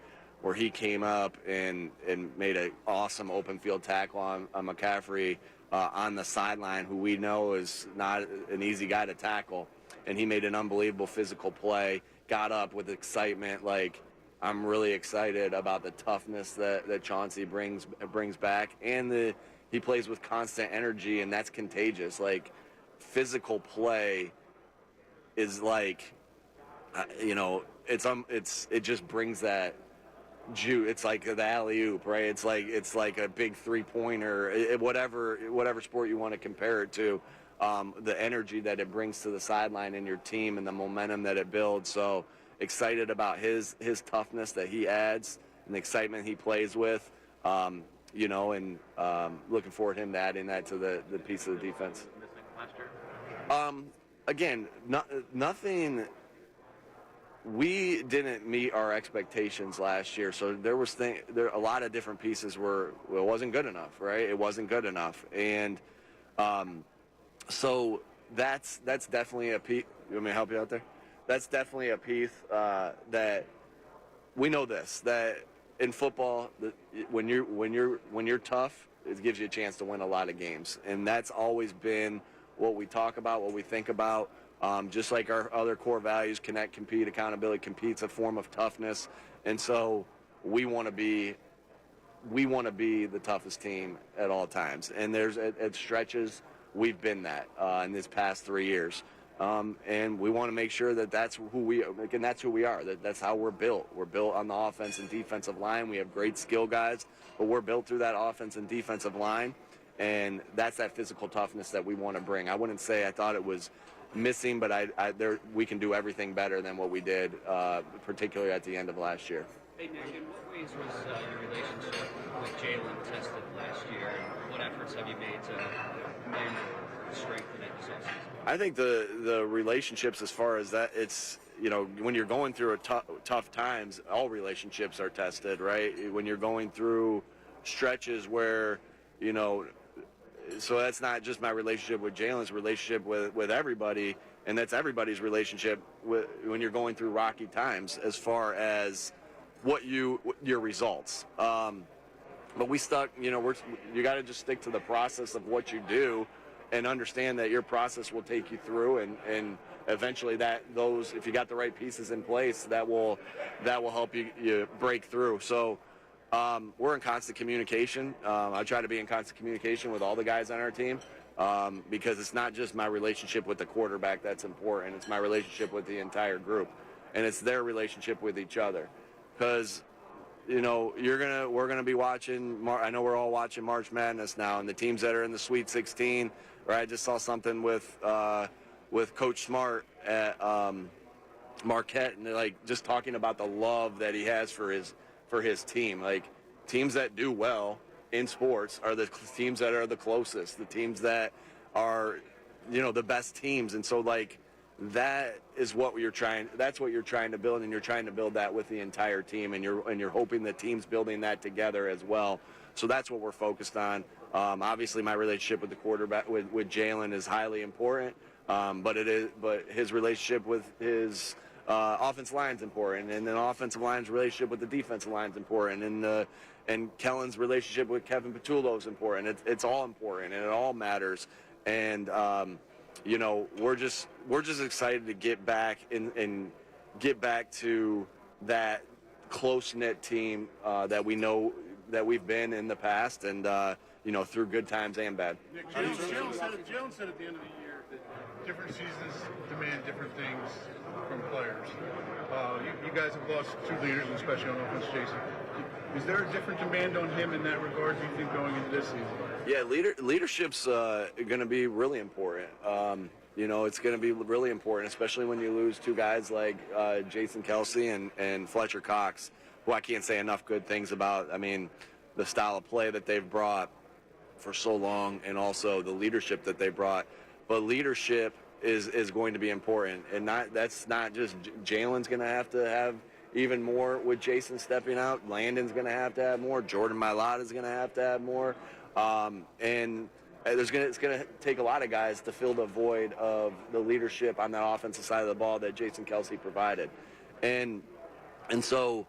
he came up and made an awesome open field tackle on McCaffrey on the sideline, who we know is not an easy guy to tackle, and he made an unbelievable physical play, got up with excitement. Like, I'm really excited about the toughness that Chauncey brings back, and he plays with constant energy, and that's contagious. Like, physical play is like, it just brings that juice. It's like the alley-oop, right? It's like a big three-pointer, whatever sport you want to compare it to. The energy that it brings to the sideline and your team and the momentum that it builds. So excited about his toughness that he adds and the excitement he plays with, and looking forward to him adding that to the piece of the defense. Again, nothing. We didn't meet our expectations last year, so there a lot of different pieces it wasn't good enough, right? It wasn't good enough, and so that's definitely a piece. You want me to help you out there? That's definitely a piece that we know that in football, when you're tough, it gives you a chance to win a lot of games, and that's always been what we talk about, what we think about. Just like our other core values, connect, compete, accountability. Compete's a form of toughness, and so we want to be the toughest team at all times. And there's at stretches we've been that in this past 3 years, and we want to make sure that that's who we are. That's how we're built. We're built on the offense and defensive line. We have great skill guys, but we're built through that offense and defensive line, and that's that physical toughness that we want to bring. I wouldn't say I thought it was missing, but we can do everything better than what we did, particularly at the end of last year. Hey, Nick, in what ways was your relationship with Jalen tested last year, and what efforts have you made to mend or strengthen it this offseason? I think the relationships, as far as that, it's, when you're going through tough times, all relationships are tested, right? When you're going through stretches where, so that's not just my relationship with Jalen's relationship with everybody, and that's everybody's relationship when you're going through rocky times as far as your results. But we stuck, you got to just stick to the process of what you do and understand that your process will take you through, and eventually if you got the right pieces in place, that will help you break through. So we're in constant communication. I try to be in constant communication with all the guys on our team, because it's not just my relationship with the quarterback that's important. It's my relationship with the entire group, and it's their relationship with each other. Because we're gonna be watching. I know we're all watching March Madness now, and the teams that are in the Sweet 16. Right, I just saw something with Coach Smart at Marquette, and they're like just talking about the love that he has for his team. Like, teams that do well in sports are the teams that are the closest, the teams that are, the best teams. And so, like, that's what you're trying to build, and you're trying to build that with the entire team, and you're hoping the team's building that together as well. So that's what we're focused on. Obviously, my relationship with the quarterback, with Jalen, is highly important, but his relationship with his offensive line's important, and the offensive line's relationship with the defensive line's important, and Kellen's relationship with Kevin Patullo is important. It's all important, and it all matters. And we're just excited to get back and get back to that close-knit team that we know that we've been in the past, and through good times and bad. Nick, Jalen said at the end of the year that different seasons demand different things from players. You guys have lost two leaders, especially on offense, Jason. Is there a different demand on him in that regard, do you think, going into this season? Yeah, leadership's going to be really important. It's going to be really important, especially when you lose two guys like Jason Kelce and Fletcher Cox, who I can't say enough good things about. I mean, the style of play that they've brought for so long, and also the leadership that they brought. But leadership is going to be important, and that's not just Jalen's going to have even more with Jason stepping out. Landon's going to have more. Jordan Mailata is going to have more, and it's going to take a lot of guys to fill the void of the leadership on the offensive side of the ball that Jason Kelce provided, and so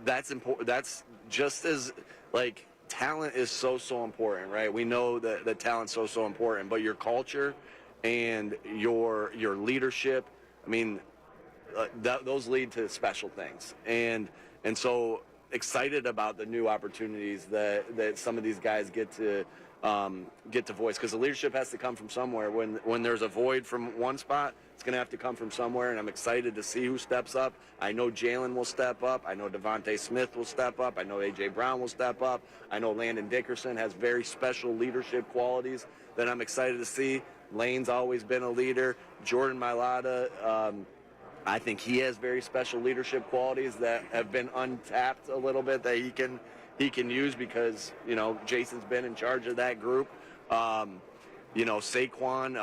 that's important. That's just as like talent is so important, right? We know that talent's so important, but your culture and your leadership, I mean, those lead to special things, and so excited about the new opportunities that some of these guys get to voice, because the leadership has to come from somewhere. When there's a void from one spot, it's going to have to come from somewhere, and I'm excited to see who steps up. I know Jalen will step up. I know Devontae Smith will step up. I know A.J. Brown will step up. I know Landon Dickerson has very special leadership qualities that I'm excited to see. Lane's always been a leader. Jordan Mailata, I think he has very special leadership qualities that have been untapped a little bit that he can use, because, you know, Jason's been in charge of that group. You know, Saquon,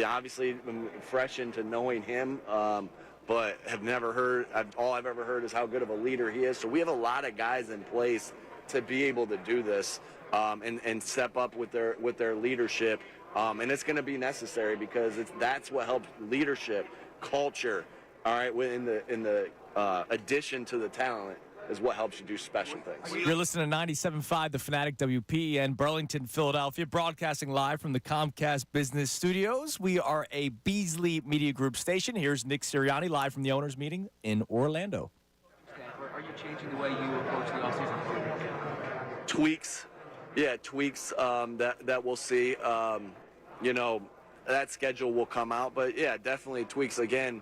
obviously I'm fresh into knowing him, but have never heard, all I've ever heard is how good of a leader he is. So we have a lot of guys in place to be able to do this and step up with their leadership. And it's going to be necessary, because that's what helps leadership, culture, all right, in the addition to the talent, is what helps you do special things. You're listening to 97.5 The Fanatic WPEN, Burlington, Philadelphia, broadcasting live from the Comcast Business Studios. We are a Beasley Media Group station. Here's Nick Sirianni live from the owners' meeting in Orlando. Are you changing the way you approach the offseason? Tweaks. Yeah, tweaks that we'll see. You know, that schedule will come out, but yeah, definitely tweaks. Again,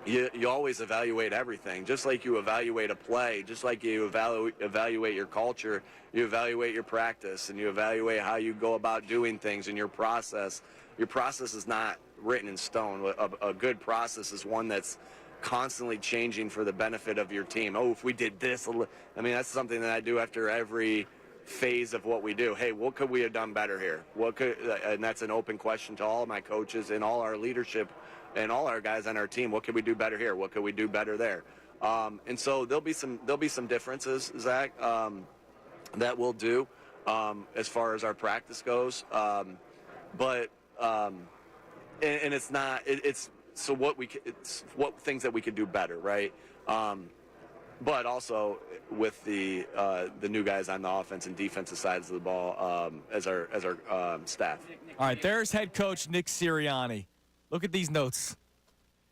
you always evaluate everything, just like you evaluate a play, just like you evaluate your culture, you evaluate your practice, and you evaluate how you go about doing things, and your process. Your process is not written in stone. A good process is one that's constantly changing for the benefit of your team. Oh, if we did this, I mean, that's something that I do after every phase of what we do. Hey, what could we have done better here? And that's an open question to all of my coaches and all our leadership and all our guys on our team. What could we do better here? What could we do better there? And so there'll be some differences, Zach, that we'll do as far as our practice goes. But it's not. It's what things that we could do better, right? But also with the new guys on the offense and defensive sides of the ball as our staff. All right, there's head coach Nick Sirianni. Look at these notes.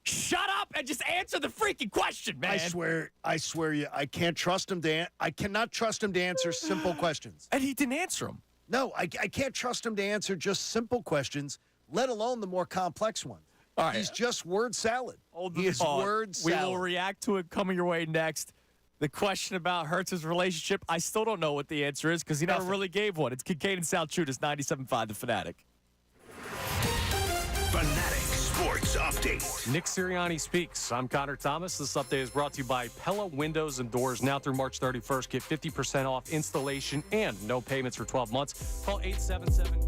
Shut up and just answer the freaking question, man. I swear you, I can't trust him I cannot trust him to answer simple questions. And he didn't answer them. No, I can't trust him to answer just simple questions, let alone the more complex ones. All right. He's just word salad. He is word salad. We will react to it coming your way next. The question about Hurts's relationship, I still don't know what the answer is, because he never really gave one. It's Kincade Salciunas, 97.5 The Fanatic. Fanatic Sports Update. Nick Sirianni speaks. I'm Connor Thomas. This update is brought to you by Pella Windows and Doors. Now through March 31st, get 50% off installation and no payments for 12 months. Call 877-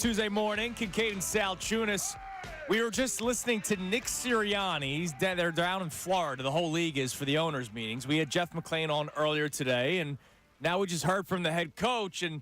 Tuesday morning. Kincade and Salciunas. We were just listening to Nick Sirianni. They're down in Florida. The whole league is for the owners' meetings. We had Jeff McLane on earlier today, and now we just heard from the head coach, and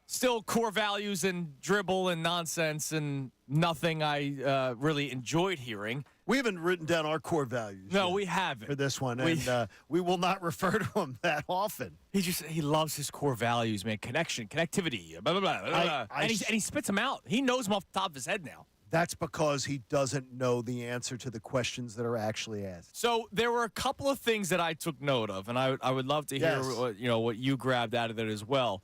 still core values and dribble and nonsense and nothing I really enjoyed hearing. We haven't written down our core values. No, we haven't. For this one, and we will not refer to them that often. He loves his core values, man. Connection, connectivity, blah, blah, blah, blah. And he spits them out. He knows them off the top of his head now. That's because he doesn't know the answer to the questions that are actually asked. So there were a couple of things that I took note of, and I would love to hear what you grabbed out of it as well.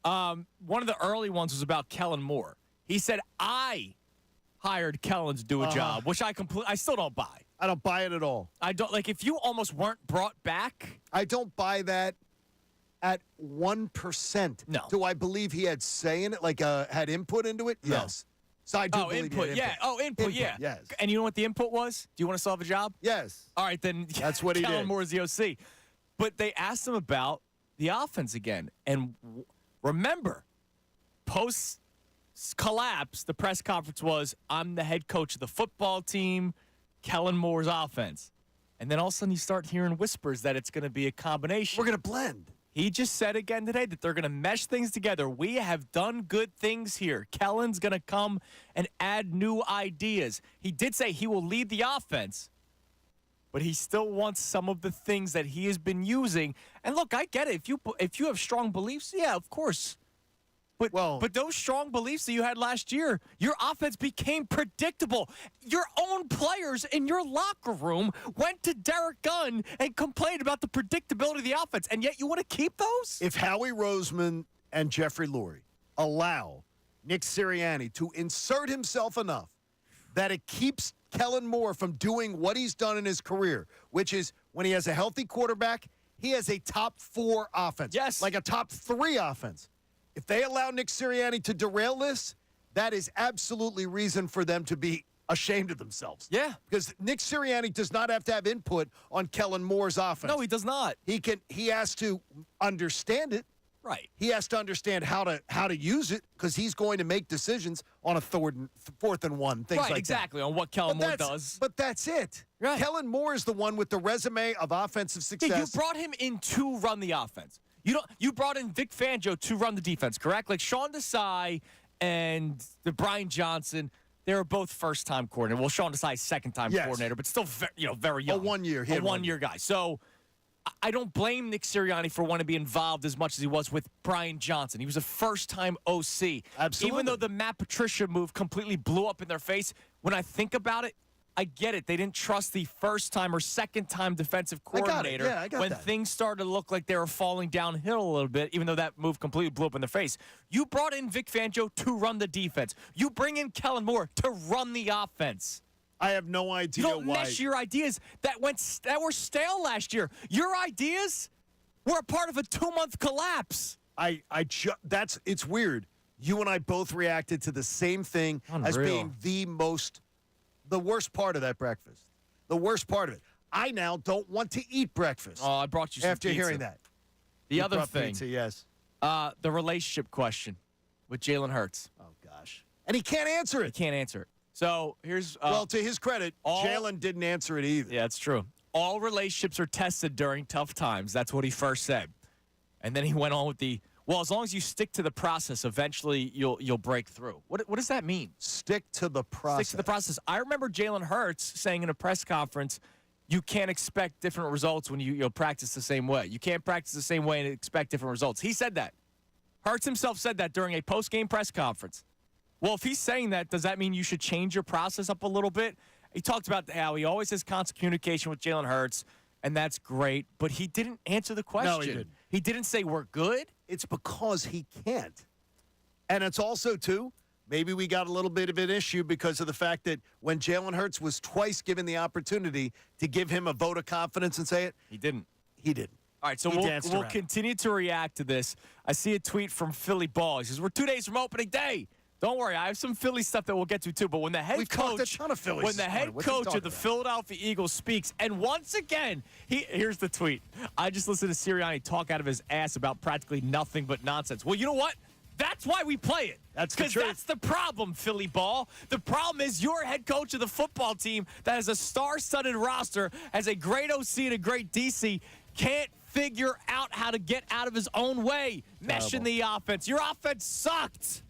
One of the early ones was about Kellen Moore. He said, I hired Kellen to do a job, which I still don't buy. I don't buy it at all. I don't, like, if you almost weren't brought back. I don't buy that at 1%. No. Do I believe he had say in it, like had input into it? No. Yes. So I do believe input, he had yeah. Oh, input, yeah. Yes. And you know what the input was? Do you want to solve a job? Yes. All right, then that's what he did. Kellen Moore's the OC. But they asked him about the offense again. And remember, post-collapse, the press conference was, I'm the head coach of the football team, Kellen Moore's offense. And then all of a sudden you start hearing whispers that it's going to be a combination. We're going to blend. He just said again today that they're going to mesh things together. We have done good things here. Kellen's going to come and add new ideas. He did say he will lead the offense, but he still wants some of the things that he has been using. And look, I get it. If you have strong beliefs, yeah, of course. But those strong beliefs that you had last year, your offense became predictable. Your own players in your locker room went to Derek Gunn and complained about the predictability of the offense, and yet you want to keep those? If Howie Roseman and Jeffrey Lurie allow Nick Sirianni to insert himself enough that it keeps Kellen Moore from doing what he's done in his career, which is when he has a healthy quarterback, he has a top 4 offense. Yes. Like a top 3 offense. If they allow Nick Sirianni to derail this, that is absolutely reason for them to be ashamed of themselves. Yeah. Because Nick Sirianni does not have to have input on Kellen Moore's offense. No, he does not. He has to understand it. Right. He has to understand how to use it because he's going to make decisions on a 4th and 1, things like that. Right, exactly, on what Kellen Moore does. But that's it. Right. Kellen Moore is the one with the resume of offensive success. Yeah, you brought him in to run the offense. You brought in Vic Fangio to run the defense, correct? Like Sean Desai and Brian Johnson, they were both first-time coordinator. Well, Sean Desai's second-time coordinator, but still very young. A 1 year. A one-year guy. So I don't blame Nick Sirianni for wanting to be involved as much as he was with Brian Johnson. He was a first-time OC. Absolutely. Even though the Matt Patricia move completely blew up in their face, when I think about it, I get it. They didn't trust the first-time or second-time defensive coordinator I got when that. things started to look like they were falling downhill a little bit, even though that move completely blew up in their face. You brought in Vic Fangio to run the defense. You bring in Kellen Moore to run the offense. I have no idea You don't why. mesh your ideas that were stale last year. Your ideas were a part of a 2-month collapse. It's weird. You and I both reacted to the same thing as Unreal. being the worst part of that breakfast. The worst part of it. I now don't want to eat breakfast. Oh, I brought you some after pizza. hearing that. The You other brought thing, pizza, yes. the relationship question with Jalen Hurts. Oh gosh, and he can't answer it. He can't answer it. So here's well, to his credit, Jalen didn't answer it either. Yeah, it's true. All relationships are tested during tough times. That's what he first said, and then he went on with as long as you stick to the process, eventually you'll break through. What does that mean? Stick to the process. Stick to the process. I remember Jalen Hurts saying in a press conference, you can't expect different results when you practice the same way. You can't practice the same way and expect different results. He said that. Hurts himself said that during a post-game press conference. Well, if he's saying that, does that mean you should change your process up a little bit? He talked about how he always has constant communication with Jalen Hurts, and that's great, but he didn't answer the question. No, he didn't. He didn't say we're good. It's because he can't. And it's also, too, maybe we got a little bit of an issue because of the fact that when Jalen Hurts was twice given the opportunity to give him a vote of confidence and say it, he didn't. He didn't. All right, so we'll continue to react to this. I see a tweet from Philly Ball. He says, we're 2 days from opening day. Don't worry, I have some Philly stuff that we'll get to too. But when the head coach, a ton of Phillies when the head coach of the Philadelphia Eagles speaks, and once again, here's the tweet. I just listened to Sirianni talk out of his ass about practically nothing but nonsense. Well, you know what? That's why we play it. That's the because truth. that's the problem, Philly ball. The problem is your head coach of the football team that has a star-studded roster, has a great OC and a great DC, can't figure out how to get out of his own way, meshing the offense. Your offense sucked.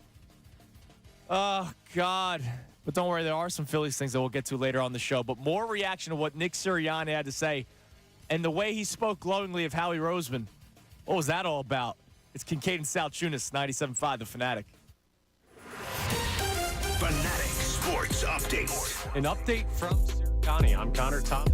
Oh, God. But don't worry, there are some Phillies things that we'll get to later on the show. But more reaction to what Nick Sirianni had to say and the way he spoke glowingly of Howie Roseman. What was that all about? It's Kincade Salciunas, 97.5, The Fanatic. Fanatic Sports Update. An update from Sirianni. I'm Connor Thomas.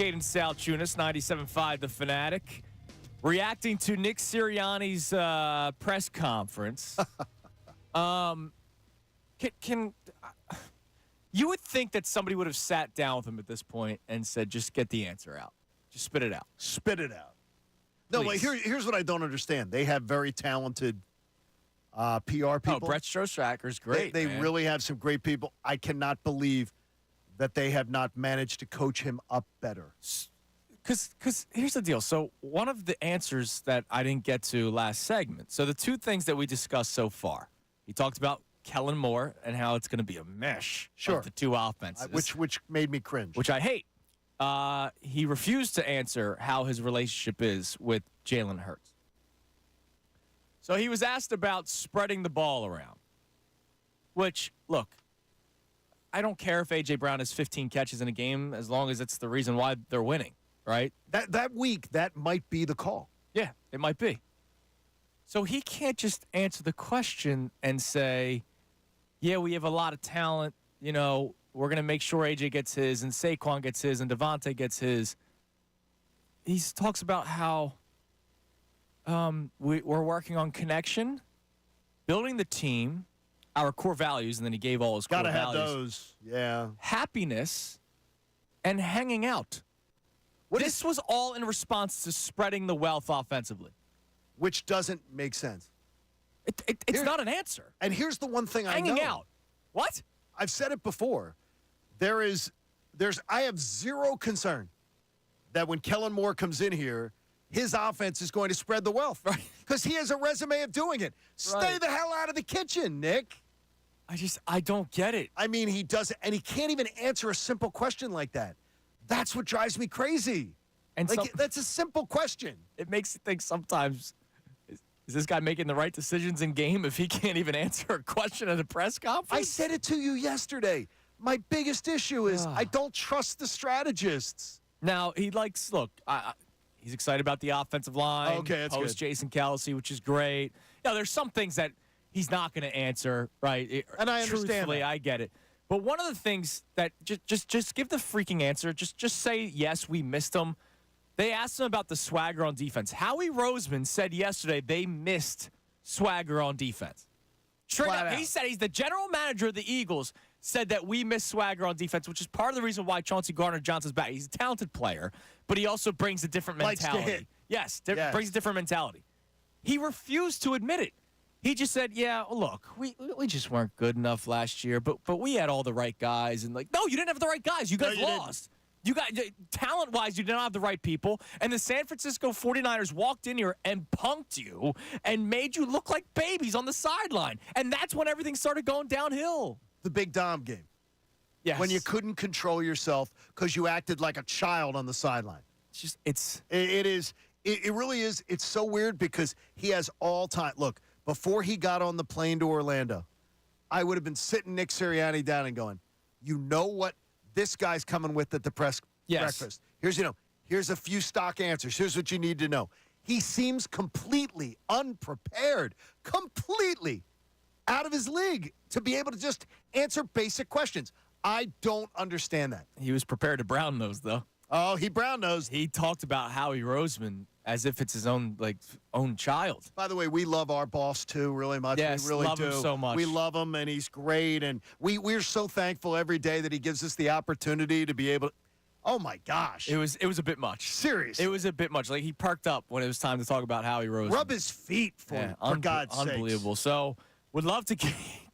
Kincade and Salciunas, 97.5 The Fanatic, reacting to Nick Sirianni's press conference. You would think that somebody would have sat down with him at this point and said, just get the answer out. Just spit it out. Spit it out. No, but here's what I don't understand. They have very talented PR people. Oh, Brett Strostracker's great. They really have some great people. I cannot believe that they have not managed to coach him up better. Because here's the deal. So one of the answers that I didn't get to last segment. So the two things that we discussed so far. He talked about Kellen Moore and how it's going to be a mesh of the two offenses. Which made me cringe. Which I hate. He refused to answer how his relationship is with Jalen Hurts. So he was asked about spreading the ball around. Which, look, I don't care if A.J. Brown has 15 catches in a game as long as it's the reason why they're winning, right? That week, that might be the call. Yeah, it might be. So he can't just answer the question and say, yeah, we have a lot of talent. You know, we're going to make sure A.J. gets his and Saquon gets his and Devontae gets his. He talks about how we're working on connection, building the team, our core values, and then he gave all his core values. Gotta have those, yeah. Happiness and hanging out. This was all in response to spreading the wealth offensively. Which doesn't make sense. It's not an answer. And here's the one thing I know. Hanging out. What? I've said it before. I have zero concern that when Kellen Moore comes in here, his offense is going to spread the wealth. Right. Because he has a resume of doing it. Stay the hell out of the kitchen, Nick. I don't get it. I mean, he does it, and he can't even answer a simple question like that. That's what drives me crazy. And that's a simple question. It makes you think sometimes, is this guy making the right decisions in game if he can't even answer a question at a press conference? I said it to you yesterday. My biggest issue is I don't trust the strategists. Now, he's excited about the offensive line. Okay, that's good. Jason Kelsey, which is great. Now, there's some things that he's not going to answer, right? And I understand Truthfully, that. I get it. But one of the things that just give the freaking answer. Just say, yes, we missed him. They asked him about the swagger on defense. Howie Roseman said yesterday they missed swagger on defense. Straight up, he said he's the general manager of the Eagles, said that we missed swagger on defense, which is part of the reason why Chauncey Gardner-Johnson's back. He's a talented player, but he also brings a different mentality. Likes to hit. Yes, brings a different mentality. He refused to admit it. He just said, yeah, look, we just weren't good enough last year, but we had all the right guys. And, no, you didn't have the right guys. You guys lost. You got talent-wise, you did not have the right people, and the San Francisco 49ers walked in here and punked you and made you look like babies on the sideline. And that's when everything started going downhill. The Big Dom game. Yes. When you couldn't control yourself because you acted like a child on the sideline. It really is. It's so weird because he has all time. Look, before he got on the plane to Orlando, I would have been sitting Nick Sirianni down and going, you know what this guy's coming with at the breakfast. Here's a few stock answers. Here's what you need to know. He seems completely unprepared, completely out of his league to be able to just answer basic questions. I don't understand that. He was prepared to brown nose, though. Oh, he brown nosed. He talked about Howie Roseman as if it's his own child. By the way, we love our boss too, really much. Yes, we really love him so much. We love him, and he's great. And we're so thankful every day that he gives us the opportunity to be able to. Oh my gosh, it was a bit much. Seriously, it was a bit much. Like he perked up when it was time to talk about Howie Roseman. Rub his feet for God's sake. Unbelievable. So. Would love to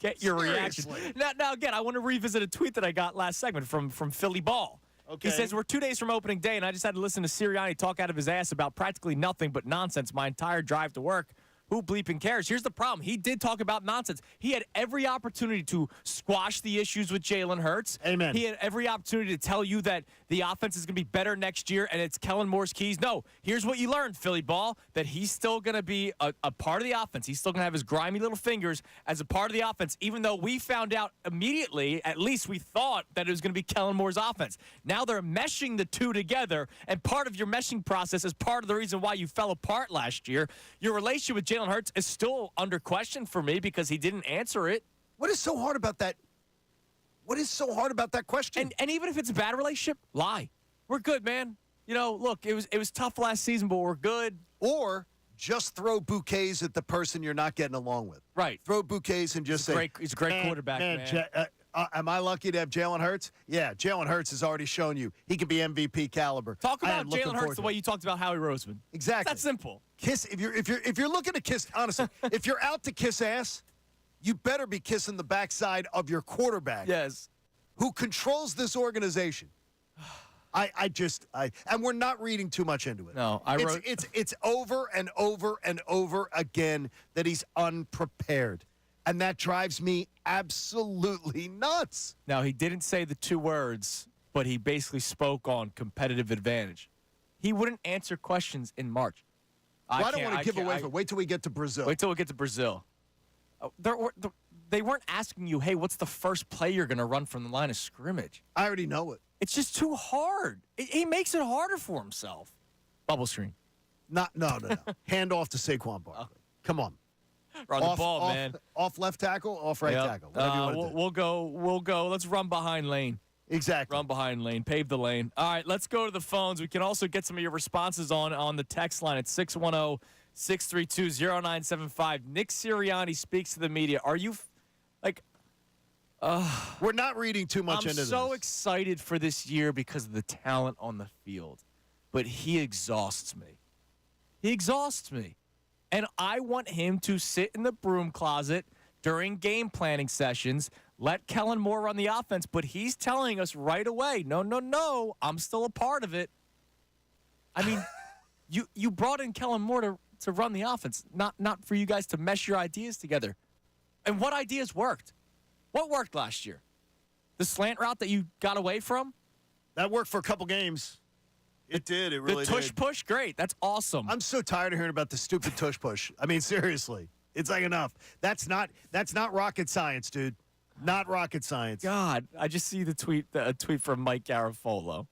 get your reaction. Now, again, I want to revisit a tweet that I got last segment from Philly Ball. Okay. He says, we're 2 days from opening day, and I just had to listen to Sirianni talk out of his ass about practically nothing but nonsense my entire drive to work. Who bleeping cares? Here's the problem. He did talk about nonsense. He had every opportunity to squash the issues with Jalen Hurts. Amen. He had every opportunity to tell you that the offense is going to be better next year and it's Kellen Moore's keys. No, here's what you learned, Philly Ball, that he's still going to be a part of the offense. He's still going to have his grimy little fingers as a part of the offense, even though we found out immediately, at least we thought, that it was going to be Kellen Moore's offense. Now they're meshing the two together, and part of your meshing process is part of the reason why you fell apart last year. Your relationship with Jalen Hurts is still under question for me because he didn't answer it. What is so hard about that? What is so hard about that question? And even if it's a bad relationship, lie. We're good, man. You know, look, it was tough last season, but we're good. Or just throw bouquets at the person you're not getting along with. Right. Throw bouquets and just say, he's a great quarterback, man. Am I lucky to have Jalen Hurts? Yeah, Jalen Hurts has already shown you he can be MVP caliber. Talk about Jalen Hurts the way you talked about Howie Roseman. Exactly. That's simple. Kiss if you're looking to kiss, honestly, if you're out to kiss ass, you better be kissing the backside of your quarterback. Yes. Who controls this organization. And we're not reading too much into it. No, it's over and over and over again that he's unprepared. And that drives me absolutely nuts. Now, he didn't say the two words, but he basically spoke on competitive advantage. He wouldn't answer questions in March. I don't want to give away. Wait till we get to Brazil. Wait till we get to Brazil. They weren't asking you, hey, what's the first play you're going to run from the line of scrimmage? I already know it. It's just too hard. He makes it harder for himself. Bubble screen. No. Hand off to Saquon Barkley. Come on. Run the ball, man. Off left tackle, off right tackle. Whatever you want to do. We'll go. Let's run behind lane. Exactly. Run behind lane. Pave the lane. All right, let's go to the phones. We can also get some of your responses on the text line at 610-632-0975. Nick Sirianni speaks to the media. Are you we're not reading too much into this. I'm so excited for this year because of the talent on the field, but he exhausts me. And I want him to sit in the broom closet during game planning sessions, let Kellen Moore run the offense, but he's telling us right away, no, I'm still a part of it. I mean, you brought in Kellen Moore to run the offense, not for you guys to mesh your ideas together. And what ideas worked? What worked last year? The slant route that you got away from? That worked for a couple games. It did. It really did. The tush push? Great. That's awesome. I'm so tired of hearing about the stupid tush push. I mean, seriously. It's like enough. That's not rocket science, dude. Not rocket science. God, I just see a tweet from Mike Garafolo.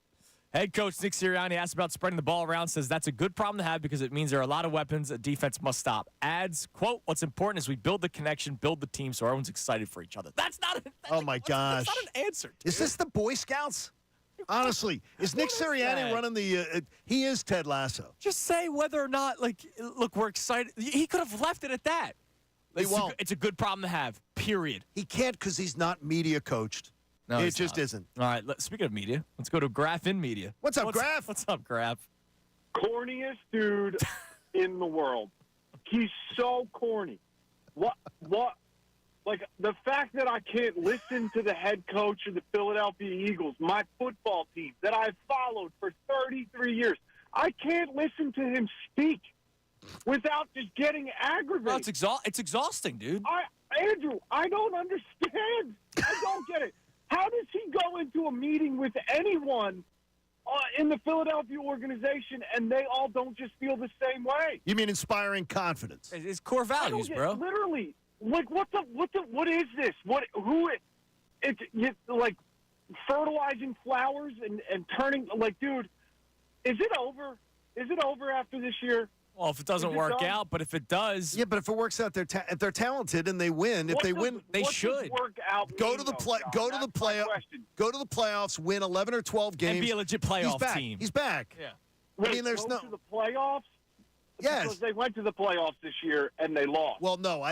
Head coach Nick Sirianni asked about spreading the ball around, says that's a good problem to have because it means there are a lot of weapons a defense must stop. Adds, quote, what's important is we build the connection, build the team so everyone's excited for each other. That's not my gosh. That's not an answer. Dude. Is this the Boy Scouts? Honestly, is Nick Sirianni running the he is Ted Lasso. Just say whether or not, look, we're excited. He could have left it at that. It's a good problem to have, period. He can't because he's not media coached. No, it just isn't. All right, speaking of media, let's go to Graf in media. What's up, Graf? What's up, Graf? Corniest dude in the world. He's so corny. What? Like, the fact that I can't listen to the head coach of the Philadelphia Eagles, my football team, that I've followed for 33 years, I can't listen to him speak without just getting aggravated. No, it's exhausting, dude. Andrew, I don't understand. I don't get it. How does he go into a meeting with anyone in the Philadelphia organization and they all don't just feel the same way? You mean inspiring confidence? It's core values, bro. Literally. Like, what is this? It's like fertilizing flowers and turning, like, dude, is it over? Is it over after this year? Well, if it doesn't work out, but if it does. Yeah, but if it works out, if they're talented and they win, if they win, they should. Go to the playoffs, win 11 or 12 games. And be a legit playoff team. He's back. Yeah. Wait, I mean, there's to the playoffs? Yes. Because they went to the playoffs this year and they lost. Well, no,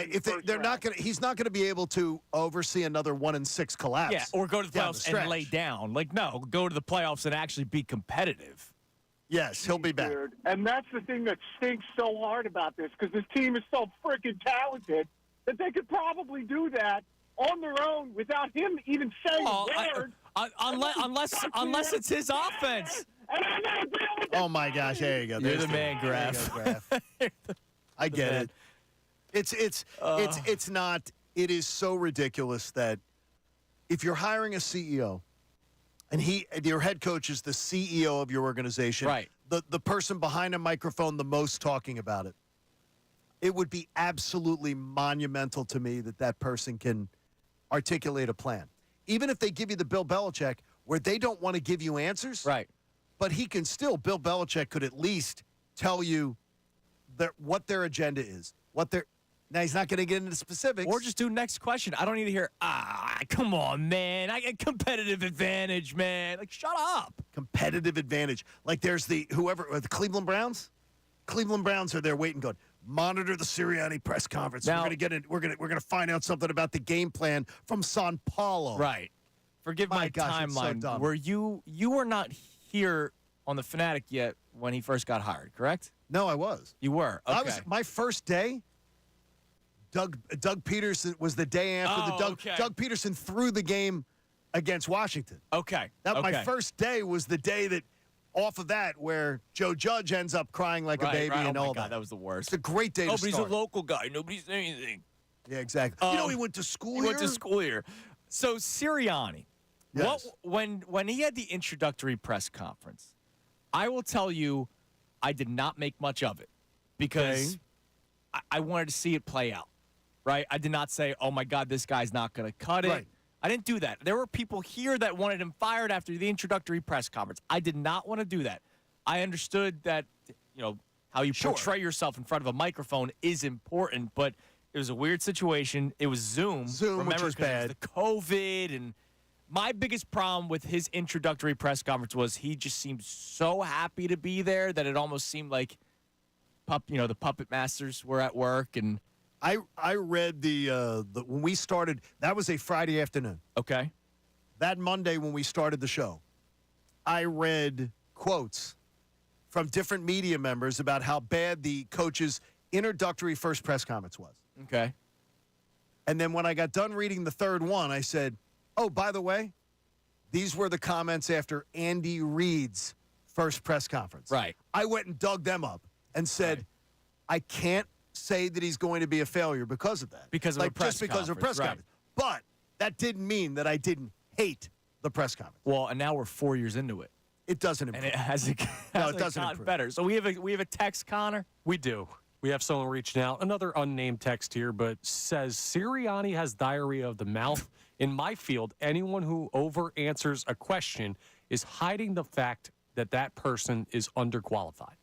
they're not going to. He's not going to be able to oversee another 1-6 collapse. Yeah, or go to the playoffs and lay down. Like, no, go to the playoffs and actually be competitive. Yes, he'll be back. Dude. And that's the thing that stinks so hard about this, because this team is so freaking talented that they could probably do that on their own without him even saying a word. Unless it's his offense. Oh my gosh! There you go. You're the man, Graf. I get it. It's not. It is so ridiculous that if you're hiring a CEO, and your head coach is the CEO of your organization, right? The person behind a microphone the most talking about it. It would be absolutely monumental to me that person can articulate a plan, even if they give you the Bill Belichick where they don't want to give you answers, right? But he can still, Bill Belichick could at least tell you what their agenda is, Now, he's not going to get into specifics. Or just do next question. I don't need to hear, come on, man. I get competitive advantage, man. Like, shut up. Competitive advantage. Like there's the Cleveland Browns? Cleveland Browns are there waiting going, monitor the Sirianni press conference. Now, we're gonna find out something about the game plan from Sao Paulo. Right. Forgive my gosh, it's so timeline. dumb. Were you were not here on the Fanatic yet when he first got hired, correct? No, I was. You were. Okay. I was my first day. Doug Peterson was the day after Doug Peterson threw the game against Washington. Okay. My first day was the day that off of that where Joe Judge ends up crying like a baby and all that. That was the worst. It's a great day to start. He's a local guy. Nobody said anything. Yeah, exactly. He went to school here? He went to school here. So Sirianni, Yes. when he had the introductory press conference, I will tell you I did not make much of it because I wanted to see it play out. Right? I did not say, oh, my God, this guy's not going to cut it. Right. I didn't do that. There were people here that wanted him fired after the introductory press conference. I did not want to do that. I understood that, how you portray yourself in front of a microphone is important, but it was a weird situation. It was Zoom. Remember, which was bad. It was the COVID. And my biggest problem with his introductory press conference was he just seemed so happy to be there that it almost seemed like, the puppet masters were at work. And I read the when we started, that was a Friday afternoon. Okay. That Monday when we started the show, I read quotes from different media members about how bad the coach's introductory first press conference was. Okay. And then when I got done reading the third one, I said, oh, by the way, these were the comments after Andy Reid's first press conference. Right. I went and dug them up and said, I can't say that he's going to be a failure because of that. Because of a press just because of a press conference, conference. But that didn't mean that I didn't hate the press conference. Well, and now we're 4 years into it. It doesn't improve. And it hasn't gotten improve. better. So we have a text, Connor? We do. We have someone reaching out. Another unnamed text here, but says Sirianni has diarrhea of the mouth. In my field, anyone who over answers a question is hiding the fact that that person is underqualified.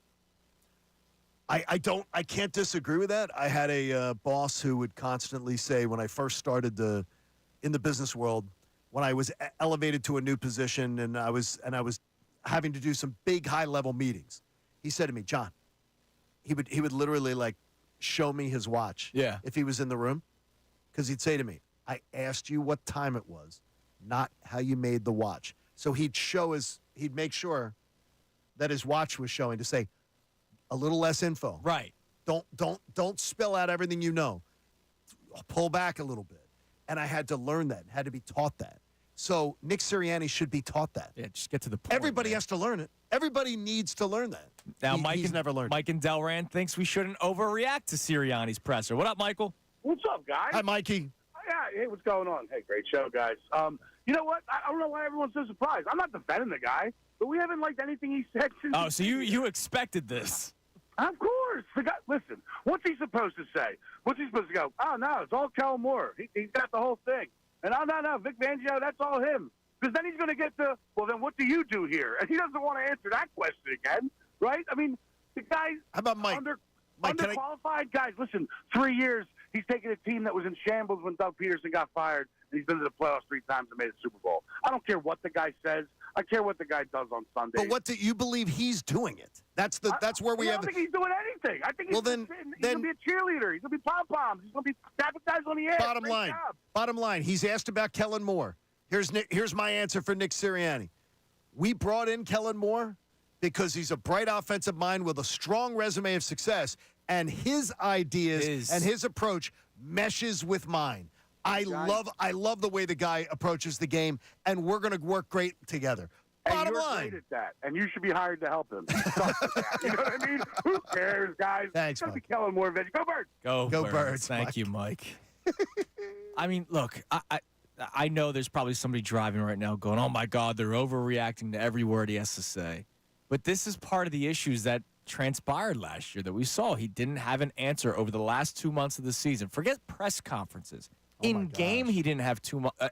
I can't disagree with that. I had a boss who would constantly say when I first started in the business world, when I was elevated to a new position and I was having to do some big high level meetings, he said to me, John, he would literally like show me his watch. Yeah. If he was in the room, because he'd say to me, I asked you what time it was, not how you made the watch. So he'd make sure that his watch was showing to say, a little less info. Right. Don't spill out everything you know. Pull back a little bit. And I had to learn that, had to be taught that. So Nick Sirianni should be taught that. Yeah, just get to the point. Everybody has to learn it. Everybody needs to learn that. Now, he's never learned. Mike and Delran thinks we shouldn't overreact to Sirianni's presser. What up, Michael? What's up, guys? Hi, Mikey. Yeah, hey, what's going on? Hey, great show, guys. You know what? I don't know why everyone's so surprised. I'm not defending the guy, but we haven't liked anything he said since. Oh, so you expected this? Of course. The guy, listen, what's he supposed to say? What's he supposed to go, oh, no, it's all Kellen Moore. He's got the whole thing. And no, Vic Fangio, that's all him. Because then he's going to get the, well, then what do you do here? And he doesn't want to answer that question again, right? I mean, the guy's How about Mike? underqualified. Guys, listen, 3 years, he's taken a team that was in shambles when Doug Peterson got fired, and he's been to the playoffs 3 times and made a Super Bowl. I don't care what the guy says. I care what the guy does on Sunday. But what do you believe he's doing it? That's where we have. I don't think he's doing anything. I think he's going to be a cheerleader. He's going to be pom-poms. He's going to be tapping guys on the ass. Bottom line, he's asked about Kellen Moore. Here's my answer for Nick Sirianni. We brought in Kellen Moore because he's a bright offensive mind with a strong resume of success, and his ideas and his approach meshes with mine. I love the way the guy approaches the game, and we're going to work great together. Bottom line. Great at that, and you should be hired to help him. You know what I mean? Who cares, guys? Thanks, it's going to be Mike. Kellen Moore. Go Birds! Go Birds, Thank Mike. you, Mike. I mean, look, I know there's probably somebody driving right now going, oh, my God, they're overreacting to every word he has to say. But this is part of the issues that transpired last year that we saw. He didn't have an answer over the last 2 months of the season. Forget press conferences. In game, he didn't have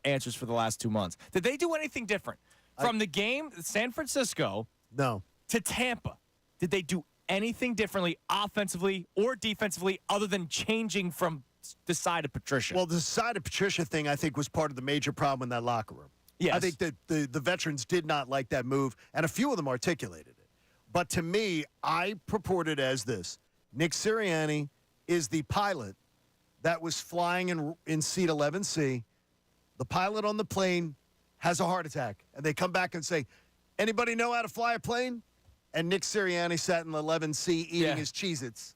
answers for the last 2 months. Did they do anything different? From the game, San Francisco to Tampa, did they do anything differently offensively or defensively other than changing from decided Patricia? Well, the decided Patricia thing, I think, was part of the major problem in that locker room. Yes. I think that the veterans did not like that move, and a few of them articulated it. But to me, I purported as this. Nick Sirianni is the pilot that was flying in seat 11C. The pilot on the plane has a heart attack, and they come back and say, anybody know how to fly a plane? And Nick Sirianni sat in the 11C eating his Cheez-Its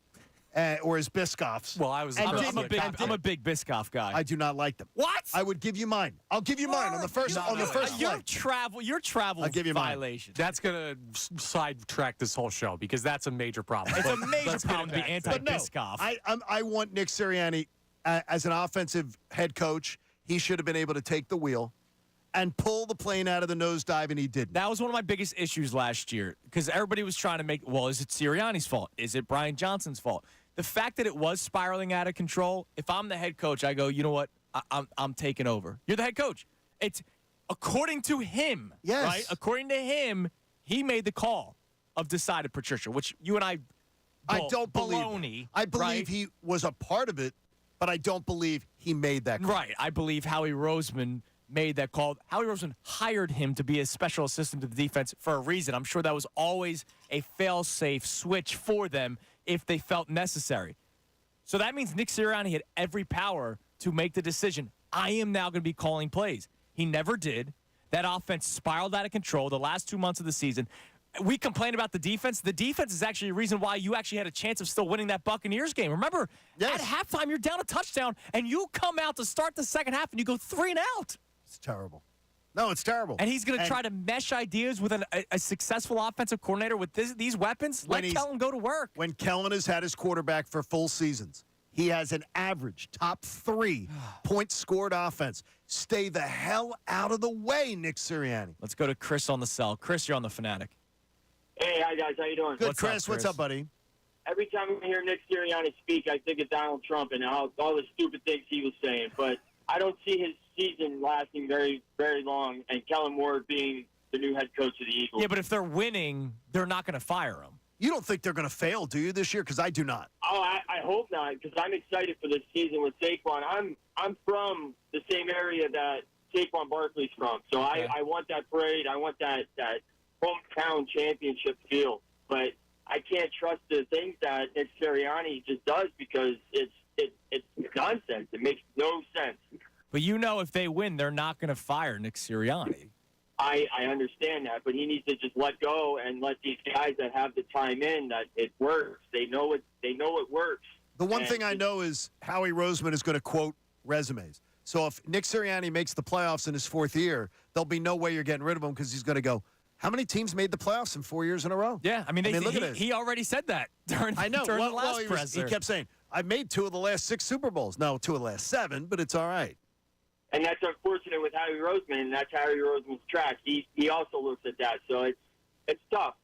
or his Biscoffs. Well, I'm a big Biscoff guy. I do not like them. What? I would give you mine. I'll give you mine on the first flight. Your travel I'll give you violation. That's going to sidetrack this whole show because that's a major problem. It's a major problem to be anti-Biscoff. I want Nick Sirianni as an offensive head coach. He should have been able to take the wheel and pull the plane out of the nosedive, and he didn't. That was one of my biggest issues last year because everybody was trying to make, well, is it Sirianni's fault? Is it Brian Johnson's fault? The fact that it was spiraling out of control, if I'm the head coach, I go, you know what? I'm taking over. You're the head coach. It's according to him, right? According to him, he made the call of decided Patricia, which you and I don't believe. I believe he was a part of it, but I don't believe he made that call. Right. I believe Howie Roseman made that call. Howie Roseman hired him to be a special assistant to the defense for a reason. I'm sure that was always a fail-safe switch for them if they felt necessary. So that means Nick Sirianni had every power to make the decision. I am now going to be calling plays. He never did. That offense spiraled out of control the last 2 months of the season. We complain about the defense. The defense is actually a reason why you actually had a chance of still winning that Buccaneers game. Remember, at halftime, you're down a touchdown, and you come out to start the second half, and you go 3 and out. It's terrible. No, it's terrible. And he's going to try to mesh ideas with a successful offensive coordinator with these weapons? Let Kellen go to work. When Kellen has had his quarterback for full seasons, he has an average top 3 points scored offense. Stay the hell out of the way, Nick Sirianni. Let's go to Chris on the cell. Chris, you're on the Fanatic. Hey, hi, guys. How you doing? Good, Chris. What's up, buddy? Every time I hear Nick Sirianni speak, I think of Donald Trump and all the stupid things he was saying. But I don't see his season lasting very, very long, and Kellen Moore being the new head coach of the Eagles. Yeah, but if they're winning, they're not going to fire him. You don't think they're going to fail, do you, this year? Because I do not. Oh, I hope not, because I'm excited for this season with Saquon. I'm from the same area that Saquon Barkley's from, so I want that parade. I want that hometown championship feel. But I can't trust the things that Nick Sirianni just does because it's nonsense. It makes no sense. But you know if they win, they're not going to fire Nick Sirianni. I understand that, but he needs to just let go and let these guys that have the time in that it works. They know it works. The one thing I know is Howie Roseman is going to quote resumes. So if Nick Sirianni makes the playoffs in his 4th year, there'll be no way you're getting rid of him because he's going to go, how many teams made the playoffs in 4 years in a row? Yeah, I mean look at this. He already said that during the last presser. He kept saying, I made 2 of the last 6 Super Bowls. No, 2 of the last 7, but it's all right. And that's unfortunate with Howie Roseman, and that's Howie Roseman's track. He also looks at that, so it's tough.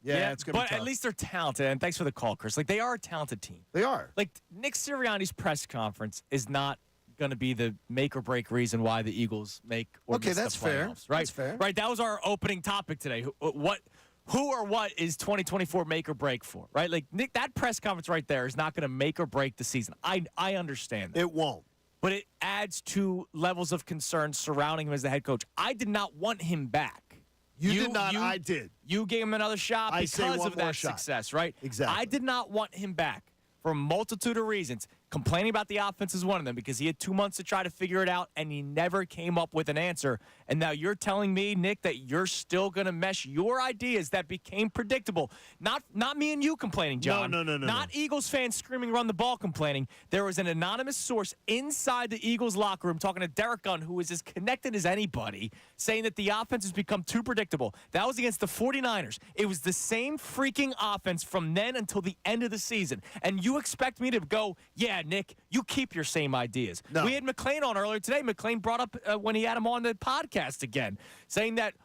Yeah, it's going to be tough. But at least they're talented, and thanks for the call, Chris. Like, they are a talented team. They are. Like, Nick Sirianni's press conference is not going to be the make-or-break reason why the Eagles make or miss the playoffs. Fair. Right? That's fair. Right, that was our opening topic today. Who or what is 2024 make or break for, right? Like, Nick, that press conference right there is not going to make or break the season. I understand that. It won't. But it adds to levels of concern surrounding him as the head coach. I did not want him back. You did not. I did. You gave him another shot because of that success, right? Exactly. I did not want him back for a multitude of reasons. Complaining about the offense is one of them because he had 2 months to try to figure it out, and he never came up with an answer. And now you're telling me, Nick, that you're still going to mesh your ideas that became predictable. Not me and you complaining, John. No. Not Eagles fans screaming run the ball complaining. There was an anonymous source inside the Eagles locker room talking to Derek Gunn, who is as connected as anybody, saying that the offense has become too predictable. That was against the 49ers. It was the same freaking offense from then until the end of the season. And you expect me to go, yeah, Nick, you keep your same ideas. No. We had McLane on earlier today. McLane brought up when he had him on the podcast again, saying that,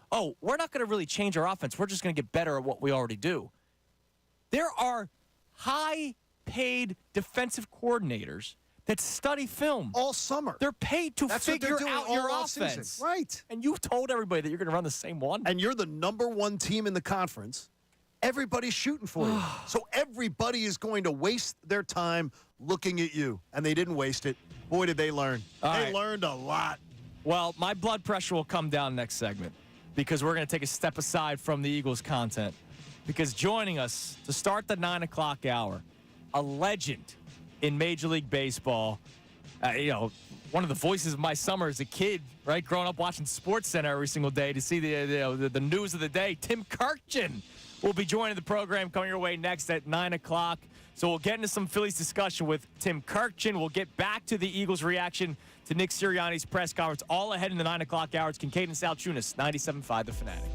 we're not going to really change our offense. We're just going to get better at what we already do. There are high-paid defensive coordinators that study film all summer. They're paid to figure out your offseason. offense. Right. And you told everybody that you're going to run the same one. And you're the number 1 team in the conference. everybody's shooting for you. So everybody is going to waste their time looking at you. And they didn't waste it. Boy, did they learn. They learned a lot. Well, my blood pressure will come down next segment because we're going to take a step aside from the Eagles content. Because joining us to start the 9 o'clock hour, a legend in Major League Baseball, one of the voices of my summer as a kid, right? Growing up watching SportsCenter every single day to see the news of the day. Tim Kurkjian will be joining the program coming your way next at 9 o'clock. So we'll get into some Phillies discussion with Tim Kurkjian. We'll get back to the Eagles' reaction to Nick Sirianni's press conference, all ahead in the 9 o'clock hour. It's Kincade and Salciunas, 97.5 The Fanatic.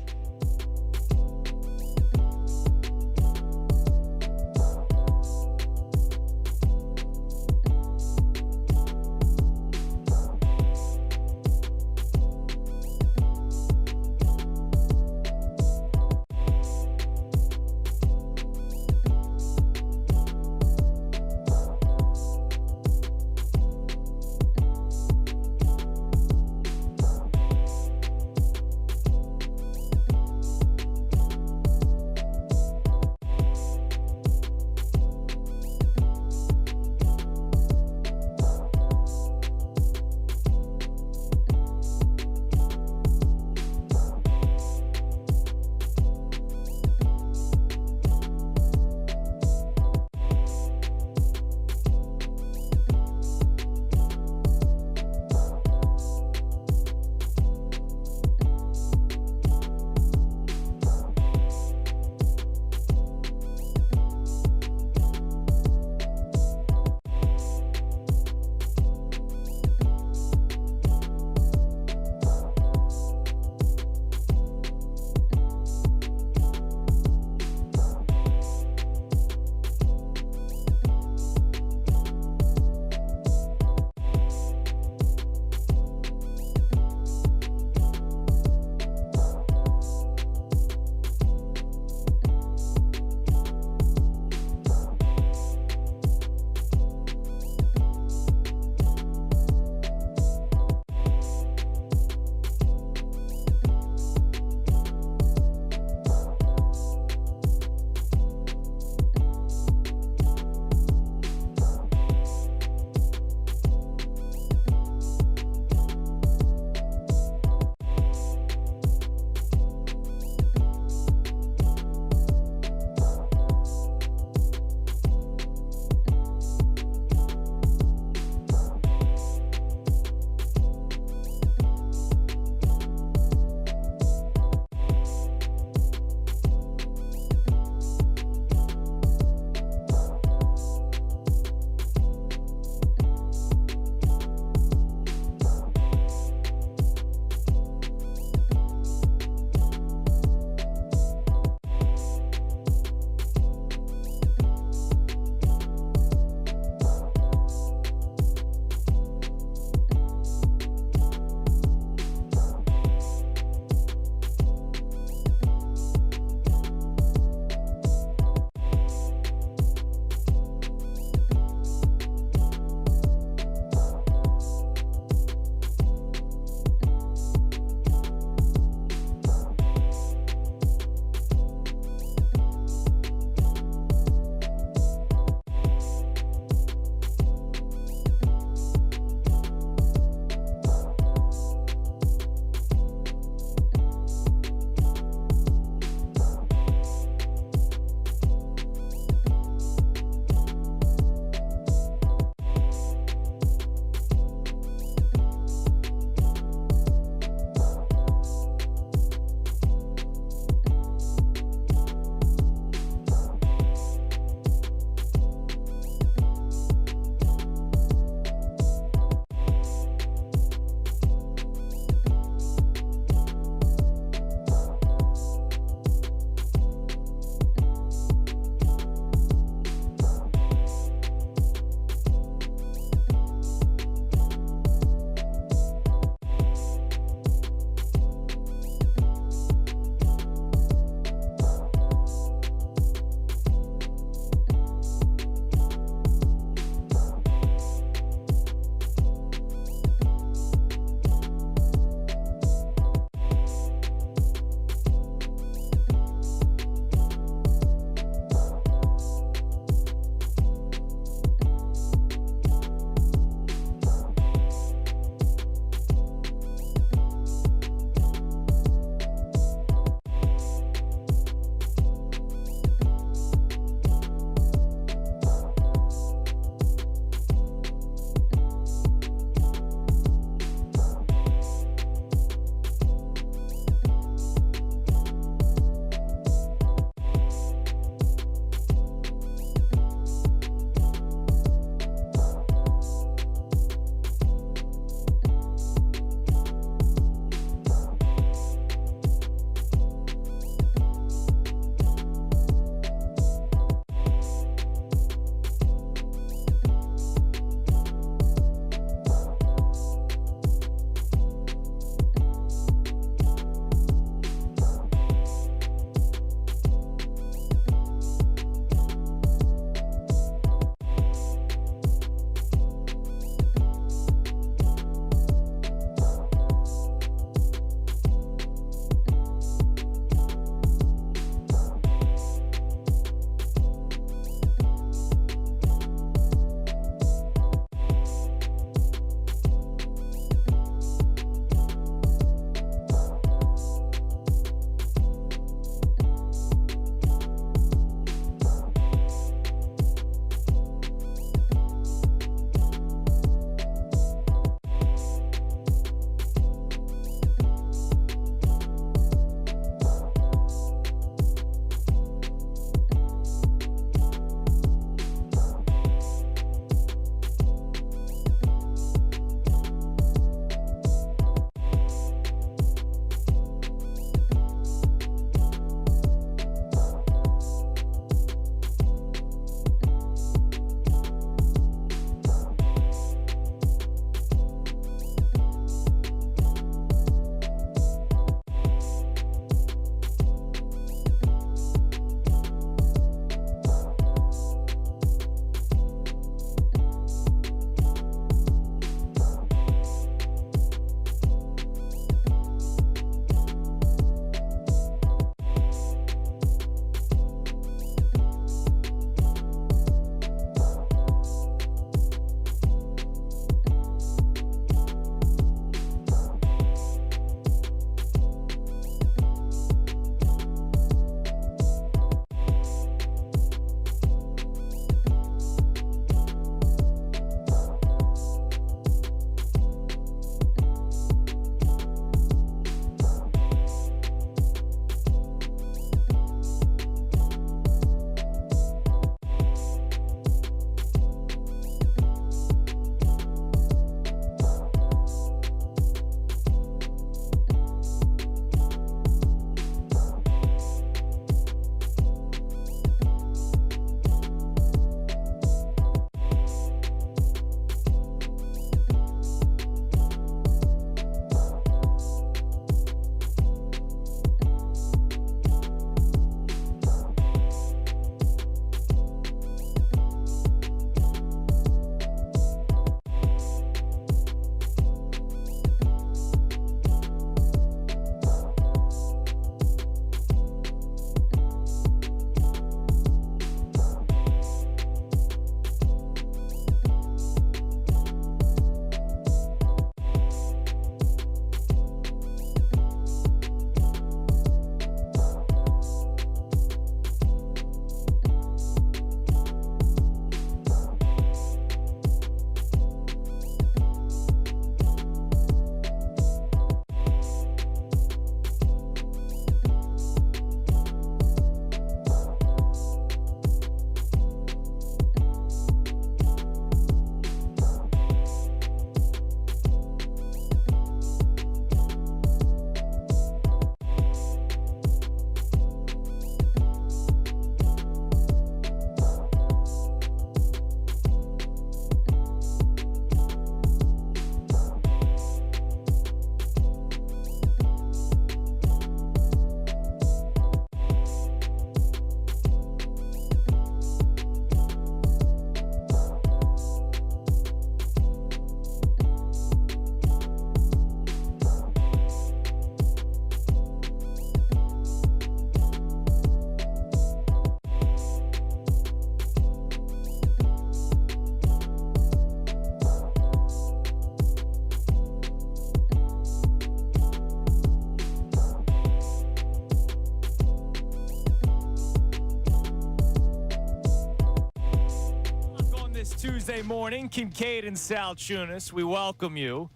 this Tuesday morning. Kincade and Salciunas, we welcome you.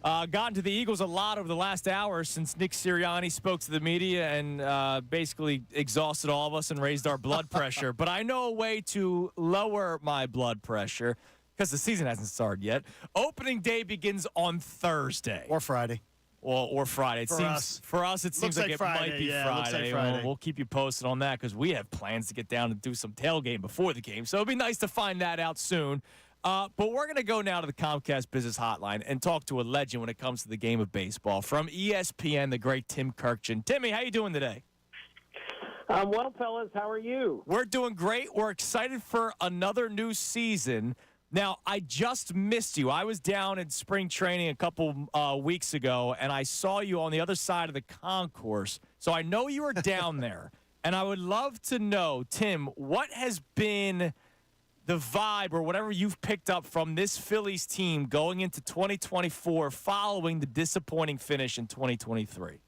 Gotten to the Eagles a lot over the last hour since Nick Sirianni spoke to the media and basically exhausted all of us and raised our blood pressure. But I know a way to lower my blood pressure because the season hasn't started yet. Opening day begins on Thursday. Or Friday. Or Friday. For us, it seems like it might be Friday. Looks like Friday. We'll keep you posted on that because we have plans to get down and do some tailgating before the game. So it'd be nice to find that out soon. But we're going to go now to the Comcast Business Hotline and talk to a legend when it comes to the game of baseball. From ESPN, the great Tim Kurkjian. Timmy, how you doing today? Well, fellas, how are you? We're doing great. We're excited for another new season. Now, I just missed you. I was down in spring training a couple weeks ago, and I saw you on the other side of the concourse. So I know you were down there. And I would love to know, Tim, what has been the vibe or whatever you've picked up from this Phillies team going into 2024 following the disappointing finish in 2023?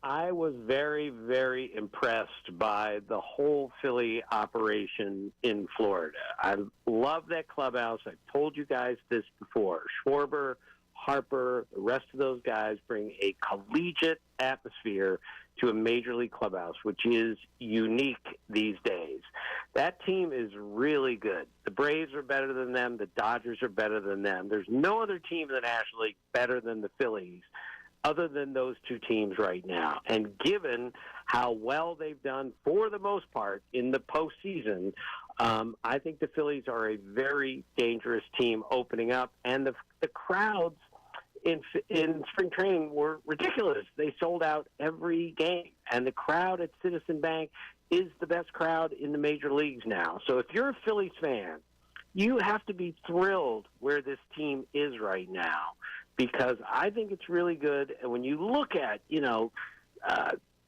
I was very, very impressed by the whole Philly operation in Florida. I love that clubhouse. I've told you guys this before. Schwarber, Harper, the rest of those guys bring a collegiate atmosphere to a major league clubhouse, which is unique these days. That team is really good. The Braves are better than them. The Dodgers are better than them. There's no other team in the National League better than the Phillies other than those two teams right now. And given how well they've done for the most part in the postseason, I think the Phillies are a very dangerous team opening up. And the crowds in spring training were ridiculous. They sold out every game. And the crowd at Citizen Bank is the best crowd in the major leagues now. So if you're a Phillies fan, you have to be thrilled where this team is right now, because I think it's really good. And when you look at,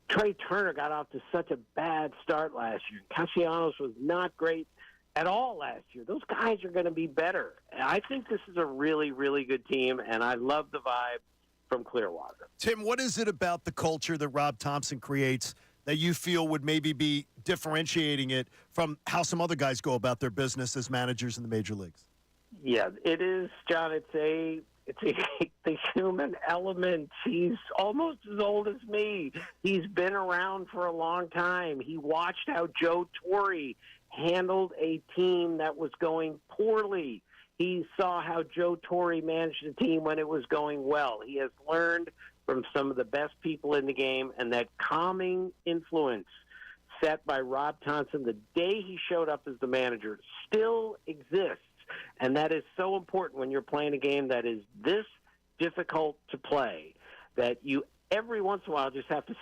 Trey Turner got off to such a bad start last year. Castellanos was not great at all last year. Those guys are going to be better. And I think this is a really, really good team, and I love the vibe from Clearwater. Tim, what is it about the culture that Rob Thompson creates that you feel would maybe be differentiating it from how some other guys go about their business as managers in the major leagues? Yeah, it is, John. It's the human element. He's almost as old as me. He's been around for a long time. He watched how Joe Torre handled a team that was going poorly. He saw how Joe Torre managed a team when it was going well. He has learned from some of the best people in the game, and that calming influence set by Rob Thompson the day he showed up as the manager still exists. And that is so important when you're playing a game that is this difficult to play, that you every once in a while just have to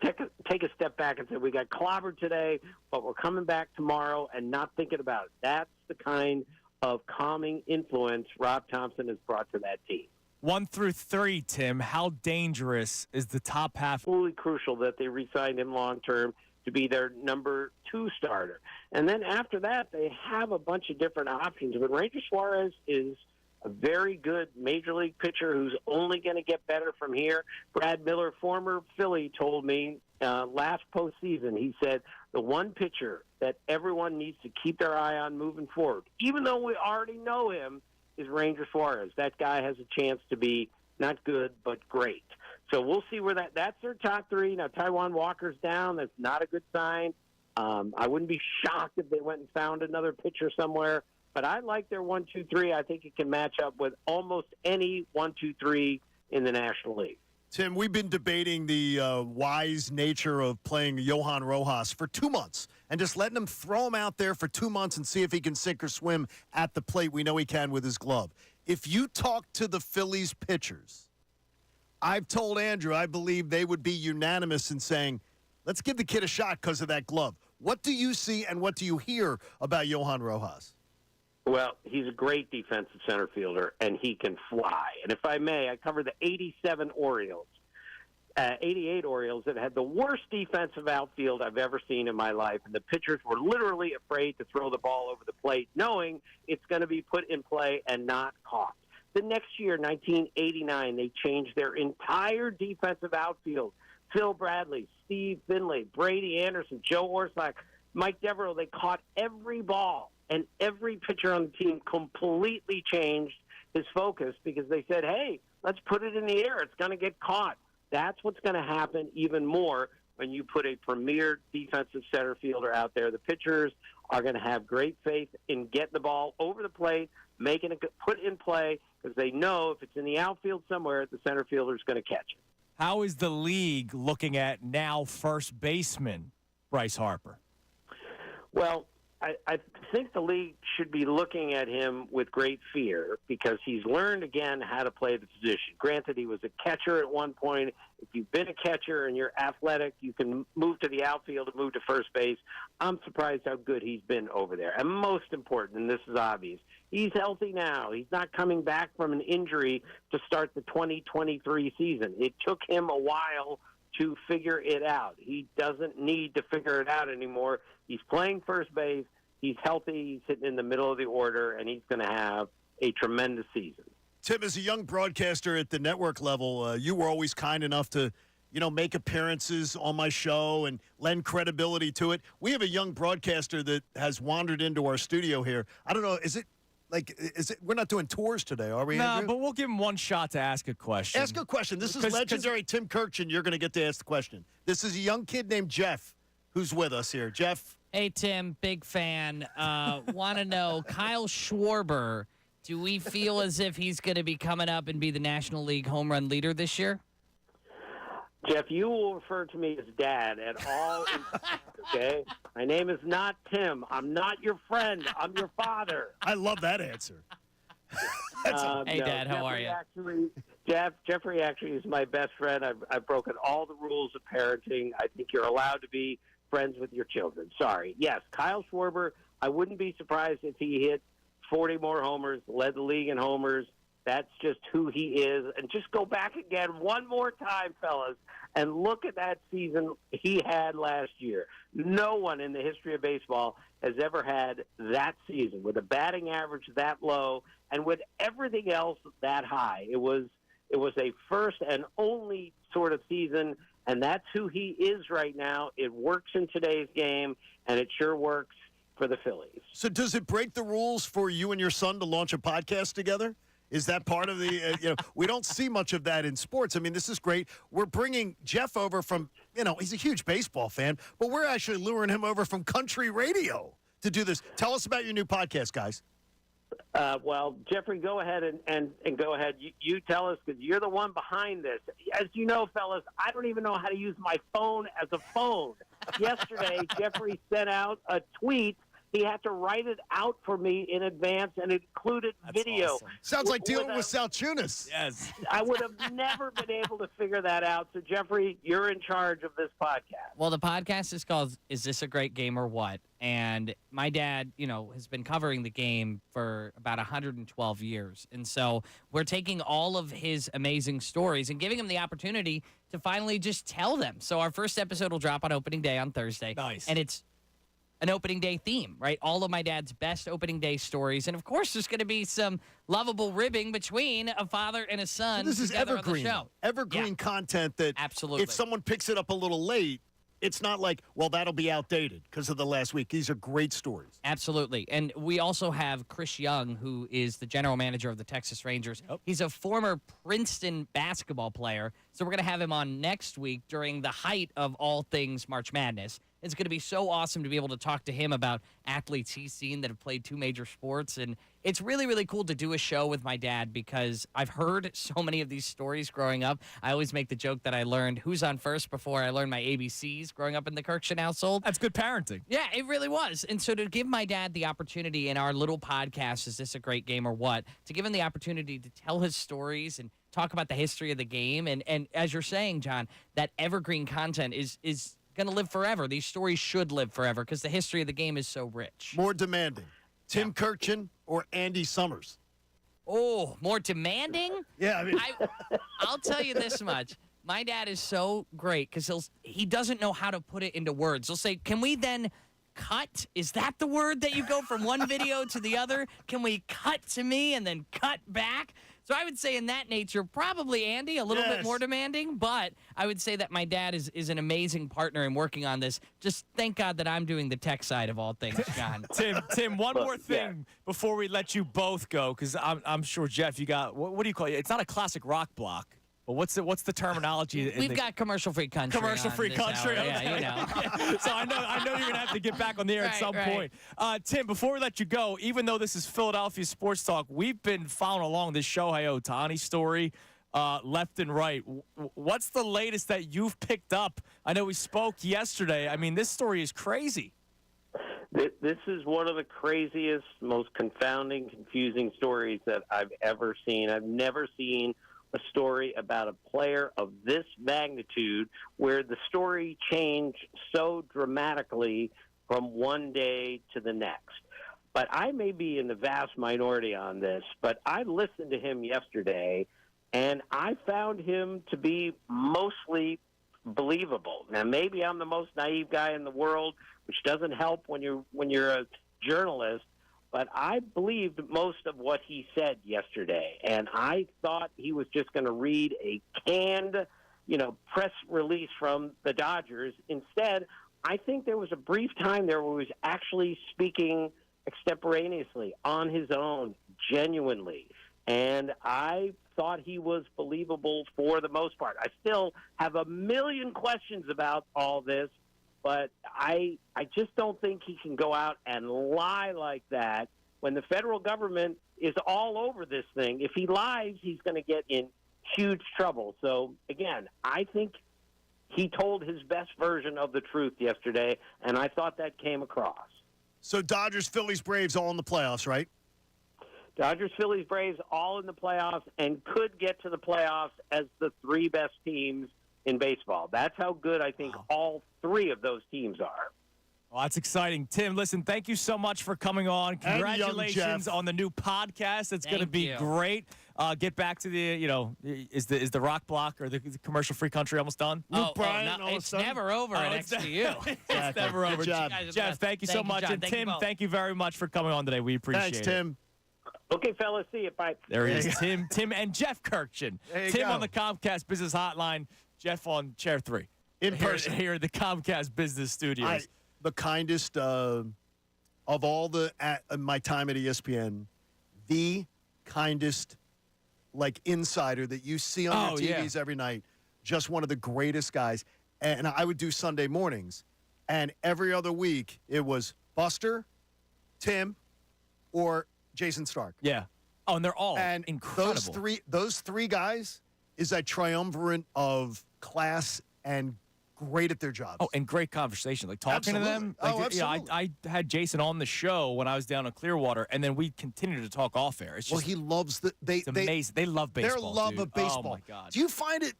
take a step back and say, we got clobbered today, but we're coming back tomorrow, and not thinking about it. That's the kind of calming influence Rob Thompson has brought to that team. 1 through 3, Tim, how dangerous is the top half? Absolutely crucial that they re-signed him long-term to be their number 2 starter. And then after that, they have a bunch of different options. But Ranger Suarez is a very good major league pitcher who's only going to get better from here. Brad Miller, former Philly, told me last postseason, he said, the one pitcher that everyone needs to keep their eye on moving forward, even though we already know him, is Ranger Suarez. That guy has a chance to be not good, but great. So we'll see where that's their top 3. Now, Taijuan Walker's down. That's not a good sign. I wouldn't be shocked if they went and found another pitcher somewhere. But I like their 1, 2, 3. I think it can match up with almost any 1, 2, 3 in the National League. Tim, we've been debating the wise nature of playing Johan Rojas for 2 months and just letting him throw him out there for 2 months and see if he can sink or swim at the plate. We know he can with his glove. If you talk to the Phillies pitchers, I've told Andrew I believe they would be unanimous in saying, let's give the kid a shot because of that glove. What do you see and what do you hear about Johan Rojas? Well, he's a great defensive center fielder, and he can fly. And if I may, I covered the 88 Orioles that had the worst defensive outfield I've ever seen in my life. And the pitchers were literally afraid to throw the ball over the plate, knowing it's going to be put in play and not caught. The next year, 1989, they changed their entire defensive outfield. Phil Bradley, Steve Finley, Brady Anderson, Joe Orslak, Mike Devereaux, they caught every ball and every pitcher on the team completely changed his focus because they said, hey, let's put it in the air. It's going to get caught. That's what's going to happen even more when you put a premier defensive center fielder out there. The pitchers are going to have great faith in getting the ball over the plate, making it put in play, because they know if it's in the outfield somewhere, the center fielder is going to catch it. How is the league looking at now first baseman Bryce Harper? Well, I think the league should be looking at him with great fear because he's learned again how to play the position. Granted, he was a catcher at one point. If you've been a catcher and you're athletic, you can move to the outfield and move to first base. I'm surprised how good he's been over there. And most important, and this is obvious, he's healthy now. He's not coming back from an injury to start the 2023 season. It took him a while to figure it out. He doesn't need to figure it out anymore. He's playing first base. He's healthy. He's sitting in the middle of the order, and he's going to have a tremendous season. Tim, as a young broadcaster at the network level, you were always kind enough to, make appearances on my show and lend credibility to it. We have a young broadcaster that has wandered into our studio here. I don't know, is it we're not doing tours today, are we, No, Andrew? but we'll give him one shot to ask a question. Ask a question. This is legendary Tim Kurkjian. You're going to get to ask the question. This is a young kid named Jeff who's with us here. Jeff? Hey, Tim, big fan. Want to know, Kyle Schwarber, do we feel as if he's going to be coming up and be the National League home run leader this year? Jeff, you will refer to me as Dad at all. Okay? My name is not Tim. I'm not your friend. I'm your father. I love that answer. Hey, Dad, how are you? Jeffrey actually is my best friend. I've broken all the rules of parenting. I think you're allowed to be friends with your children. Sorry. Yes, Kyle Schwarber, I wouldn't be surprised if he hit 40 more homers, led the league in homers. That's just who he is. And just go back again one more time, fellas, and look at that season he had last year. No one in the history of baseball has ever had that season with a batting average that low and with everything else that high. It was a first and only sort of season, and that's who he is right now. It works in today's game, and it sure works for the Phillies. So does it break the rules for you and your son to launch a podcast together? Is that part of the, we don't see much of that in sports. I mean, this is great. We're bringing Jeff over from, he's a huge baseball fan, but we're actually luring him over from country radio to do this. Tell us about your new podcast, guys. Well, Jeffrey, go ahead and go ahead. You tell us because you're the one behind this. As you know, fellas, I don't even know how to use my phone as a phone. Yesterday, Jeffrey sent out a tweet. He had to write it out for me in advance, and it included video. Awesome. Sounds like dealing with Salciunas. Yes. I would have never been able to figure that out. So, Jeffrey, you're in charge of this podcast. Well, the podcast is called Is This a Great Game or What? And my dad, has been covering the game for about 112 years. And so we're taking all of his amazing stories and giving him the opportunity to finally just tell them. So our first episode will drop on opening day on Thursday. Nice. And it's an opening day theme, right? All of my dad's best opening day stories. And, of course, there's going to be some lovable ribbing between a father and a son. So this is evergreen. On the show. Evergreen content that Absolutely. If someone picks it up a little late, it's not like, well, that'll be outdated because of the last week. These are great stories. Absolutely. And we also have Chris Young, who is the general manager of the Texas Rangers. He's a former Princeton basketball player. So we're going to have him on next week during the height of all things March Madness. It's going to be so awesome to be able to talk to him about athletes he's seen that have played two major sports. And it's really, really cool to do a show with my dad because I've heard so many of these stories growing up. I always make the joke that I learned who's on first before I learned my ABCs growing up in the Kurkjian household. That's good parenting. Yeah, it really was. And so to give my dad the opportunity in our little podcast, Is This a Great Game or What? To give him the opportunity to tell his stories and talk about the history of the game. And as you're saying, John, that evergreen content is going to live forever. These stories should live forever because the history of the game is so rich. More demanding, Tim Kurkjian or Andy Summers? Oh, more demanding? Yeah, I mean. I'll tell you this much. My dad is so great because he doesn't know how to put it into words. He'll say, can we then cut? Is that the word that you go from one video to the other? Can we cut to me and then cut back? So I would say in that nature, probably Andy, a little bit more demanding, but I would say that my dad is an amazing partner in working on this. Just thank God that I'm doing the tech side of all things, John. Tim, one more thing before we let you both go, because I'm sure, Jeff, you got, what do you call it? It's not a classic rock block. But what's the terminology? We've got commercial-free country. Commercial-free country. Yeah, you know. So I know you're gonna have to get back on the air at some point. Tim, before we let you go, even though this is Philadelphia Sports Talk, we've been following along this Shohei Ohtani story left and right. What's the latest that you've picked up? I know we spoke yesterday. I mean, this story is crazy. This is one of the craziest, most confounding, confusing stories that I've ever seen. I've never seen a story about a player of this magnitude where the story changed so dramatically from one day to the next. But I may be in the vast minority on this, but I listened to him yesterday, and I found him to be mostly believable. Now, maybe I'm the most naive guy in the world, which doesn't help when you're a journalist, but I believed most of what he said yesterday, and I thought he was just going to read a canned, press release from the Dodgers. Instead, I think there was a brief time there where he was actually speaking extemporaneously, on his own, genuinely, and I thought he was believable for the most part. I still have a million questions about all this, but I just don't think he can go out and lie like that when the federal government is all over this thing. If he lies, he's going to get in huge trouble. So, again, I think he told his best version of the truth yesterday, and I thought that came across. So Dodgers, Phillies, Braves all in the playoffs, right? Dodgers, Phillies, Braves all in the playoffs and could get to the playoffs as the three best teams in baseball. That's how good I think all three of those teams are. Well, that's exciting. Tim, listen, thank you so much for coming on. Congratulations on the new podcast. It's going to be great. Get back to the, is the rock block or the commercial-free country almost done? It's never over next to you. It's never over. Jeff, thank you so much. And Tim, thank you very much for coming on today. We appreciate it. Thanks, Tim. Okay, fellas, see you. Bye. There he is, Tim and Jeff Kurkjian. Tim on the Comcast Business Hotline, Jeff on Chair 3. In person. Here at the Comcast Business Studios. The kindest of all my time at ESPN, the kindest insider that you see on your TVs every night, just one of the greatest guys. And I would do Sunday mornings, and every other week it was Buster, Tim, or Jason Stark. Yeah. Oh, and they're all incredible. Those three guys is a triumvirate of class and great at their jobs. Oh, and great conversation. Talking to them. Absolutely. I had Jason on the show when I was down in Clearwater, and then we continued to talk off air. It's just, he loves it's amazing. They love baseball. Their love of baseball. Oh, my God. Do you find it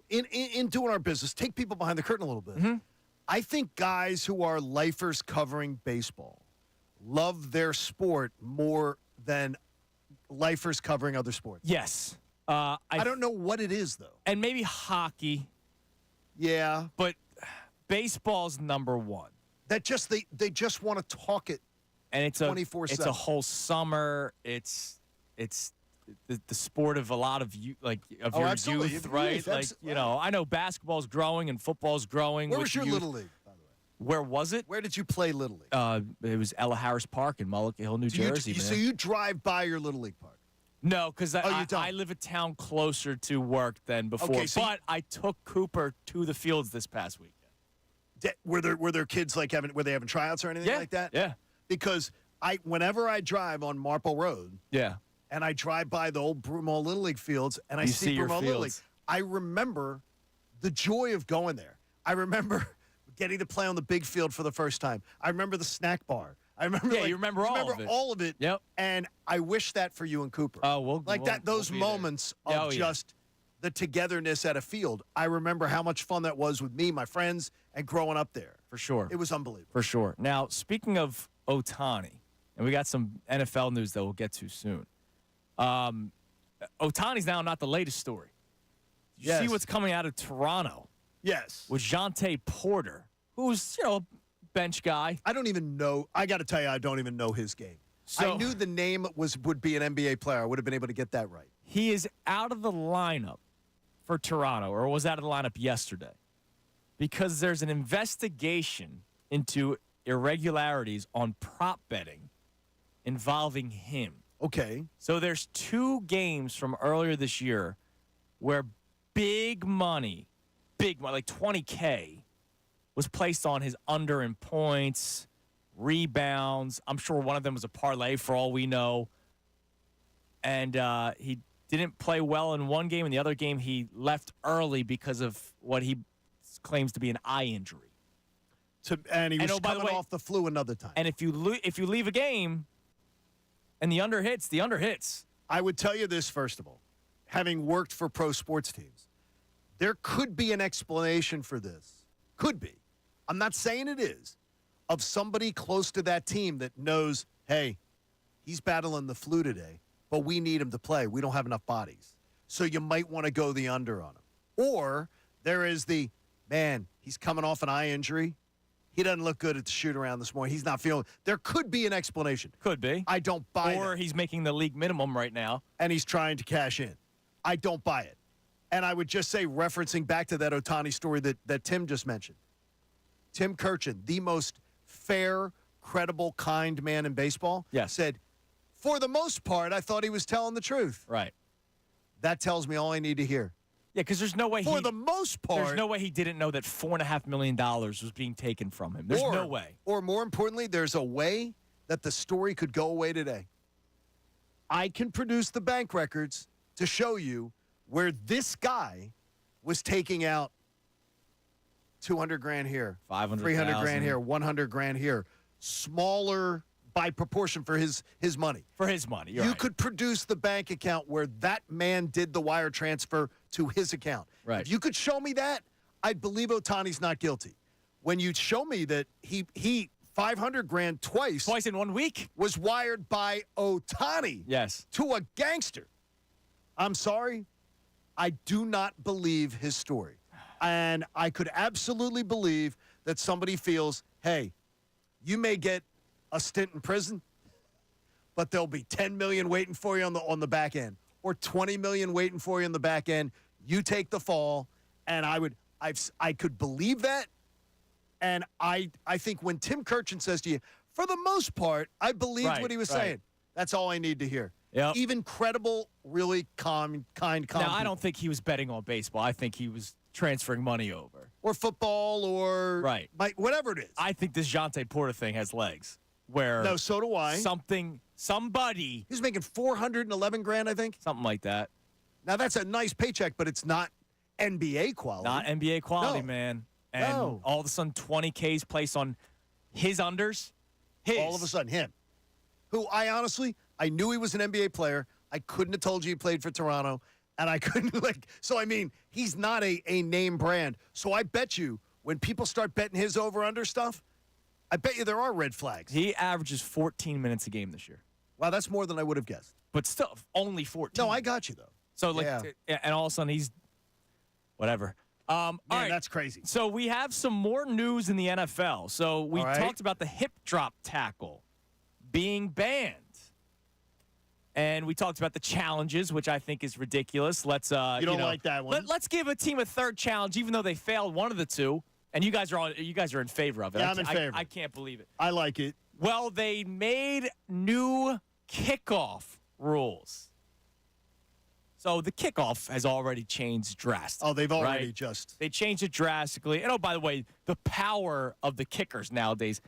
in doing our business, take people behind the curtain a little bit? Mm-hmm. I think guys who are lifers covering baseball love their sport more than lifers covering other sports. Yes. I don't know what it is, though. And maybe hockey. Yeah. But baseball's number one. That just they just want to talk it. And it's 24/7. It's a whole summer. It's the sport of a lot of you, your absolutely. youth, right? I know basketball's growing and football's growing. Where was your Little League, by the way? Where was it? Where did you play Little League? It was Ella Harris Park in Mullica Hill, New Jersey. So you drive by your Little League park? No, because I live a town closer to work than before. Okay, so but I took Cooper to the fields this past weekend. Were there kids were they having tryouts or anything like that? Yeah. Because whenever I drive on Marple Road, and I drive by the old Broomall Little League fields, and I see Broomall Little League, I remember the joy of going there. I remember getting to play on the big field for the first time. I remember the snack bar. I remember. Yeah, you remember all of it. Yep. And I wish that for you and Cooper. Oh, those moments of just the togetherness at a field. I remember how much fun that was with me, my friends, and growing up there. For sure. It was unbelievable. For sure. Now, speaking of Ohtani, and we got some NFL news that we'll get to soon. Ohtani's now not the latest story. You see what's coming out of Toronto? Yes. With Jonte Porter, who's, bench guy. I don't even know. I got to tell you, I don't even know his game. So I knew the name would be an NBA player. I would have been able to get that right. he is out of the lineup for Toronto, or was out of the lineup yesterday, because there's an investigation into irregularities on prop betting involving him. Okay. So there's 2 games from earlier this year where big money, like $20K, was placed on his under in points, rebounds. I'm sure one of them was a parlay for all we know. And he didn't play well in one game. In the other game, he left early because of what he claims to be an eye injury. And he was coming off the flu another time. And if you leave a game and the under hits, the under hits. I would tell you this, first of all. Having worked for pro sports teams, there could be an explanation for this. Could be. I'm not saying it is. Of somebody close to that team that knows, hey, he's battling the flu today, but we need him to play. We don't have enough bodies. So you might want to go the under on him. Or there is the, man, he's coming off an eye injury. He doesn't look good at the shoot around this morning. He's not feeling. There could be an explanation. Could be. I don't buy it. Or he's making the league minimum right now. And he's trying to cash in. I don't buy it. And I would just say, referencing back to that Ohtani story that Tim just mentioned, Tim Kurkjian, the most fair, credible, kind man in baseball, said, for the most part, I thought he was telling the truth. Right. That tells me all I need to hear. Yeah, because there's no way For the most part. There's no way he didn't know that $4.5 million was being taken from him. There's no way. Or more importantly, there's a way that the story could go away today. I can produce the bank records to show you where this guy was taking out $200,000 here, $300,000 here, $100,000 here, smaller by proportion for his money. For his money, you could produce the bank account where that man did the wire transfer to his account. Right. If you could show me that, I'd believe Ohtani's not guilty. When you show me that he $500,000 twice in 1 week was wired by Ohtani, to a gangster, I'm sorry, I do not believe his story. And I could absolutely believe that somebody feels, hey, you may get a stint in prison, but there'll be $10 million waiting for you on the back end, or $20 million waiting for you on the back end. You take the fall, and I could believe that. And I think when Tim Kurkjian says to you, for the most part, I believed what he was saying. That's all I need to hear. Yep. Even credible, really kind. Now, I don't think he was betting on baseball. I think he was transferring money over. Or football, or whatever it is. I think this Jonte Porter thing has legs. Where no, so do I. Somebody. He's making $411,000, I think. Something like that. Now, that's a nice paycheck, but it's not NBA quality. Not NBA quality, man. And all of a sudden, $20K's placed on his unders. All of a sudden, him. Who I knew he was an NBA player. I couldn't have told you he played for Toronto. And I couldn't, so I mean, he's not a name brand. So I bet you, when people start betting his over-under stuff, I bet you there are red flags. He averages 14 minutes a game this year. Wow, that's more than I would have guessed. But still, only 14. No, I got you, though. So, and all of a sudden, he's whatever. Man, all right. That's crazy. So we have some more news in the NFL. So we talked about the hip drop tackle being banned. And we talked about the challenges, which I think is ridiculous. Let's you don't like that one. Let's give a team a third challenge, even though they failed one of the two. And you guys are in favor of it. Yeah, I'm in favor. I can't believe it. I like it. Well, they made new kickoff rules. So the kickoff has already changed drastically. Oh, they've already They changed it drastically. And by the way, the power of the kickers nowadays,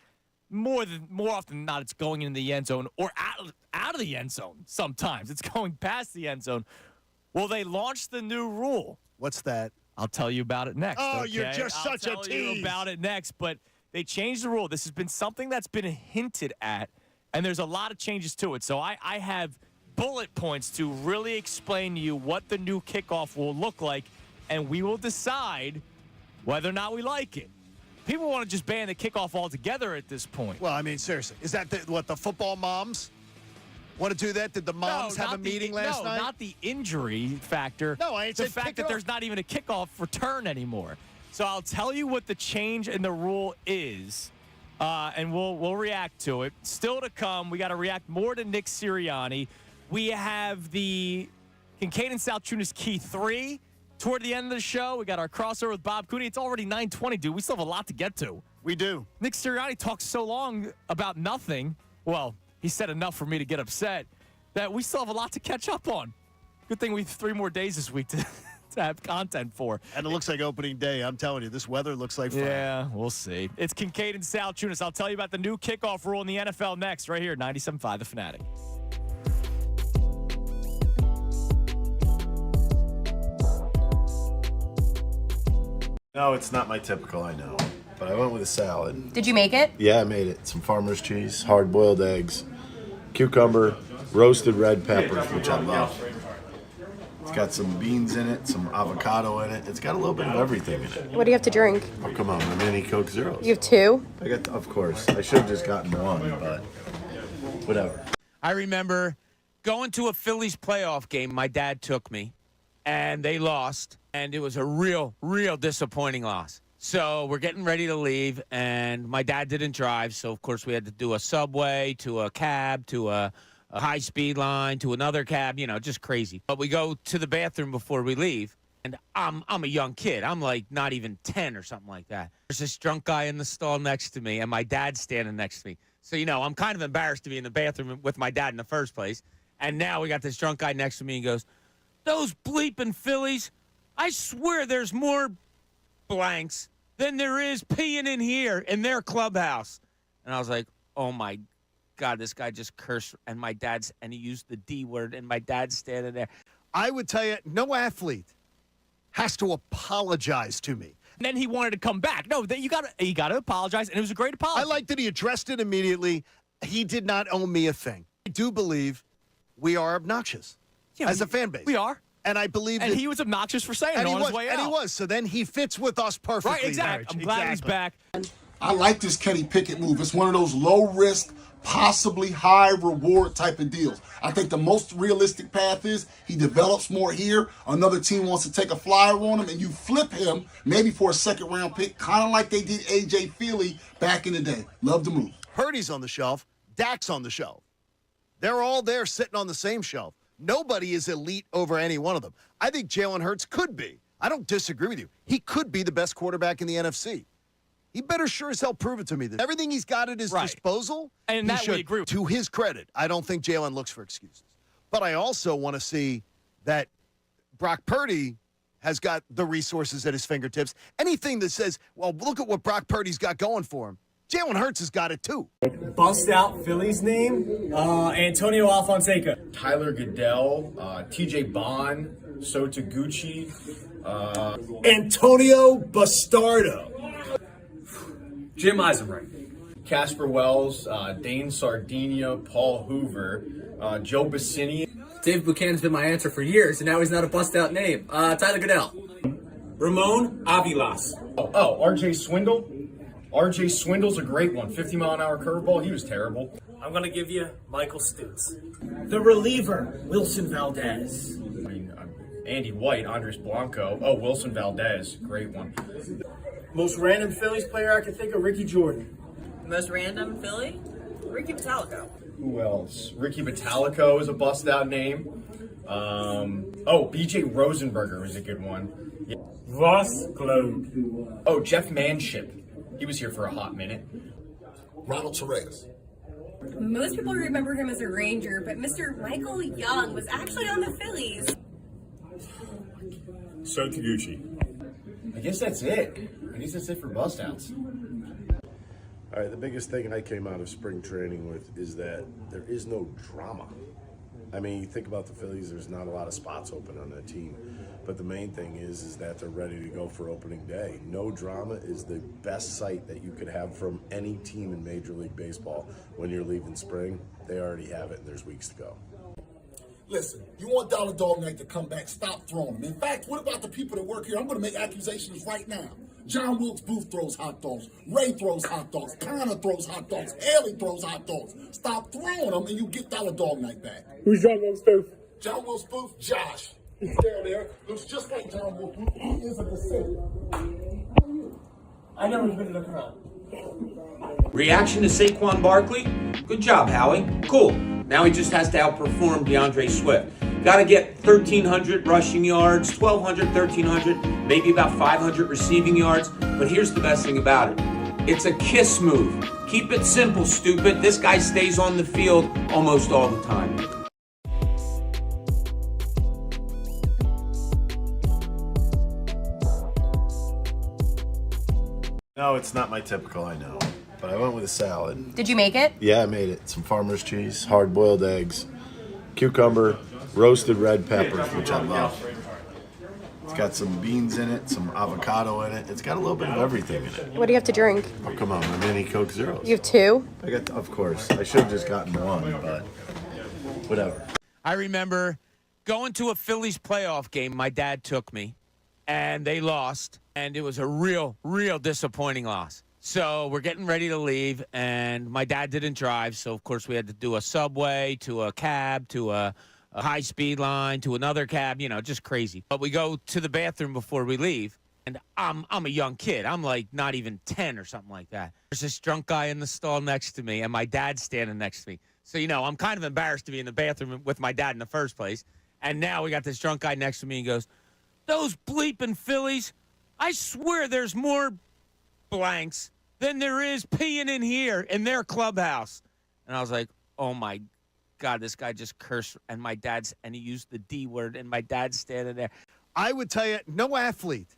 more often than not, it's going in the end zone or out of the end zone. Sometimes it's going past the end zone. Well, they launched the new rule. What's that? I'll tell you about it next. Oh, okay? you're just such a I'll tell tease. you about it next. But they changed the rule. This has been something that's been hinted at, and there's a lot of changes to it. So I have bullet points to really explain to you what the new kickoff will look like, and we will decide whether or not we like it. People want to just ban the kickoff altogether at this point. Well, I mean, seriously. Is that the football moms want to do that? Did the moms have a meeting last night? No, not the injury factor. No, I ain't the said fact that there's not even a kickoff return anymore. So I'll tell you what the change in the rule is, and we'll react to it. Still to come, we got to react more to Nick Sirianni. We have the Kincade Salciunas Key 3 toward the end of the show. We got our crossover with Bob Cooney. It's already 9:20, dude. We still have a lot to get to. We do. Nick Sirianni talked so long about nothing. Well, he said enough for me to get upset that we still have a lot to catch up on. Good thing we have 3 more days this week to have content for. And it looks like opening day. I'm telling you, this weather looks like fun. Yeah, we'll see. It's Kincade and Salciunas. I'll tell you about the new kickoff rule in the NFL next, right here, 97.5 The Fanatic. No, it's not my typical, I know. But I went with a salad. Did you make it? Yeah, I made it. Some farmer's cheese, hard-boiled eggs, cucumber, roasted red peppers, which I love. It's got some beans in it, some avocado in it. It's got a little bit of everything in it. What do you have to drink? Oh, come on, my mini Coke Zeros. You have 2? I got, of course. I should have just gotten 1, but whatever. I remember going to a Phillies playoff game. My dad took me, and they lost, and it was a real disappointing loss. So we're getting ready to leave, and my dad didn't drive, so of course we had to do a subway to a cab to a high-speed line to another cab, just crazy. But we go to the bathroom before we leave, and I'm a young kid. I'm like not even 10 or something like that. There's this drunk guy in the stall next to me, and my dad's standing next to me. So, I'm kind of embarrassed to be in the bathroom with my dad in the first place. And now we got this drunk guy next to me and goes, "Those bleeping Phillies, I swear there's more blanks than there is peeing in here in their clubhouse." And I was like, oh my God, this guy just cursed, and he used the D word, and my dad's standing there. I would tell you, no athlete has to apologize to me. And then he wanted to come back. No, you got to apologize, and it was a great apology. I like that he addressed it immediately. He did not owe me a thing. I do believe we are obnoxious as a fan base. We are. And I believe and that he was obnoxious for saying it on his way out. And he was. So then he fits with us perfectly. Right, exactly. I'm glad he's back. I like this Kenny Pickett move. It's one of those low-risk, possibly high-reward type of deals. I think the most realistic path is he develops more here. Another team wants to take a flyer on him, and you flip him maybe for a second-round pick, kind of like they did A.J. Feely back in the day. Love the move. Purdy's on the shelf. Dak's on the shelf. They're all there sitting on the same shelf. Nobody is elite over any one of them. I think Jalen Hurts could be. I don't disagree with you. He could be the best quarterback in the NFC. He better sure as hell prove it to me. That everything he's got at his disposal, and that we agree with. To his credit, I don't think Jalen looks for excuses. But I also want to see that Brock Purdy has got the resources at his fingertips. Anything that says, well, look at what Brock Purdy's got going for him. Jalen Hurts has got it too. Bust out Philly's name, Antonio Alfonseca. Tyler Goodell, TJ Bond, Sota Gucci. Antonio Bastardo. Jim Eisenreich. Casper Wells, Dane Sardinia, Paul Hoover, Joe Bassini. Dave Buchanan's been my answer for years, and now he's not a bust-out name. Tyler Goodell. Ramon Avilas. Oh, RJ Swindle. RJ Swindle's a great one. 50-mile-an-hour curveball. He was terrible. I'm going to give you Michael Stutz. The reliever, Wilson Valdez. Andy White, Andres Blanco. Oh, Wilson Valdez. Great one. Most random Phillies player I can think of, Ricky Jordan. Most random Philly? Ricky Pitalico. Who else? Ricky Pitalico is a bust-out name. B.J. Rosenberger is a good one. Yeah. Ross Globe. Oh, Jeff Manship. He was here for a hot minute. Ronald Torres. Most people remember him as a Ranger, but Mr. Michael Young was actually on the Phillies. Sota Gucci. I guess that's it. I guess that's it for bust-outs. All right, the biggest thing I came out of spring training with is that there is no drama. I mean, you think about the Phillies, there's not a lot of spots open on that team. But the main thing is that they're ready to go for opening day. No drama is the best sight that you could have from any team in Major League Baseball. When you're leaving spring, they already have it, and there's weeks to go. Listen, you want Dollar Dog Night to come back, stop throwing them. In fact, what about the people that work here? I'm going to make accusations right now. John Wilkes Booth throws hot dogs. Ray throws hot dogs. Connor throws hot dogs. Haley throws hot dogs. Stop throwing them, and you get Dollar Dog Night back. Who's John Wilkes Booth? John Wilkes Booth, Josh. He's down there. Looks just like John Wilkes Booth. He is a descendant. I never been looking around. Reaction to Saquon Barkley? Good job, Howie. Cool. Now he just has to outperform DeAndre Swift. Got to get 1,300 rushing yards, 1,200, 1,300, maybe about 500 receiving yards. But here's the best thing about it. It's a kiss move. Keep it simple, stupid. This guy stays on the field almost all the time. No, it's not my typical, I know. But I went with a salad. Did you make it? Yeah, I made it. Some farmer's cheese, hard-boiled eggs, cucumber, roasted red peppers, which I love. It's got some beans in it, some avocado in it. It's got a little bit of everything in it. What do you have to drink? Oh, come on, my mini Coke Zeros. You have two? I got, of course. I should have just gotten one, but whatever. I remember going to a Phillies playoff game. My dad took me, and they lost, and it was a real disappointing loss. So we're getting ready to leave, and my dad didn't drive, so of course we had to do a subway to a cab to a high-speed line to another cab, just crazy. But we go to the bathroom before we leave, and I'm a young kid. I'm like not even 10 or something like that. There's this drunk guy in the stall next to me, and my dad's standing next to me. So, I'm kind of embarrassed to be in the bathroom with my dad in the first place. And now we got this drunk guy next to me and goes, "Those bleeping Phillies, I swear there's more blanks than there is peeing in here in their clubhouse." And I was like, oh my God, this guy just cursed, and he used the D word, and my dad's standing there. I would tell you, no athlete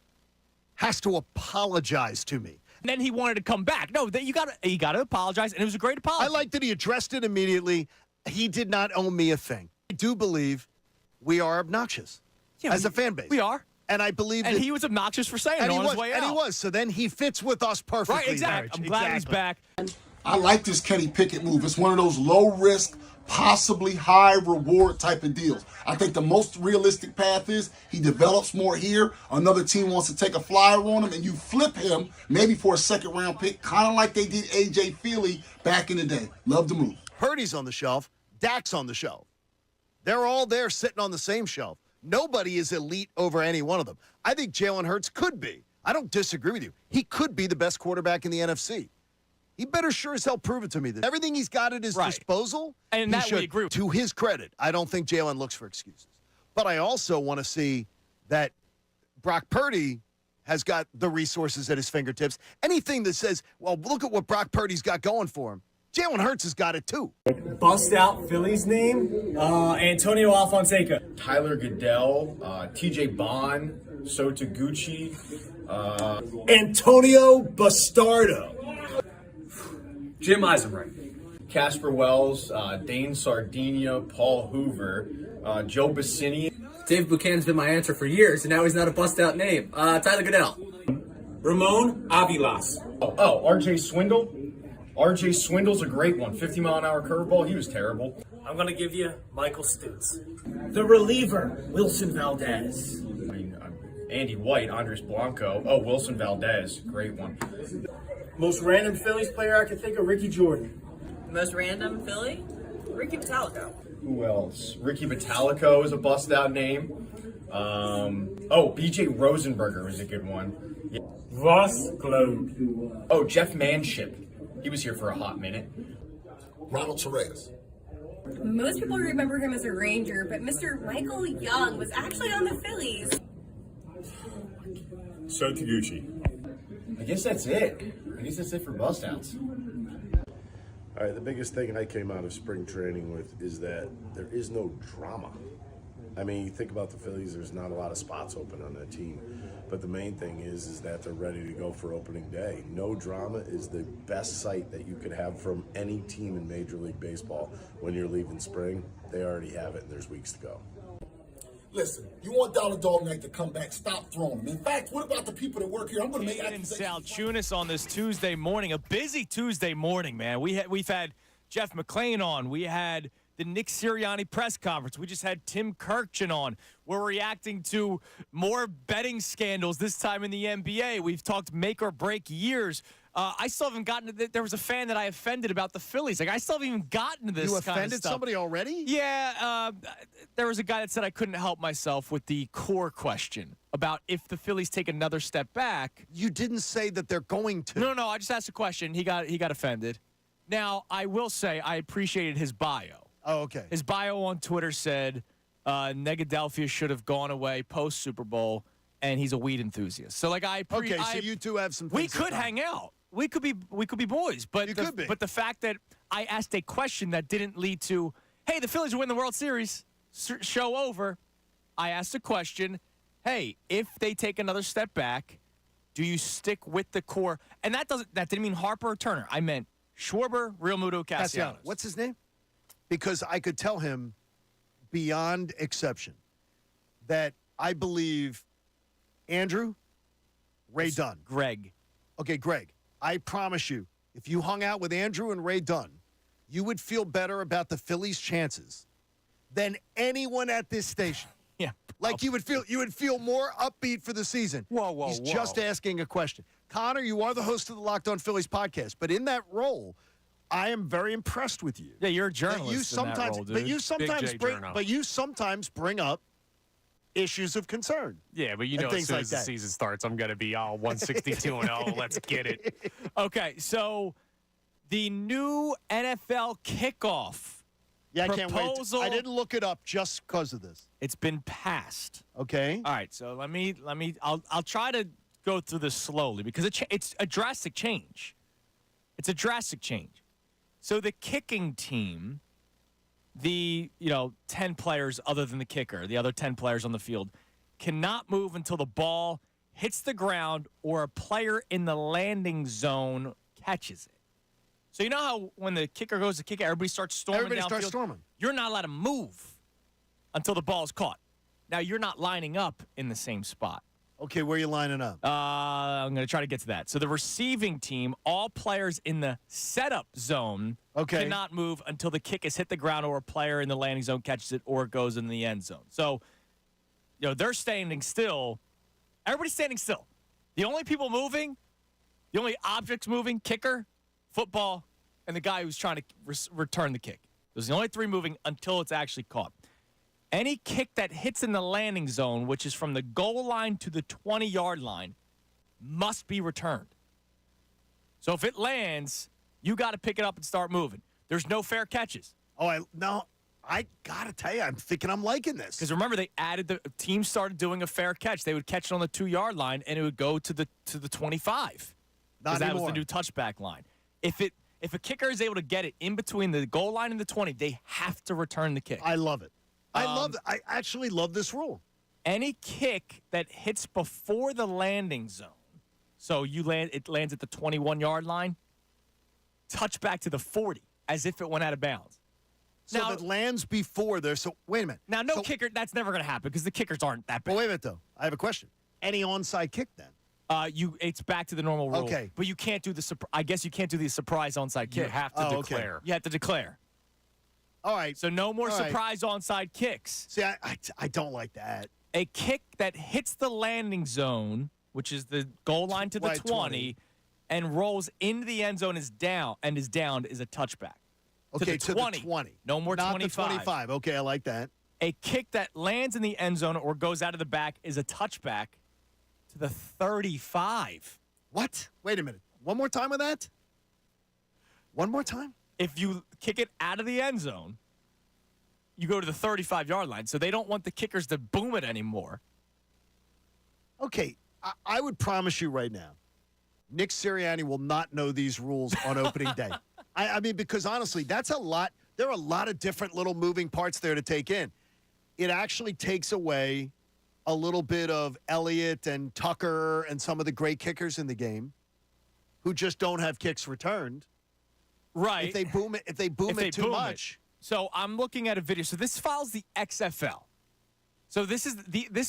has to apologize to me. And then he wanted to come back. No, you got to apologize, and it was a great apology. I like that he addressed it immediately. He did not owe me a thing. I do believe we are obnoxious as a fan base. We are. And I believe and that he was obnoxious for saying it on his way out. And he was. So then he fits with us perfectly. Right, exactly. I'm glad he's back. I like this Kenny Pickett move. It's one of those low-risk, possibly high-reward type of deals. I think the most realistic path is he develops more here. Another team wants to take a flyer on him, and you flip him maybe for a second-round pick, kind of like they did A.J. Feely back in the day. Love the move. Purdy's on the shelf. Dak's on the shelf. They're all there sitting on the same shelf. Nobody is elite over any one of them. I think Jalen Hurts could be. I don't disagree with you. He could be the best quarterback in the NFC. He better sure as hell prove it to me that everything he's got at his disposal, and that we agree with. To his credit, I don't think Jalen looks for excuses. But I also want to see that Brock Purdy has got the resources at his fingertips. Anything that says, well, look at what Brock Purdy's got going for him. Jalen Hurts has got it too. Bust out Philly's name, Antonio Alfonseca. Tyler Goodell, T.J. Bond, Sota Gucci. Antonio Bastardo. Jim Eisenreich. Casper Wells, Dane Sardinia, Paul Hoover, Joe Bassini. Dave Buchanan's been my answer for years, and now he's not a bust-out name. Tyler Goodell. Ramon Avilas. R.J. Swindle. R.J. Swindle's a great one. 50-mile-an-hour curveball. He was terrible. I'm going to give you Michael Stutz. The reliever, Wilson Valdez. Andy White, Andres Blanco. Oh, Wilson Valdez. Great one. Most random Phillies player I can think of, Ricky Jordan. Most random Philly? Ricky Metallico. Who else? Ricky Metallico is a bust-out name. B.J. Rosenberger is a good one. Yeah. Ross Globe. Oh, Jeff Manship. He was here for a hot minute. Ronald Torres. Most people remember him as a Ranger, but Mr. Michael Young was actually on the Phillies. So Taguchi. I guess that's it. I guess that's it for bust-outs. All right, the biggest thing I came out of spring training with is that there is no drama. I mean, you think about the Phillies, there's not a lot of spots open on that team. But the main thing is that they're ready to go for opening day. No drama is the best sight that you could have from any team in Major League Baseball when you're leaving spring. They already have it, and there's weeks to go. Listen, you want Dollar Dog Night to come back, stop throwing them. In fact, what about the people that work here? I'm going to make accusations. Salciunas on this Tuesday morning, a busy Tuesday morning, man. We've had Jeff McLane on. We had the Nick Sirianni press conference. We just had Tim Kurkjian on. We're reacting to more betting scandals, this time in the NBA. We've talked make or break years I still haven't gotten to there was a fan that I offended about the Phillies. Like, I still haven't even gotten to this You kind of offended stuff. somebody already? Yeah. There was a guy that said I couldn't help myself with the core question about if the Phillies take another step back. You didn't say that they're going to. No, I just asked a question. He got offended. Now, I will say I appreciated his bio. Oh, okay. His bio on Twitter said Negadelphia should have gone away post-Super Bowl, and he's a weed enthusiast. So, like, so you two have some we things could in hang out. We could be boys. But You could be. But the fact that I asked a question that didn't lead to, hey, the Phillies will win the World Series, show over. I asked a question, hey, if they take another step back, do you stick with the core? And that didn't mean Harper or Turner. I meant Schwarber, Real Muto, Castellanos. What's his name? Because I could tell him beyond exception that I believe Andrew, Ray Dunn. Greg. Okay, Greg. I promise you, if you hung out with Andrew and Ray Dunn, you would feel better about the Phillies' chances than anyone at this station. Yeah. Like you would feel more upbeat for the season. Whoa. He's just asking a question. Connor, you are the host of the Locked On Phillies podcast, but in that role, I am very impressed with you. Yeah, you're a journalist in that role, dude. But you sometimes bring up issues of concern. Yeah, but and as things soon like as the that. season starts, I'm going to be all 162-0. Let's get it. Okay, so the new NFL kickoff. Yeah, I can't wait. I didn't look it up just because of this. It's been passed. Okay. All right, so let me. I'll try to go through this slowly because it's a drastic change. It's a drastic change. So the kicking team, the 10 players other than the kicker, the other 10 players on the field, cannot move until the ball hits the ground or a player in the landing zone catches it. So you know how when the kicker goes to kick it, everybody starts storming downfield? Starts storming. You're not allowed to move until the ball's caught. Now, you're not lining up in the same spot. Okay, where are you lining up? I'm going to try to get to that. So the receiving team, all players in the setup zone cannot move until the kick has hit the ground or a player in the landing zone catches it or it goes in the end zone. So, they're standing still. Everybody's standing still. The only people moving, the only objects moving, kicker, football, and the guy who's trying to return the kick. Those are the only three moving until it's actually caught. Any kick that hits in the landing zone, which is from the goal line to the 20-yard line, must be returned. So if it lands, you got to pick it up and start moving. There's no fair catches. I got to tell you, I'm thinking I'm liking this. Because remember, they added the team started doing a fair catch. They would catch it on the 2-yard line, and it would go to the 25. Not that anymore. was the new touchback line. If a kicker is able to get it in between the goal line and the 20, they have to return the kick. I love it. I actually love this rule. Any kick that hits before the landing zone, so it lands at the 21-yard line, touchback to the 40, as if it went out of bounds. So now, that lands before there. So wait a minute. Now, kicker, that's never going to happen because the kickers aren't that bad. But wait a minute, though. I have a question. Any onside kick then? It's back to the normal rule. Okay. But you can't do I guess you can't do the surprise onside kick. You have to declare. You have to declare. All right. So no more surprise onside kicks. See, I don't like that. A kick that hits the landing zone, which is the goal line to the 20, and rolls into the end zone is down is a touchback. Okay, to the 20. No more Not 25. The 25. Okay, I like that. A kick that lands in the end zone or goes out of the back is a touchback to the 35. What? Wait a minute. One more time with that? One more time? If you kick it out of the end zone, you go to the 35-yard line. So they don't want the kickers to boom it anymore. Okay, I would promise you right now, Nick Sirianni will not know these rules on opening day. I mean, because honestly, that's a lot. There are a lot of different little moving parts there to take in. It actually takes away a little bit of Elliott and Tucker and some of the great kickers in the game who just don't have kicks returned. Right. If they boom it too much. So I'm looking at a video. So this follows the XFL. So this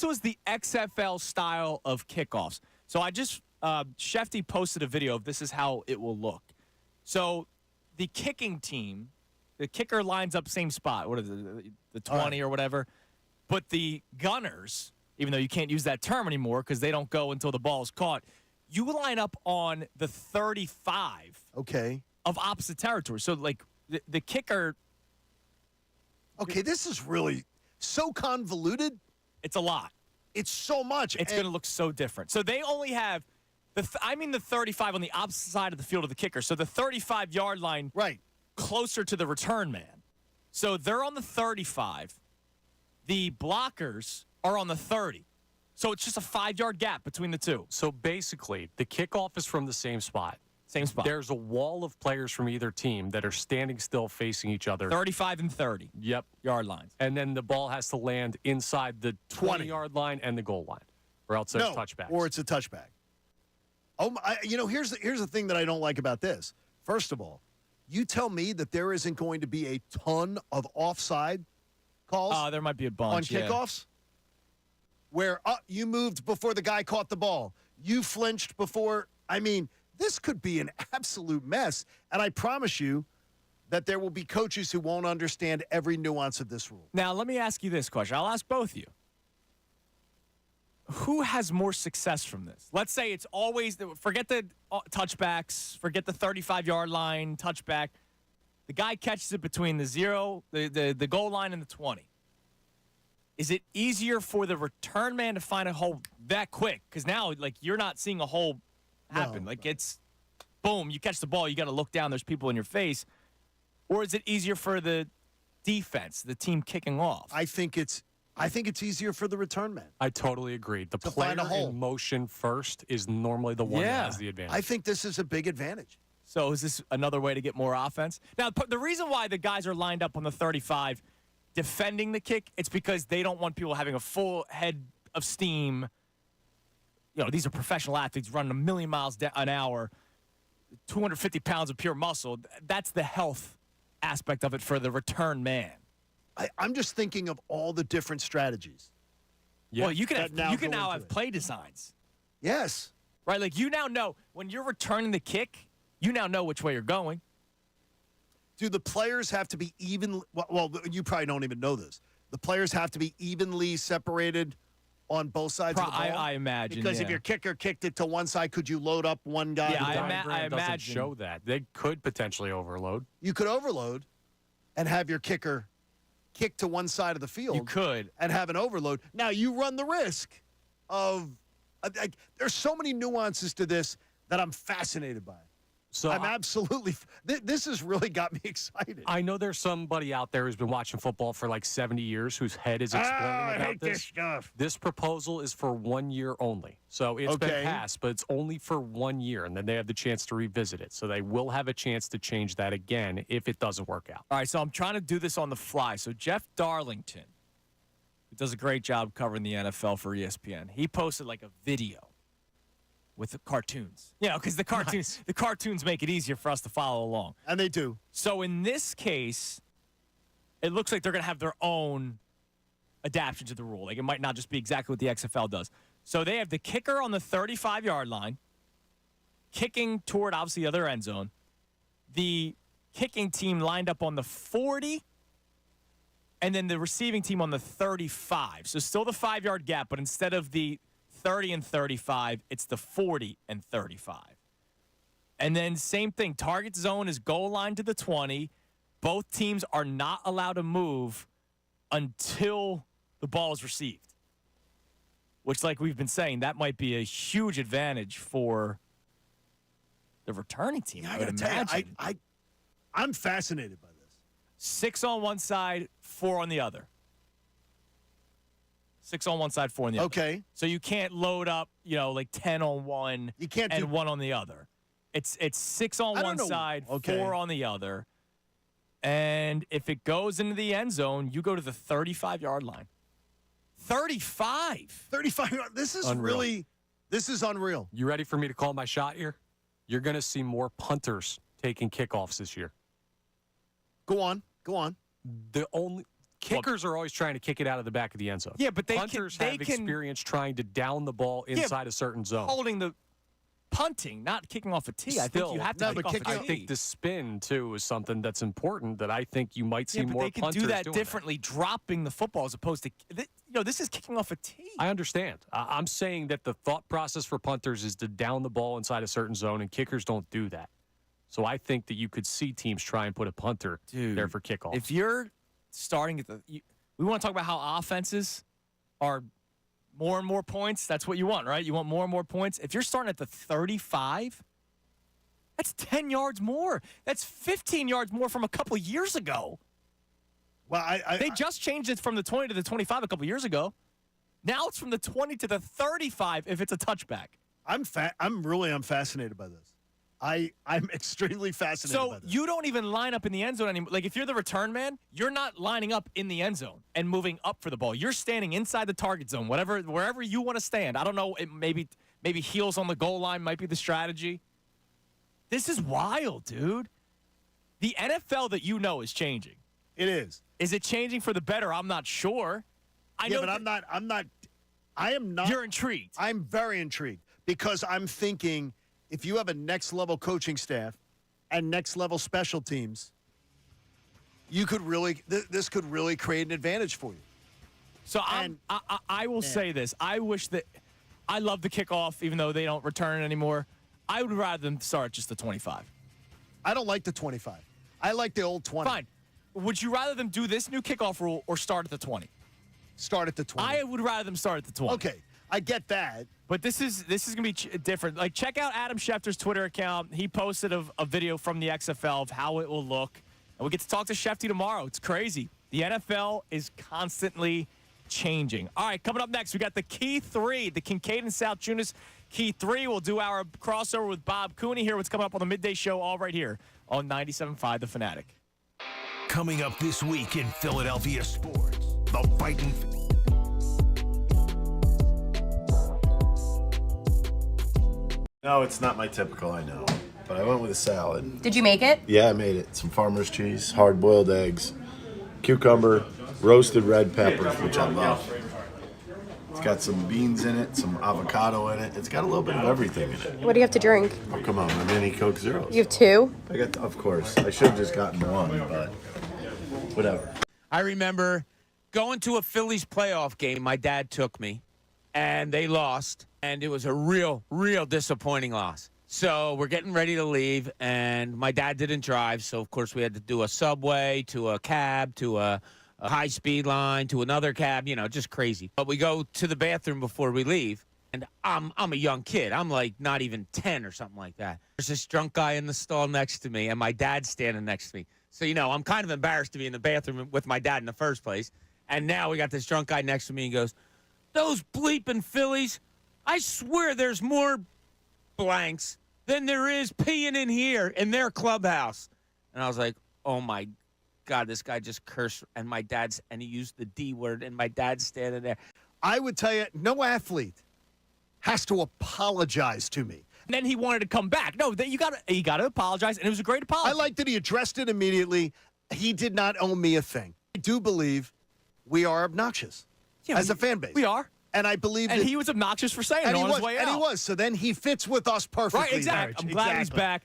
was the XFL style of kickoffs. So I just Shefty posted a video of this is how it will look. So the kicking team, the kicker lines up same spot. What is it? The 20 or whatever. But the gunners, even though you can't use that term anymore because they don't go until the ball is caught, you line up on the 35 of opposite territory. So, like, the kicker. Okay, this is really so convoluted. It's a lot. It's so much. It's going to look so different. So they only have the 35 on the opposite side of the field of the kicker. So the 35-yard line, right, closer to the return man. So they're on the 35. The blockers are on the 30. So it's just a 5-yard gap between the two. So basically, the kickoff is from the same spot. Same spot. There's a wall of players from either team that are standing still facing each other. 35 and 30. Yep. Yard lines. And then the ball has to land inside the 20-yard line and the goal line, or else there's touchbacks. Or it's a touchback. Here's the thing that I don't like about this. First of all, you tell me that there isn't going to be a ton of offside calls. There might be a bunch on kickoffs, where you moved before the guy caught the ball. You flinched before. I mean, this could be an absolute mess. And I promise you that there will be coaches who won't understand every nuance of this rule. Now, let me ask you this question. I'll ask both of you. Who has more success from this? Let's say it's always, forget the touchbacks, forget the 35-yard line, touchback. The guy catches it between the goal line and the 20. Is it easier for the return man to find a hole that quick? Because now, like, you're not seeing a hole happen. It's boom, you catch the ball, you got to look down, there's people in your face. Or is it easier for the defense, the team kicking off? I think it's easier for the return man. I totally agree. The player in motion first is normally the one that has the advantage. I think this is a big advantage. So is this another way to get more offense? Now, the reason why the guys are lined up on the 35 defending the kick, it's because they don't want people having a full head of steam. These are professional athletes running 1 million miles an hour, 250 pounds of pure muscle. That's the health aspect of it for the return man. I'm just thinking of all the different strategies. Well, you can now have play designs. Yes. Right, like you now know when you're returning the kick, you now know which way you're going. Do the players have to be well, you probably don't even know this. The players have to be evenly separated on both sides of the ball? I imagine, Because if your kicker kicked it to one side, could you load up one guy? Yeah, I imagine. Show that. They could potentially overload. You could overload and have your kicker kick to one side of the field. You could. And have an overload. Now, you run the risk of there's so many nuances to this that I'm fascinated by. So I'm absolutely this has really got me excited. I know there's somebody out there who's been watching football for like 70 years whose head is exploding about I hate this stuff. This proposal is for 1 year only. So it's been passed, but it's only for 1 year, and then they have the chance to revisit it. So they will have a chance to change that again if it doesn't work out. All right, so I'm trying to do this on the fly. So Jeff Darlington, who does a great job covering the NFL for ESPN, he posted like a video with the cartoons. Because the cartoons make it easier for us to follow along. And they do. So in this case, it looks like they're going to have their own adaptation to the rule. Like it might not just be exactly what the XFL does. So they have the kicker on the 35-yard line, kicking toward, obviously, the other end zone. The kicking team lined up on the 40, and then the receiving team on the 35. So still the 5-yard gap, but instead of the 30 and 35, it's the 40 and 35. And then same thing, target zone is goal line to the 20. Both teams are not allowed to move until the ball is received. Which, like we've been saying, that might be a huge advantage for the returning team. I would imagine. I'm fascinated by this. 6 on one side, 4 on the other. 6 on one side, 4 on the other. Okay. So you can't load up, like 10 on one and 1 on the other. It's 6 on one side, 4 on the other. And if it goes into the end zone, you go to the 35-yard line. 35. 35. This is unreal. This is unreal. You ready for me to call my shot here? You're going to see more punters taking kickoffs this year. Go on. Kickers are always trying to kick it out of the back of the end zone. Yeah, but punters have experience trying to down the ball inside a certain zone. Holding the punting, not kicking off a tee. I think you have to kick off a tee. I think the spin, too, is something that's important that I think you might see more punters doing. They can do that differently, dropping the football as opposed to this is kicking off a tee. I understand. I'm saying that the thought process for punters is to down the ball inside a certain zone, and kickers don't do that. So I think that you could see teams try and put a punter there for kickoff. If you're starting at we want to talk about how offenses are more and more points. That's what you want, right? You want more and more points. If you're starting at the 35, that's 10 yards more. That's 15 yards more from a couple years ago. Well, they just changed it from the 20 to the 25 a couple years ago. Now it's from the 20 to the 35 if it's a touchback. I'm fascinated by this. I'm extremely fascinated by this. So you don't even line up in the end zone anymore. Like, if you're the return man, you're not lining up in the end zone and moving up for the ball. You're standing inside the target zone, wherever you want to stand. I don't know. Maybe heels on the goal line might be the strategy. This is wild, dude. The NFL that you know is changing. It is. Is it changing for the better? I'm not sure. I am not. You're intrigued. I'm very intrigued because I'm thinking if you have a next-level coaching staff and next-level special teams, you could this could really create an advantage for you. So I will say this. I wish that I love the kickoff, even though they don't return it anymore. I would rather them start just the 25. I don't like the 25. I like the old 20. Fine. Would you rather them do this new kickoff rule or start at the 20? Start at the 20. I would rather them start at the 20. Okay, I get that. But this is going to be different. Like, check out Adam Schefter's Twitter account. He posted a video from the XFL of how it will look. And we get to talk to Shefty tomorrow. It's crazy. The NFL is constantly changing. All right, coming up next, we got the Key 3, the Kincade and Salciunas Key 3. We'll do our crossover with Bob Cooney. Hear what's coming up on the midday show, all right here on 97.5 The Fanatic. Coming up this week in Philadelphia sports, the fighting. No, it's not my typical, I know. But I went with a salad. Did you make it? Yeah, I made it. Some farmer's cheese, hard-boiled eggs, cucumber, roasted red peppers, which I love. It's got some beans in it, some avocado in it. It's got a little bit of everything in it. What do you have to drink? Oh, come on. I didn't eat Coke Zeros. You have two? Of course. I should have just gotten one, but whatever. I remember going to a Phillies playoff game. My dad took me, and they lost, and it was a real, real disappointing loss. So we're getting ready to leave, and my dad didn't drive, so, of course, we had to do a subway to a cab to a high-speed line to another cab, just crazy. But we go to the bathroom before we leave, and I'm a young kid. I'm, like, not even 10 or something like that. There's this drunk guy in the stall next to me, and my dad's standing next to me. So, I'm kind of embarrassed to be in the bathroom with my dad in the first place. And now we got this drunk guy next to me and goes, "Those bleeping Phillies, I swear there's more blanks than there is peeing in here in their clubhouse." And I was like, oh, my God, this guy just cursed. And he used the D word, and my dad's standing there. I would tell you, no athlete has to apologize to me. And then he wanted to come back. No, he got to apologize, and it was a great apology. I like that he addressed it immediately. He did not owe me a thing. I do believe we are obnoxious as a fan base. We are. And I believe and he was obnoxious for saying it on his way out. And he was. So then he fits with us perfectly. Right, exactly. I'm glad he's back.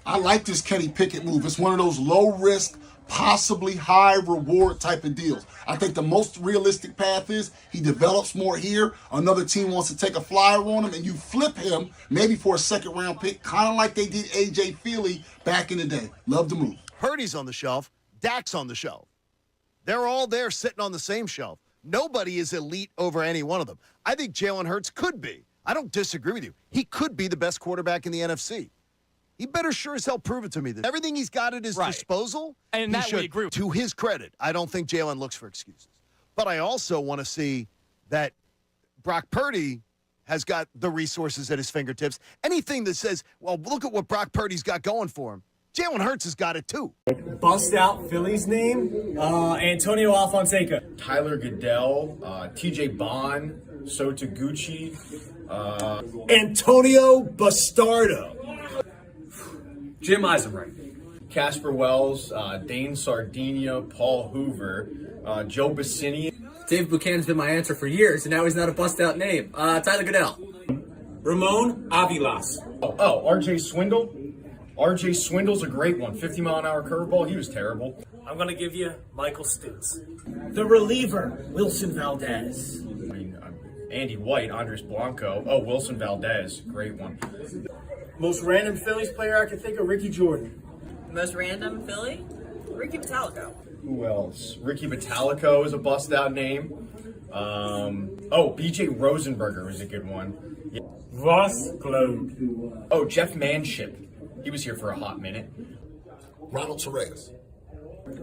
I like this Kenny Pickett move. It's one of those low-risk, possibly high-reward type of deals. I think the most realistic path is he develops more here. Another team wants to take a flyer on him, and you flip him maybe for a second-round pick, kind of like they did A.J. Feely back in the day. Love the move. Purdy's on the shelf. Dak's on the shelf. They're all there sitting on the same shelf. Nobody is elite over any one of them. I think Jalen Hurts could be. I don't disagree with you. He could be the best quarterback in the NFC. He better sure as hell prove it to me that everything he's got at his disposal, and that we agree with. To his credit, I don't think Jalen looks for excuses. But I also want to see that Brock Purdy has got the resources at his fingertips. Anything that says, well, look at what Brock Purdy's got going for him. Jalen Hurts has got it too. Bust out Phillies name, Antonio Alfonseca. Tyler Goodell, TJ Bond, Sota Gucci, Antonio Bastardo. Jim Eisenreich. Casper Wells, Dane Sardinia, Paul Hoover, Joe Bassini. Dave Buchanan's been my answer for years, and now he's not a bust-out name. Tyler Goodell. Ramon Avilas. RJ Swindle. RJ Swindle's a great one. 50-mile-an-hour curveball. He was terrible. I'm going to give you Michael Stutz. The reliever, Wilson Valdez. Andy White, Andres Blanco. Oh, Wilson Valdez. Great one. Most random Phillies player I can think of, Ricky Jordan. Most random Philly? Ricky Metallico. Who else? Ricky Metallico is a bust-out name. BJ Rosenberger is a good one. Yeah. Ross Globe. Oh, Jeff Manship. He was here for a hot minute. Ronald Torres.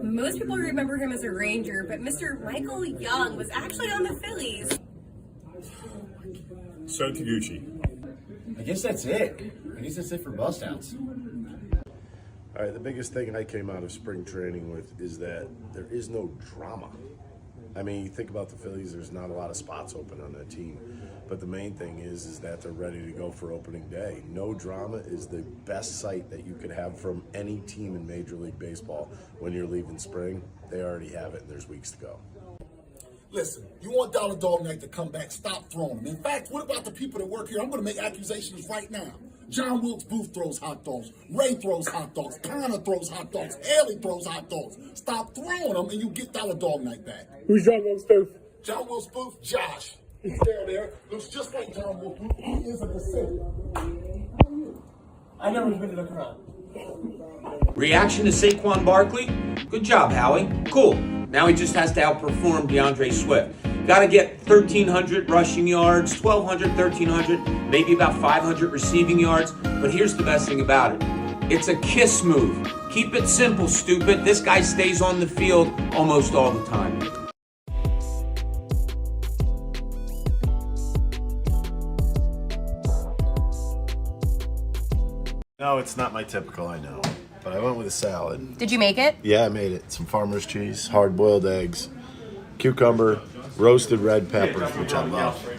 Most people remember him as a Ranger, but Mr. Michael Young was actually on the Phillies. So Taguchi. I guess that's it. I guess that's it for bust-outs. All right, the biggest thing I came out of spring training with is that there is no drama. I mean, you think about the Phillies, there's not a lot of spots open on that team. But the main thing is that they're ready to go for opening day. No drama is the best sight that you could have from any team in Major League Baseball when you're leaving spring. They already have it, and there's weeks to go. Listen, you want Dollar Dog Night to come back, stop throwing them. In fact, what about the people that work here? I'm going to make accusations right now. John Wilkes Booth throws hot dogs. Ray throws hot dogs. Connor throws hot dogs. Haley throws hot dogs. Stop throwing them and you get Dollar Dog Night back. Who's John Wilkes Booth? John Wilkes Booth, Josh. He's down there. Looks just like John Wilkes Booth. He is a descendant. I never been to look around. Reaction to Saquon Barkley? Good job, Howie. Cool. Now he just has to outperform DeAndre Swift. Got to get 1,300 rushing yards, 1,200, 1,300, maybe about 500 receiving yards. But here's the best thing about it. It's a kiss move. Keep it simple, stupid. This guy stays on the field almost all the time. No, it's not my typical, I know. But I went with a salad. Did you make it? Yeah, I made it. Some farmer's cheese, hard-boiled eggs, cucumber, roasted red peppers, which I love.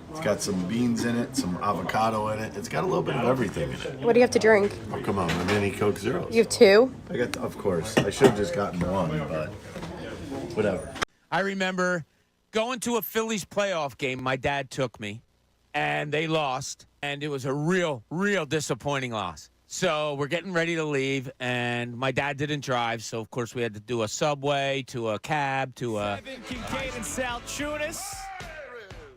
It's got some beans in it, some avocado in it. It's got a little bit of everything in it. What do you have to drink? Oh, come on, my mini Coke Zeros. You have two? I got, of course. I should have just gotten one, but whatever. I remember going to a Phillies playoff game. My dad took me, and they lost, and it was a real disappointing loss. So we're getting ready to leave, and my dad didn't drive, so of course we had to do a subway to a cab to a... Kincade and Salciunas.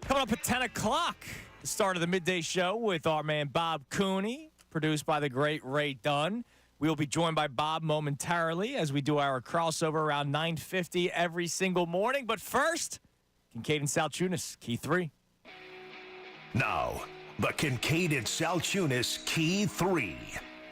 Coming up at 10 o'clock, the start of the midday show with our man Bob Cooney, produced by the great Ray Dunn. We will be joined by Bob momentarily as we do our crossover around 9:50 every single morning. But first, Kincade and Salciunas, Key 3. Now, the Kincade and Salciunas Key 3.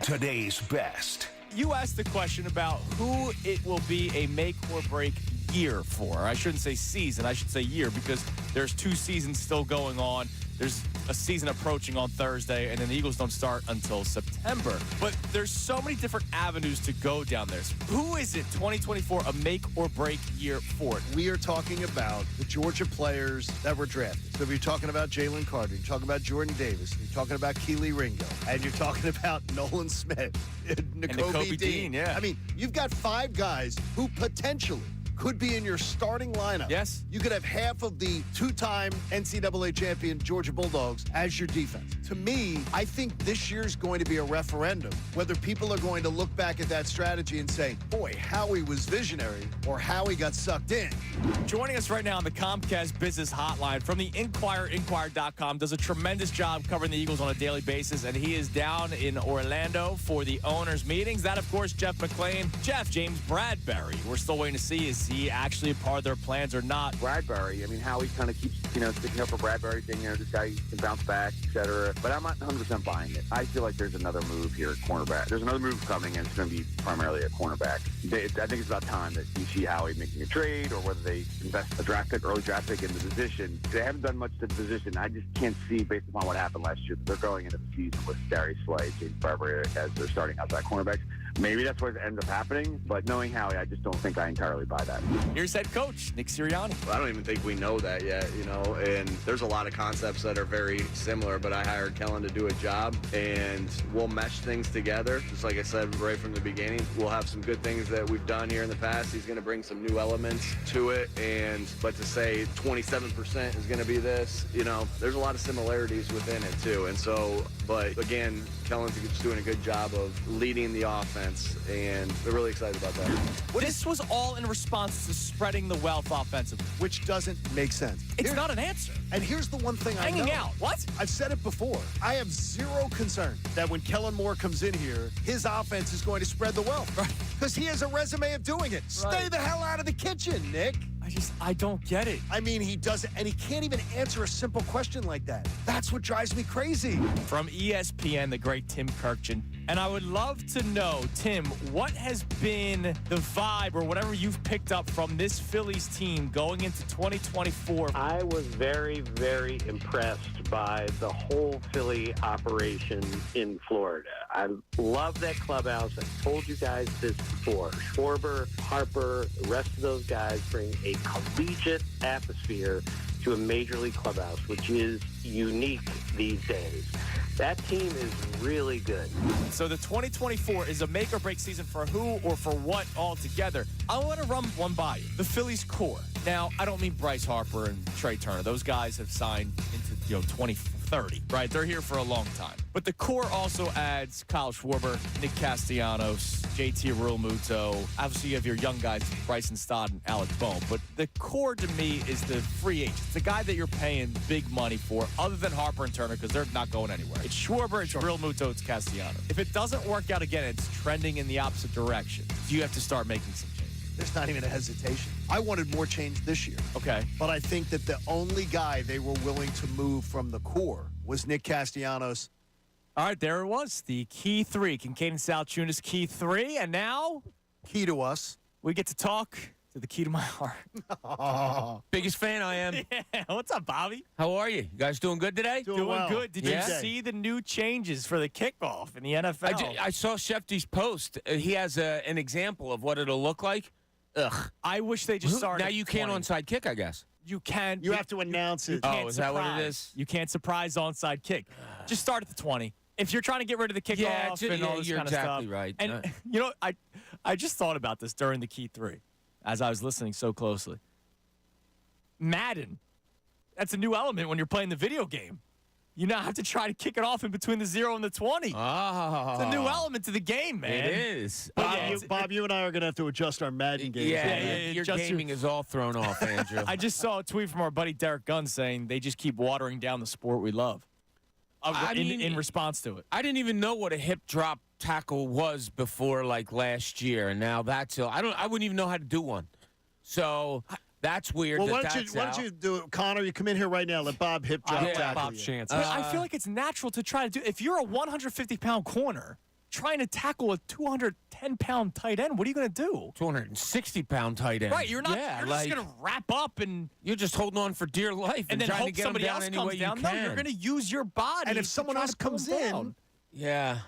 Today's best. You asked the question about who it will be a make or break year for. I shouldn't say season, I should say year, because there's 2 seasons still going on. There's a season approaching on Thursday, and then the Eagles don't start until September. But there's so many different avenues to go down there. So who is it, 2024, a make or break year for it? We are talking about the Georgia players that were drafted. So if you're talking about Jalen Carter, you're talking about Jordan Davis, you're talking about Keely Ringo, and you're talking about Nolan Smith, Nakobe Dean. Yeah. I mean, you've got 5 guys who potentially could be in your starting lineup. Yes. You could have half of the 2-time NCAA champion Georgia Bulldogs as your defense. To me, I think this year's going to be a referendum whether people are going to look back at that strategy and say, boy, Howie was visionary, or Howie got sucked in. Joining us right now on the Comcast Business Hotline from the Inquirer, Inquirer.com, does a tremendous job covering the Eagles on a daily basis, and he is down in Orlando for the owners' meetings. That, of course, Jeff McLane. Jeff, James Bradbury. We're still waiting to see, is he actually a part of their plans or not? Bradbury, I mean, Howie kind of keeps, sticking up for Bradbury, saying, this guy can bounce back, et cetera. But I'm not 100% buying it. I feel like there's another move here at cornerback. There's another move coming, and it's going to be primarily at cornerback. I think it's about time that you see Howie making a trade, or whether they invest a draft pick, early draft pick in the position. They haven't done much to the position. I just can't see, based upon what happened last year, that they're going into the season with Darius Slay, James Bradbury as their starting outside cornerbacks. maybe that's what ends up happening. But knowing Howie, I just don't think I entirely buy that. Here's head coach Nick Sirianni. I don't even think we know that yet, and there's a lot of concepts that are very similar, but I hired Kellen to do a job, and we'll mesh things together. Just like I said right from the beginning, we'll have some good things that we've done here in the past. He's going to bring some new elements to it, but to say 27% is going to be this, there's a lot of similarities within it too. And so, but again, Kellen's just doing a good job of leading the offense, and they're really excited about that. This was all in response to spreading the wealth offensively. Which doesn't make sense. It's not an answer. And here's the one thing Hanging I know. out. What? I've said it before. I have zero concern that when Kellen Moore comes in here, his offense is going to spread the wealth. Because he has a resume of doing it. Stay the hell out of the kitchen, Nick. I don't get it. I mean, he does it, and he can't even answer a simple question like that. That's what drives me crazy. From ESPN, the great Tim Kurkjian. And I would love to know, Tim, what has been the vibe or whatever you've picked up from this Phillies team going into 2024? I was very, very impressed by the whole Philly operation in Florida. I love that clubhouse. I've told you guys this before. Schwarber, Harper, the rest of those guys bring a collegiate atmosphere to a major league clubhouse, which is unique these days. That team is really good. So the 2024 is a make or break season for who or for what altogether. I want to run one by you. The Phillies core. Now, I don't mean Bryce Harper and Trey Turner. Those guys have signed into 2030, right? They're here for a long time. But the core also adds Kyle Schwarber, Nick Castellanos, JT Realmuto. Obviously, you have your young guys, Bryson Stott and Alec Bohm. But the core to me is the free agent. It's the guy that you're paying big money for, other than Harper and Turner, because they're not going anywhere. It's Schwarber, it's Realmuto, it's Castellanos. If it doesn't work out again, it's trending in the opposite direction. You have to start making some changes. There's not even a hesitation. I wanted more change this year. Okay. But I think that the only guy they were willing to move from the core was Nick Castellanos. All right, there it was. The key three. Kincade Salciunas key three. And now, key to us. We get to talk to the key to my heart. Biggest fan I am. Yeah. What's up, Bobby? How are you? You guys doing good today? Doing well. good. Did you see the new changes for the kickoff in the NFL? I saw Shefty's post. He has an example of what it'll look like. Ugh. I wish they just started. Now you can't onside kick, I guess. You can. You have to announce it. Oh, is that what it is? You can't surprise onside kick. Just start at the 20. If you're trying to get rid of the kickoff and all this you're kind of exactly stuff. right. And I just thought about this during the key three as I was listening so closely. Madden. That's a new element when you're playing the video game. You now have to try to kick it off in between the 0 and the 20. Oh. It's a new element to the game, man. It is. Bob, you and I are going to have to adjust our Madden game. Yeah, your gaming is all thrown off, Andrew. I just saw a tweet from our buddy Derek Gunn saying they just keep watering down the sport we love. In response to it. I didn't even know what a hip drop tackle was before last year, and now that's I wouldn't even know how to do one. So that's weird. Well, why don't you do it, Connor? You come in here right now. Let Bob hip drop tackle Bob you. Chance. I feel like it's natural to try to do. If you're a 150-pound corner trying to tackle a 210-pound tight end, what are you going to do? 260-pound tight end. Right, you're not. You're just going to wrap up and you're just holding on for dear life and then trying hope to get somebody them down else any comes way down. you No, can. you're going to use your body. And if someone else comes in,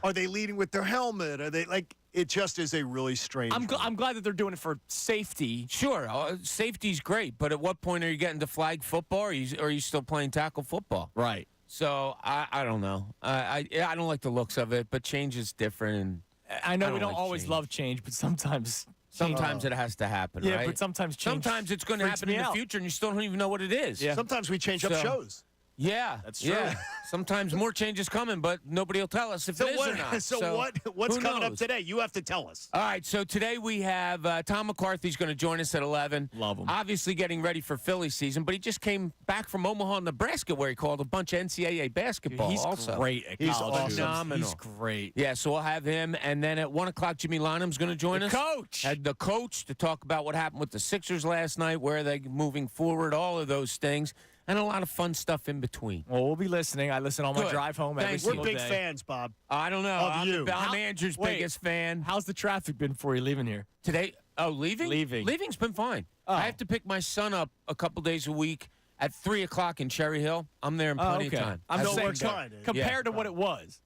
are they leading with their helmet? Are they like? It just is a really strange. I'm glad that they're doing it for safety. Sure, safety's great, but at what point are you getting to flag football? Or are you still playing tackle football? Right. So I don't know. I don't like the looks of it, but change is different. And I know we don't always love change, but sometimes it has to happen. Yeah, right? but sometimes it's going to happen in the future, and you still don't even know what it is. Yeah. Sometimes we change up shows. Yeah, that's true. Yeah. Sometimes more changes coming, but nobody will tell us if it is or not. So what's coming up today? You have to tell us. All right, so today we have Tom McCarthy's going to join us at 11. Love him. Obviously getting ready for Philly season, but he just came back from Omaha, Nebraska, where he called a bunch of NCAA basketball. Dude, he's also. great at He's college. awesome. Phenomenal. He's great. Yeah, so we'll have him. And then at 1 o'clock, Jimmy Lonham's going to join us. Coach. The coach to talk about what happened with the Sixers last night, where they're moving forward, all of those things. And a lot of fun stuff in between. Well, we'll be listening. I listen on my drive home every single day. We're big fans, Bob. I don't know. Of I'm Andrew's biggest fan. How's the traffic been for you leaving here? Today? Oh, leaving? Leaving's been fine. Oh. I have to pick my son up a couple days a week at 3 o'clock in Cherry Hill. I'm there in plenty of time. I'm No saying work time. compared to what it was.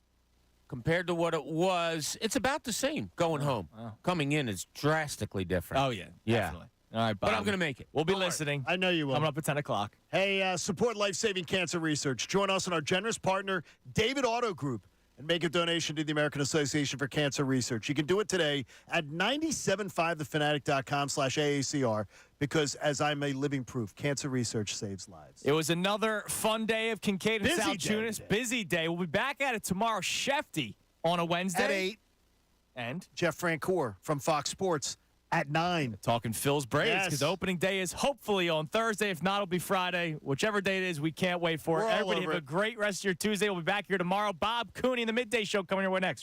compared to what it was, it's about the same going home. Coming in is drastically different. Oh, yeah. Yeah. Definitely. All right, Bob. But I'm going to make it. We'll be listening. I know you will. Coming up at 10 o'clock. Hey, support life-saving cancer research. Join us and our generous partner, David Auto Group, and make a donation to the American Association for Cancer Research. You can do it today at 975thefanatic.com/AACR because, as I'm a living proof, cancer research saves lives. It was another fun day of Kincade and Busy Salciunas. day. Busy day. We'll be back at it tomorrow. Shefty on a Wednesday. At 8. And Jeff Francoeur from Fox Sports at 9. Talking Phil's Braves because Yes. opening day is hopefully on Thursday. If not, it'll be Friday. Whichever day it is, we can't wait for it. We're all Everybody over have a it. great rest of your Tuesday. We'll be back here tomorrow. Bob Cooney in the Midday Show coming your way next.